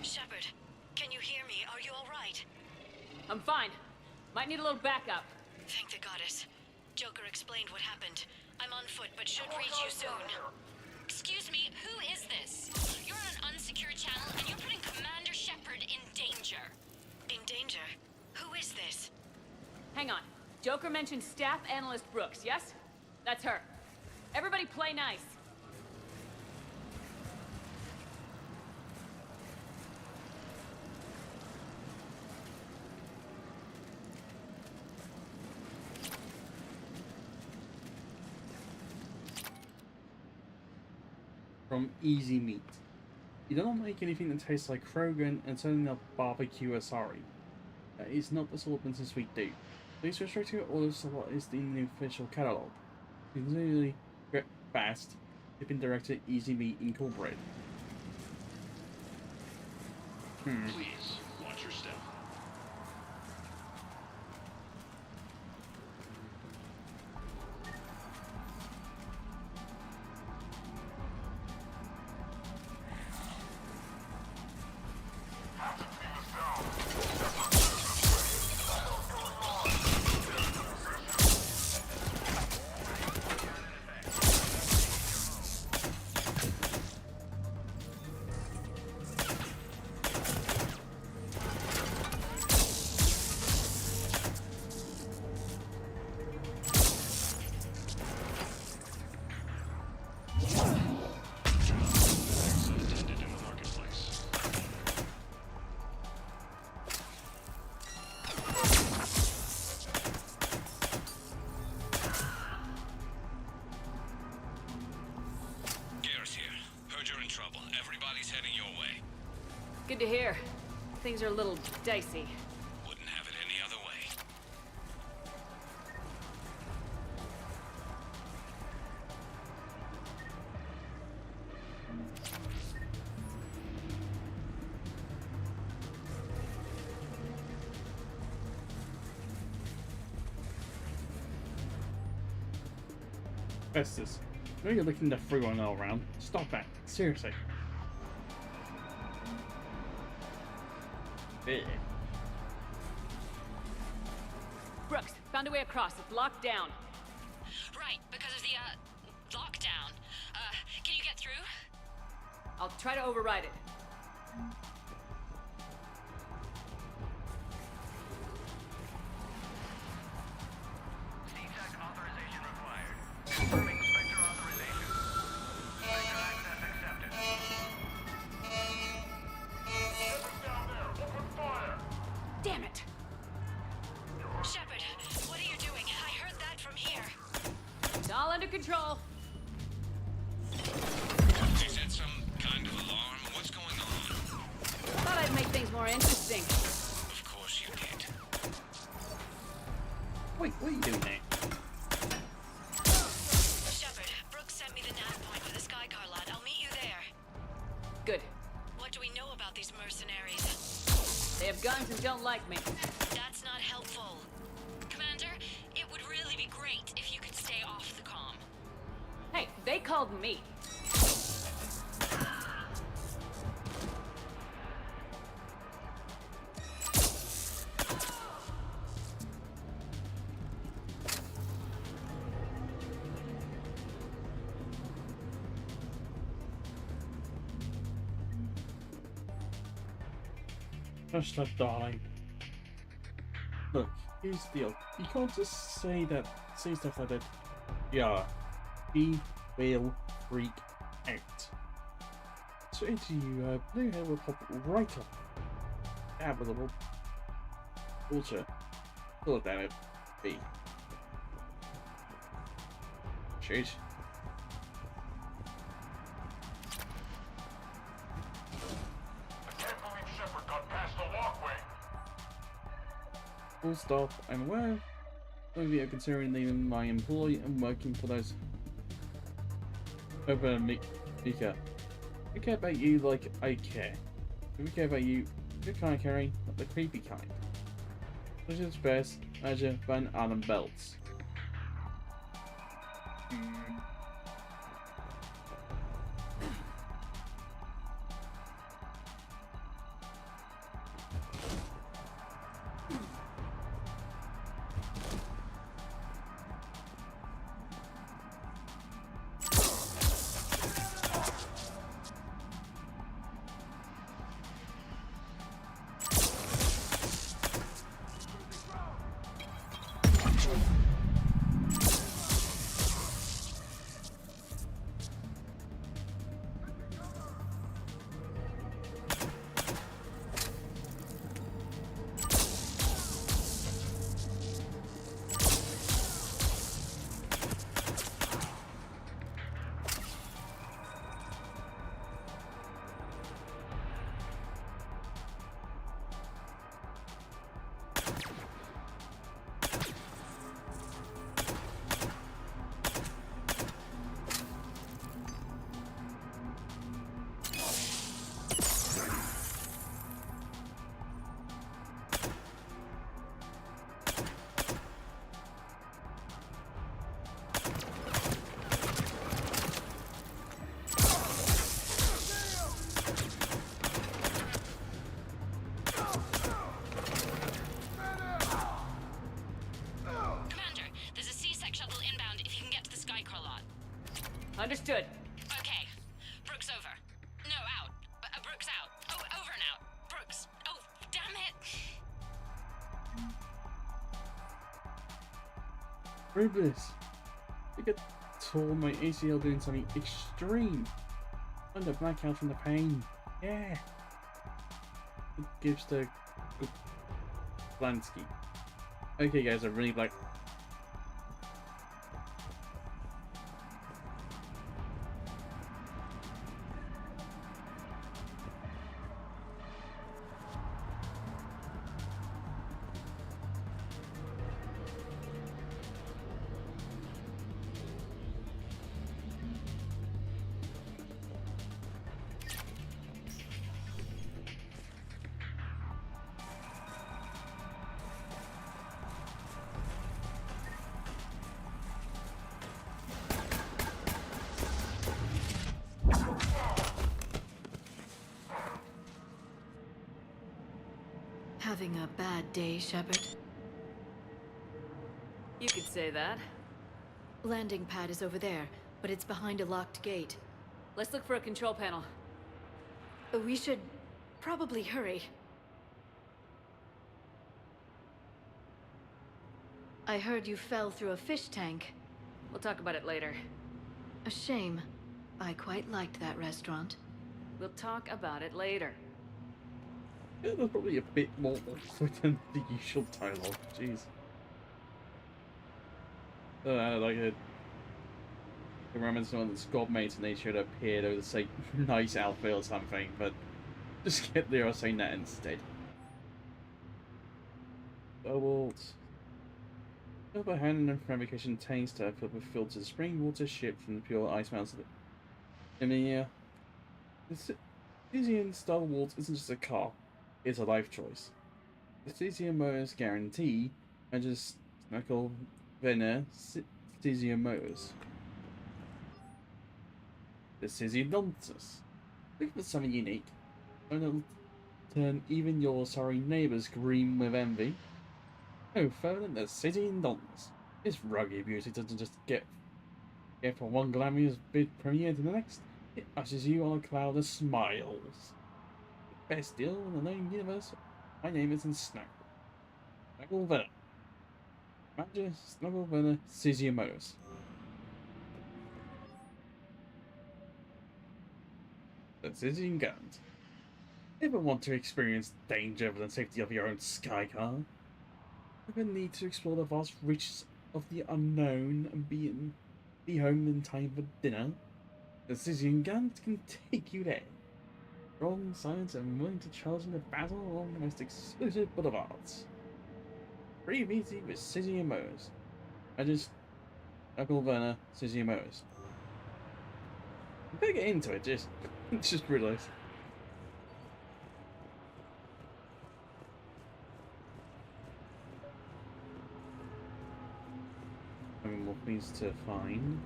Shepard, can you hear me? Are you alright? I'm fine. Might need a little backup. Thank the goddess. Joker explained what happened. I'm on foot, but should reach you soon. Excuse me, who is this? You're on an unsecured channel, and you're putting Commander Shepard in danger. In danger? Who is this? Hang on. Joker mentioned Staff Analyst Brooks, yes? That's her. Everybody play nice. From Easy Meat. You don't make anything that tastes like Krogan and turning up barbecue asari. That is not the sort of business we do. Please restrict your orders to what is in the official catalog. Sincerely, fast, Shipping Director Easy Meat Incorporated. Please, watch your step. to hear. Things are a little dicey. Wouldn't have it any other way. Festus, I know you're looking to throw one all around. Stop that. Seriously. Yeah. Brooks, found a way across. It's locked down. Right, because of the, lockdown. Can you get through? I'll try to override it. C-Tech authorization required. Confirming Spectre authorization. Spectre access accepted. Down there, open fire! Damn it! Shepard, what are you doing? I heard that from here. It's all under control. Is that some kind of alarm? What's going on? Thought I'd make things more interesting. Of course you did. Wait, what are you doing there? Shepard, Brooks sent me the nav point for the Skycar lot. I'll meet you there. Good. What do we know about these mercenaries? They have guns and don't like me. That's not helpful. Commander, it would really be great if you could stay off the comm. Hey, they called me. Hush up, darling. Look, here's the deal. You can't just say stuff like that. Yeah, he will freak out. So into you, blue hair will pop right up. That with a little culture. Pull it down it. B. Shoot. Shepard got past the walkway. Full stop. I'm aware. Some of you are considering leaving my employ and working for those over Mika. I care about you like I care. If we care about you, good kind of caring, not the creepy kind. Such as best, Aja Van Allen Belts. Understood. Okay. Brooks over. No, out. Brooks out. Oh, over and out. Brooks. Oh, damn it. Rubeless. I get torn my ACL doing something extreme. Under blackout from the pain. Yeah. It gives the Blansky. Okay guys, I really like Having a bad day, Shepard? You could say that. Landing pad is over there, but it's behind a locked gate. Let's look for a control panel. We should probably hurry. I heard you fell through a fish tank. We'll talk about it later. A shame. I quite liked that restaurant. We'll talk about it later. Yeah, there's probably a bit more awkward than the usual dialogue. Jeez. Like a remember someone that's God mates and they should appear to say nice outfit or something, but just get there or saying that instead. Doubled. By hand and fabrication taster filled with filtered spring water shipped from the pure ice mountains. I mean, the Citadel Star Wars isn't just a car, it's a life choice. The Citadel Motors guarantee, and just knuckle Venner Citadel Motors. The Citadel nonsense. Look for something unique. And it'll turn even your sorry neighbours green with envy. No further than the Citadel nonsense. This rugged beauty doesn't just get from one glamorous bid premiere to the next. It ushers you on a cloud of smiles. The best deal in the known universe. My name is Snuggle Venner. Manager Snuggle Venner Citadel Motors. The Citadel Guns. Ever want to experience danger for the safety of your own sky car? Ever need to explore the vast reaches of the unknown and be home in time for dinner? The Citadel Guns can take you there. Strong science and willing to charge in the battle along the most exclusive boulevards. Breathe easy with Citadel Motors. I just Uncle Werner Citadel Motors. I'm gonna get into it, just realised. More things to find.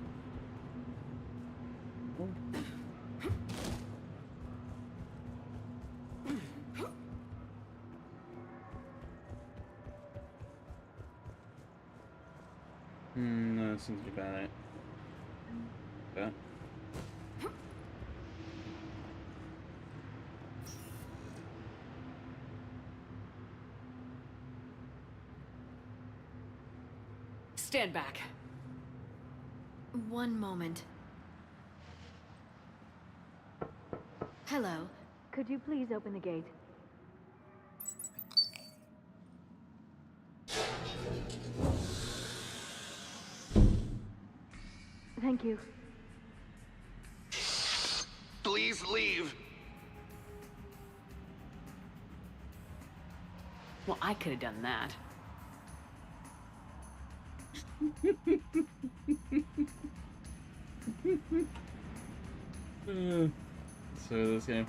Oh. No, that seems to be about it. Okay. Stand back. One moment. Hello. Could you please open the gate? Thank you. Please leave. Well, I could have done that. So this game.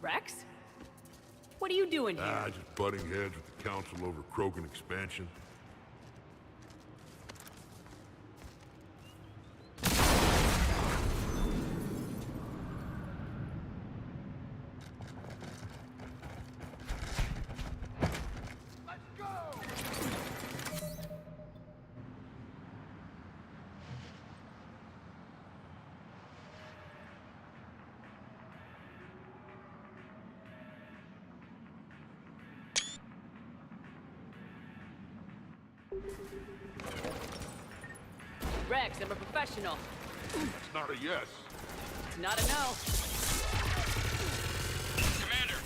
Rex? What are you doing here? Just butting heads with the council over Krogan expansion. Rex, I'm a professional. It's not a yes. It's not a no. Commander!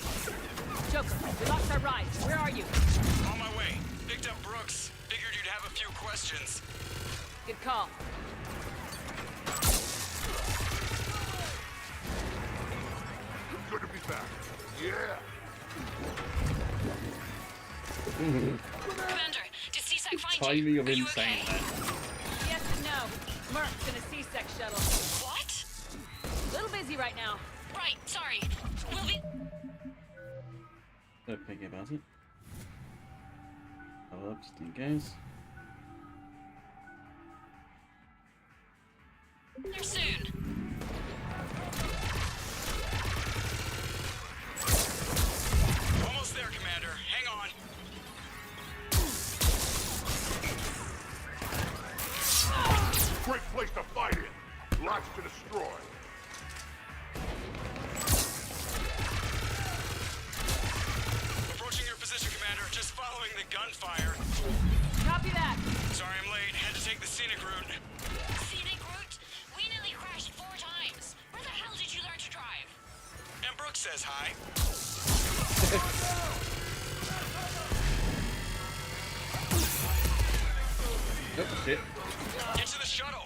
Joker, we lost our ride. Where are you? On my way. Picked up Brooks. Figured you'd have a few questions. Good call. Good to be back. Yeah. Commander, did CSEC find you? Timing of Are you insane. okay? Yes and no. Merc's in a C-Sec shuttle. What? Little busy right now. Right, sorry. We'll be... Don't think about it. Power up, just in case. There soon. Almost there, Commander. Hang on. Great place to fight in. Lots to destroy. Approaching your position, Commander. Just following the gunfire. Copy that. Sorry I'm late. Had to take the scenic route. Scenic route? We nearly crashed 4 times. Where the hell did you learn to drive? And Brooks says hi. Oh, shit. Get to the shuttle.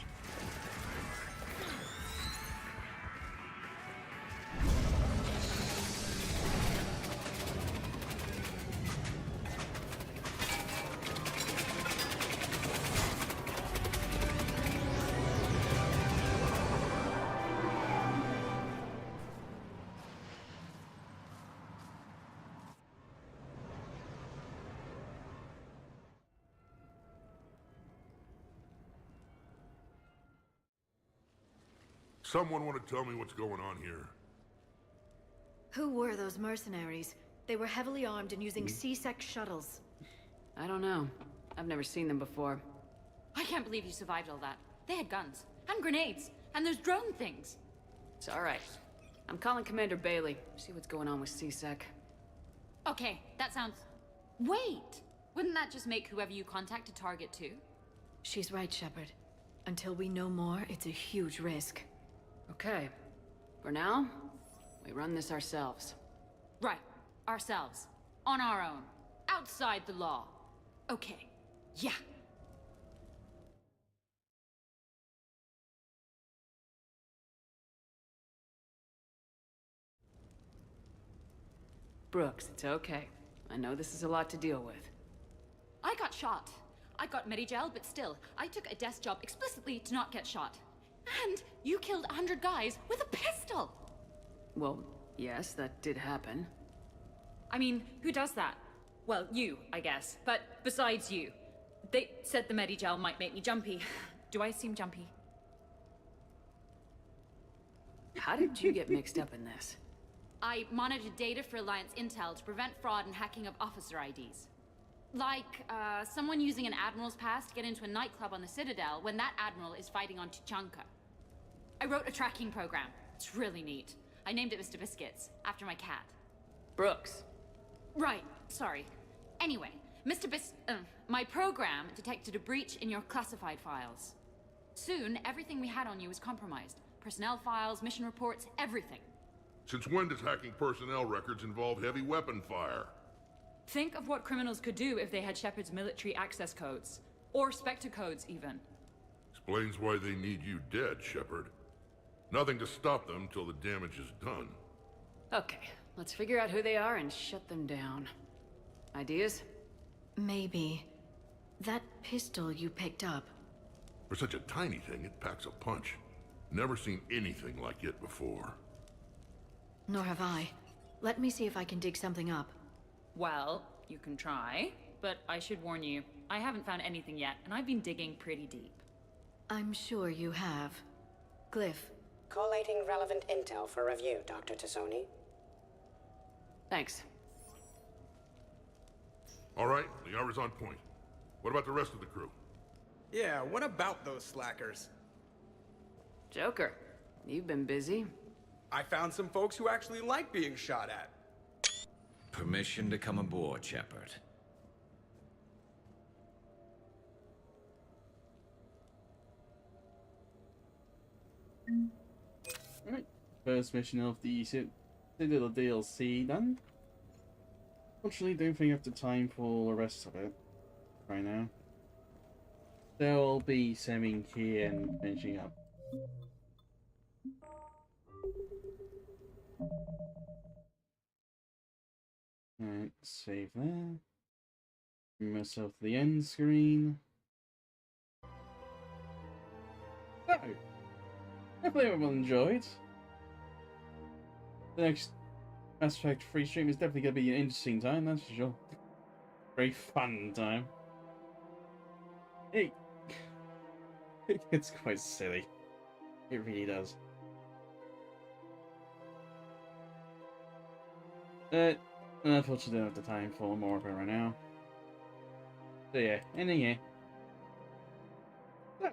Someone want to tell me what's going on here? Who were those mercenaries? They were heavily armed and using C-Sec shuttles. I don't know. I've never seen them before. I can't believe you survived all that. They had guns, and grenades, and those drone things. It's all right. I'm calling Commander Bailey. See what's going on with C-Sec. Okay, that sounds... Wait! Wouldn't that just make whoever you contact a target too? She's right, Shepard. Until we know more, it's a huge risk. Okay. For now, we run this ourselves. Right. Ourselves. On our own. Outside the law. Okay. Yeah. Brooks, it's okay. I know this is a lot to deal with. I got shot. I got Medigel, but still, I took a desk job explicitly to not get shot. And you killed 100 guys with a pistol! Well, yes, that did happen. I mean, who does that? Well, you, I guess. But besides you. They said the Medigel might make me jumpy. Do I seem jumpy? How did you get mixed up in this? I monitored data for Alliance intel to prevent fraud and hacking of officer IDs. Like, someone using an Admiral's pass to get into a nightclub on the Citadel when that Admiral is fighting on Tuchanka. I wrote a tracking program. It's really neat. I named it Mr. Biscuits, after my cat. Brooks. Right, sorry. Anyway, my program detected a breach in your classified files. Soon, everything we had on you was compromised. Personnel files, mission reports, everything. Since when does hacking personnel records involve heavy weapon fire? Think of what criminals could do if they had Shepard's military access codes. Or Spectre codes, even. Explains why they need you dead, Shepard. Nothing to stop them till the damage is done. Okay, let's figure out who they are and shut them down. Ideas? Maybe. That pistol you picked up. For such a tiny thing, it packs a punch. Never seen anything like it before. Nor have I. Let me see if I can dig something up. Well, you can try, but I should warn you, I haven't found anything yet, and I've been digging pretty deep. I'm sure you have. Glyph. Collating relevant intel for review, Dr. Tassoni. Thanks. All right, the hour's on point. What about the rest of the crew? Yeah, what about those slackers? Joker, you've been busy. I found some folks who actually like being shot at. Permission to come aboard, Shepard. Alright, first mission of the Citadel DLC done. Unfortunately, don't think I have the time for the rest of it right now. They'll be saving here and finishing up. Alright, save there. Bring myself to the end screen. So, hopefully everyone enjoyed. The next Mass Effect 3 stream is definitely going to be an interesting time, that's for sure. Very fun time. It gets quite silly. It really does. Unfortunately, I don't have the time for more of it right now. So yeah, ending here. So,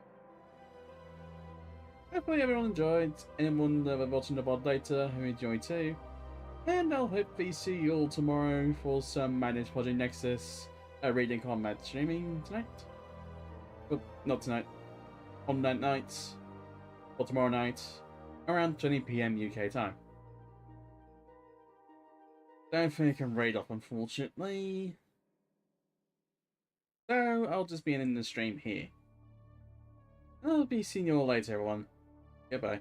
hopefully everyone enjoyed. Anyone that was watching the VOD later who enjoyed too. And I'll hopefully see you all tomorrow for some Madness Project Nexus Raid Combat streaming tonight. Well, not tonight. On that night. Or tomorrow night. Around 20 PM UK time. Don't think I can raid off, unfortunately. So I'll just be in the stream here. I'll be seeing you all later, everyone. Goodbye.